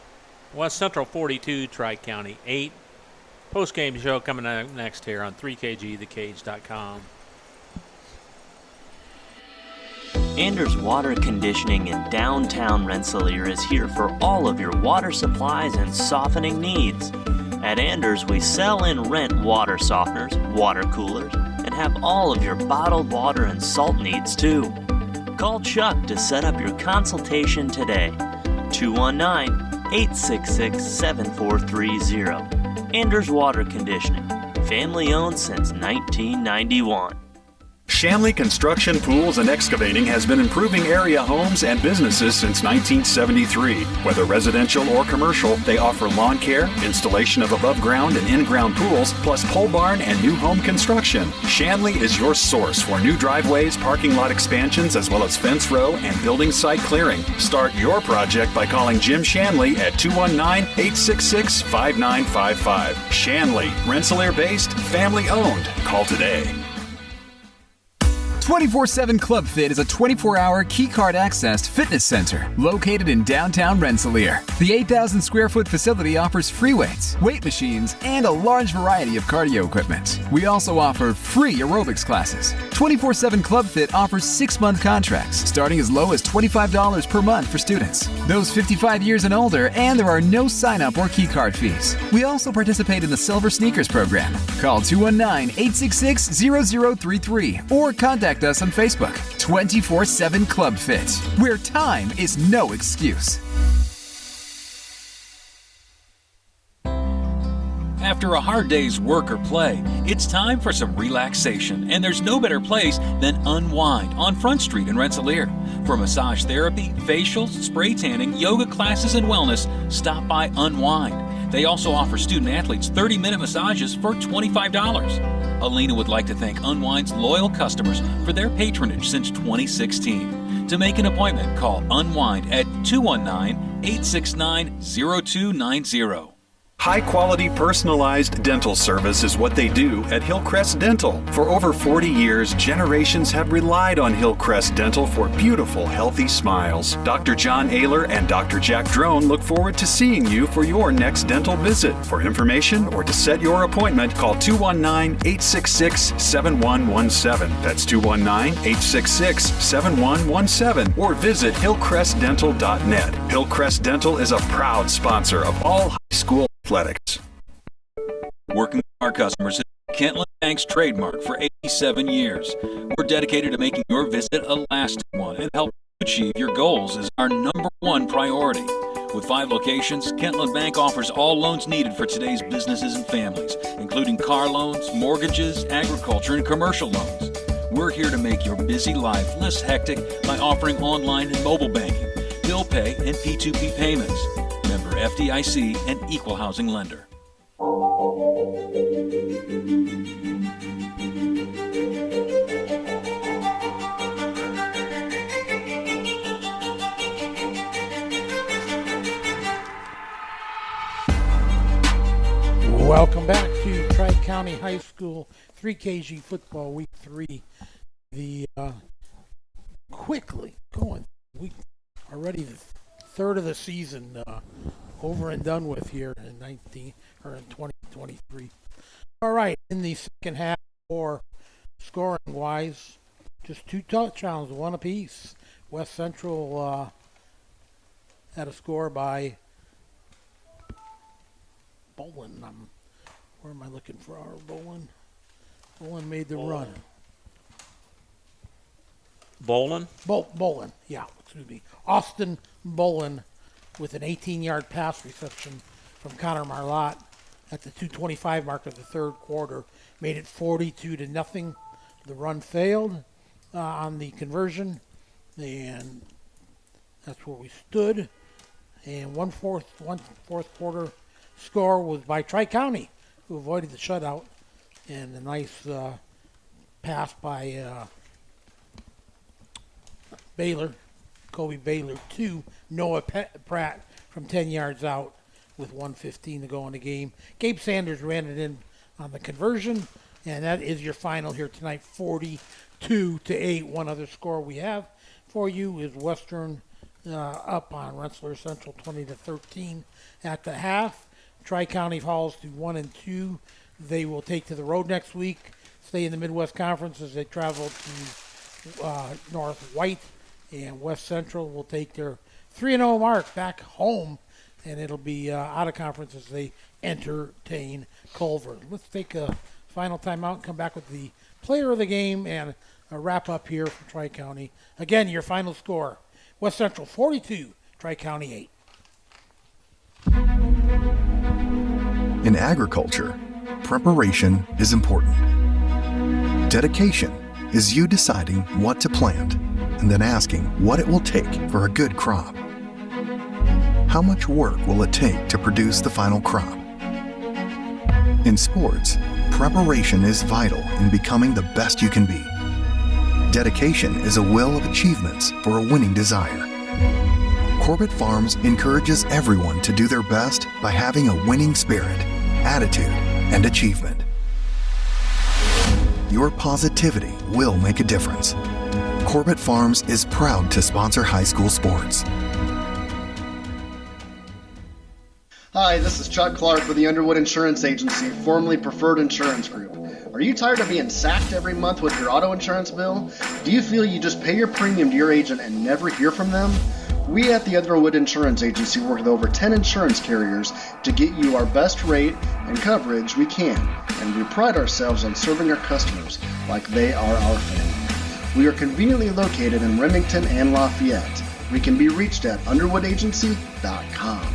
West Central 42, Tri-County 8. Post-game show coming up next here on 3KGTheCage.com. Anders Water Conditioning in downtown Rensselaer is here for all of your water supplies and softening needs. At Anders, we sell and rent water softeners, water coolers, and have all of your bottled water and salt needs too. Call Chuck to set up your consultation today. 219-866-7430. Anders Water Conditioning, family owned since 1991. Shanley Construction, Pools, and Excavating has been improving area homes and businesses since 1973. Whether residential or commercial, they offer lawn care, installation of above-ground and in-ground pools, plus pole barn and new home construction. Shanley is your source for new driveways, parking lot expansions, as well as fence row and building site clearing. Start your project by calling Jim Shanley at 219-866-5955. Shanley, Rensselaer-based, family-owned. Call today. 24/7 Club Fit is a 24-hour keycard accessed fitness center located in downtown Rensselaer. The 8,000 square foot facility offers free weights, weight machines, and a large variety of cardio equipment. We also offer free aerobics classes. 24/7 Club Fit offers 6-month contracts starting as low as $25 per month for students, those 55 years and older, and there are no sign-up or keycard fees. We also participate in the Silver Sneakers program. Call 219-866-0033 or contact us on Facebook. 24/7 Club Fit, where time is no excuse. After a hard day's work or play, it's time for some relaxation, and there's no better place than Unwind on Front Street in Rensselaer. For massage therapy, facials, spray tanning, yoga classes, and wellness, stop by Unwind. They also offer student-athletes 30-minute massages for $25. Alina would like to thank Unwind's loyal customers for their patronage since 2016. To make an appointment, call Unwind at 219-869-0290. High-quality personalized dental service is what they do at Hillcrest Dental. For over 40 years, generations have relied on Hillcrest Dental for beautiful, healthy smiles. Dr. John Ayler and Dr. Jack Drone look forward to seeing you for your next dental visit. For information or to set your appointment, call 219-866-7117. That's 219-866-7117. Or visit hillcrestdental.net. Hillcrest Dental is a proud sponsor of all high school athletics. Working with our customers has been Kentland Bank's trademark for 87 years. We're dedicated to making your visit a lasting one and helping you achieve your goals is our number one priority. With 5 locations, Kentland Bank offers all loans needed for today's businesses and families, including car loans, mortgages, agriculture, and commercial loans. We're here to make your busy life less hectic by offering online and mobile banking, bill pay, and P2P payments. Member FDIC and equal housing lender. Welcome back to Tri-County High School 3KG Football Week 3. The quickly going week already the third of the season over and done with here in 2023. All right, in the second half, for scoring wise, just 2 touchdowns, 1 apiece. West Central had a score by Bolin. Where am I looking for our Bolin? Bolin made the run. Bolin? Bolin, yeah, excuse me. Austin Bolin with an 18-yard pass reception from Connor Marlott at the 2:25 mark of the third quarter. Made it 42-0. The run failed on the conversion, and that's where we stood. And one fourth quarter score was by Tri-County, who avoided the shutout, and a nice pass by Baylor, Kobe Baylor, to Noah Pratt from 10 yards out with 1:15 to go in the game. Gabe Sanders ran it in on the conversion, and that is your final here tonight, 42-8. One other score we have for you is Western up on Rensselaer Central 20-13 at the half. Tri-County falls to 1-2. They will take to the road next week, stay in the Midwest Conference as they travel to North White, and West Central will take their 3-0 mark back home, and it'll be out of conference as they entertain Culver. Let's take a final timeout and come back with the player of the game and a wrap up here for Tri-County. Again, your final score, West Central 42, Tri-County 8. In agriculture, preparation is important. Dedication is you deciding what to plant and then asking what it will take for a good crop. How much work will it take to produce the final crop? In sports, preparation is vital in becoming the best you can be. Dedication is a well of achievements for a winning desire. Corbett Farms encourages everyone to do their best by having a winning spirit, attitude, and achievement. Your positivity will make a difference. Corbett Farms is proud to sponsor high school sports. Hi, this is Chuck Clark with the Underwood Insurance Agency, formerly Preferred Insurance Group. Are you tired of being sacked every month with your auto insurance bill? Do you feel you just pay your premium to your agent and never hear from them? We at the Underwood Insurance Agency work with over 10 insurance carriers to get you our best rate and coverage we can, and we pride ourselves on serving our customers like they are our family. We are conveniently located in Remington and Lafayette. We can be reached at underwoodagency.com.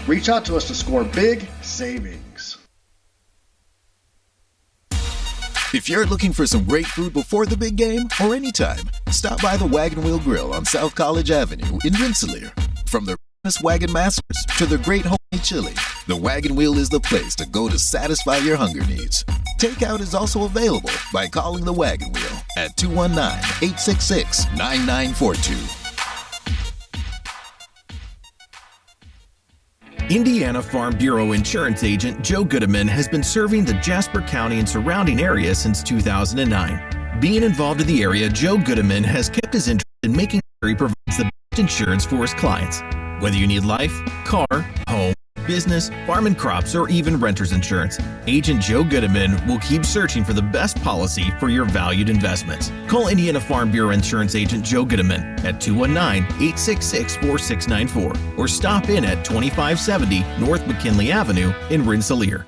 Reach out to us to score big savings. If you're looking for some great food before the big game or anytime, stop by the Wagon Wheel Grill on South College Avenue in Rensselaer. From their famous Wagon Masters to their great homemade chili, the Wagon Wheel is the place to go to satisfy your hunger needs. Takeout is also available by calling the Wagon Wheel at 219-866-9942. Indiana Farm Bureau insurance agent Joe Goodman has been serving the Jasper County and surrounding area since 2009. Being involved in the area, Joe Goodman has kept his interest in making sure he provides the best insurance for his clients. Whether you need life, car, home, business, farm and crops, or even renter's insurance, Agent Joe Goodman will keep searching for the best policy for your valued investments. Call Indiana Farm Bureau Insurance Agent Joe Goodman at 219-866-4694 or stop in at 2570 North McKinley Avenue in Rensselaer.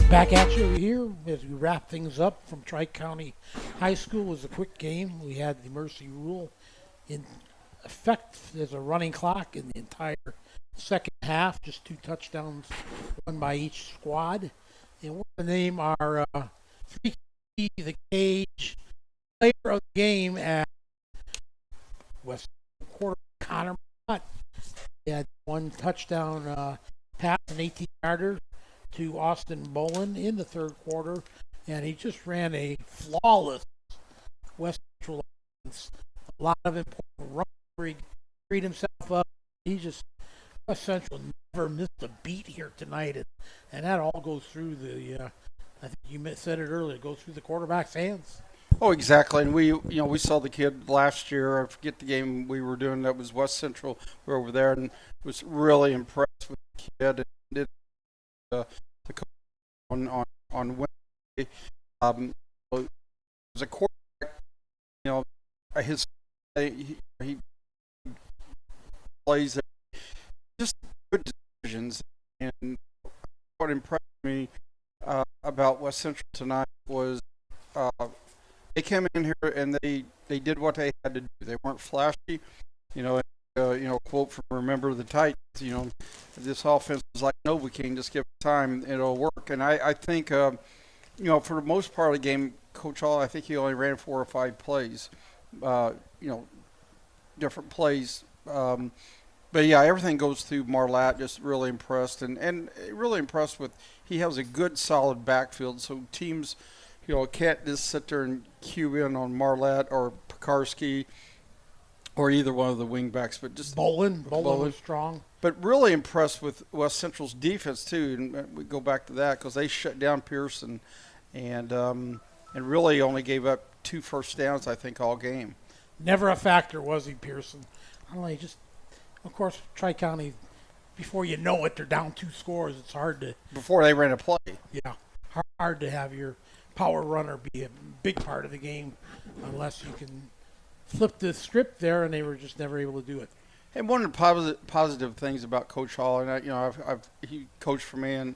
Back at you here as we wrap things up from Tri-County High School. It was a quick game. We had the mercy rule in effect as a running clock in the entire second half. Just 2 touchdowns, one by each squad. And we're going to name our 3K the Cage player of the game at West Quarter, Connor Mott. He had 1 touchdown pass, an 18-yarder. To Austin Bolin in the third quarter, and he just ran a flawless West Central offense. A lot of important runs where he freed himself up. West Central never missed a beat here tonight, and that all goes through the, I think you said it earlier, goes through the quarterback's hands. Oh, exactly. And we saw the kid last year. I forget the game we were doing. That was West Central. We were over there and was really impressed with the kid. And did the coach on Wednesday. It was a quarterback. He plays just good decisions. And what impressed me about West Central tonight was they came in here and they did what they had to do. They weren't flashy, quote from Remember the Titans, this offense was like, no, we can't just give it time, it'll work. And I think, for the most part of the game, Coach Hall, I think he only ran 4 or 5 plays, different plays. But yeah, everything goes through Marlatt, just really impressed and really impressed with, he has a good solid backfield. So teams, can't just sit there and cue in on Marlatt or Pekarski or either one of the wingbacks, but just Bolin was strong. But really impressed with West Central's defense too, and we go back to that because they shut down Pearson, and really only gave up 2 first downs, I think, all game. Never a factor, was he, Pearson? I don't know. Of course, Tri-County, before you know it, they're down 2 scores. It's hard to before they ran a play. Yeah, hard to have your power runner be a big part of the game, unless you can flip the script there, and they were just never able to do it. And one of the positive things about Coach Hall, and he coached for me, and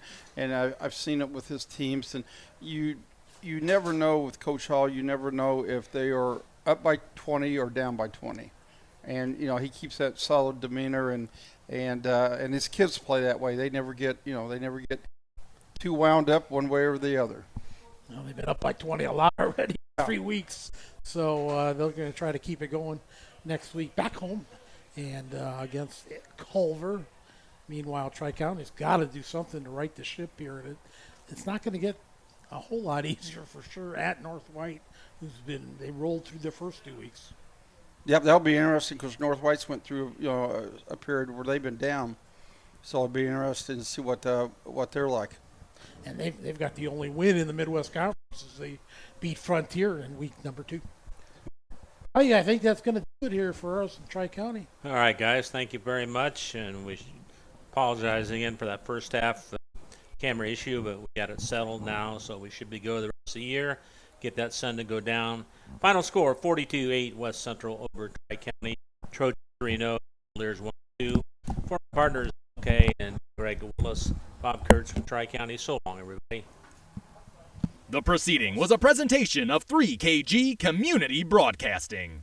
I've seen it with his teams, and you never know with Coach Hall, you never know if they are up by 20 or down by 20, and he keeps that solid demeanor, and his kids play that way. They never get too wound up one way or the other. Well, they've been up by 20 a lot already, 3 weeks. So they're going to try to keep it going next week back home and against Culver. Meanwhile, Tri-County's got to do something to right the ship here. It's not going to get a whole lot easier for sure at North White, they rolled through the first 2 weeks. Yep, that'll be interesting because North White's went through a period where they've been down. So it'll be interesting to see what they're like. And they've got the only win in the Midwest Conference as they beat Frontier in week number 2. Oh yeah, I think that's going to do it here for us in Tri-County. All right, guys, thank you very much, and we apologize again for that first half camera issue, but we got it settled now, so we should be good the rest of the year. Get that sun to go down. Final score: 42-8 West Central over Tri-County. Trojans 3-0, Cavaliers 1-2. Former partners okay and Greg Willis, Bob Kurtz from Tri-County. So long, everybody. The proceeding was a presentation of 3KG Community Broadcasting.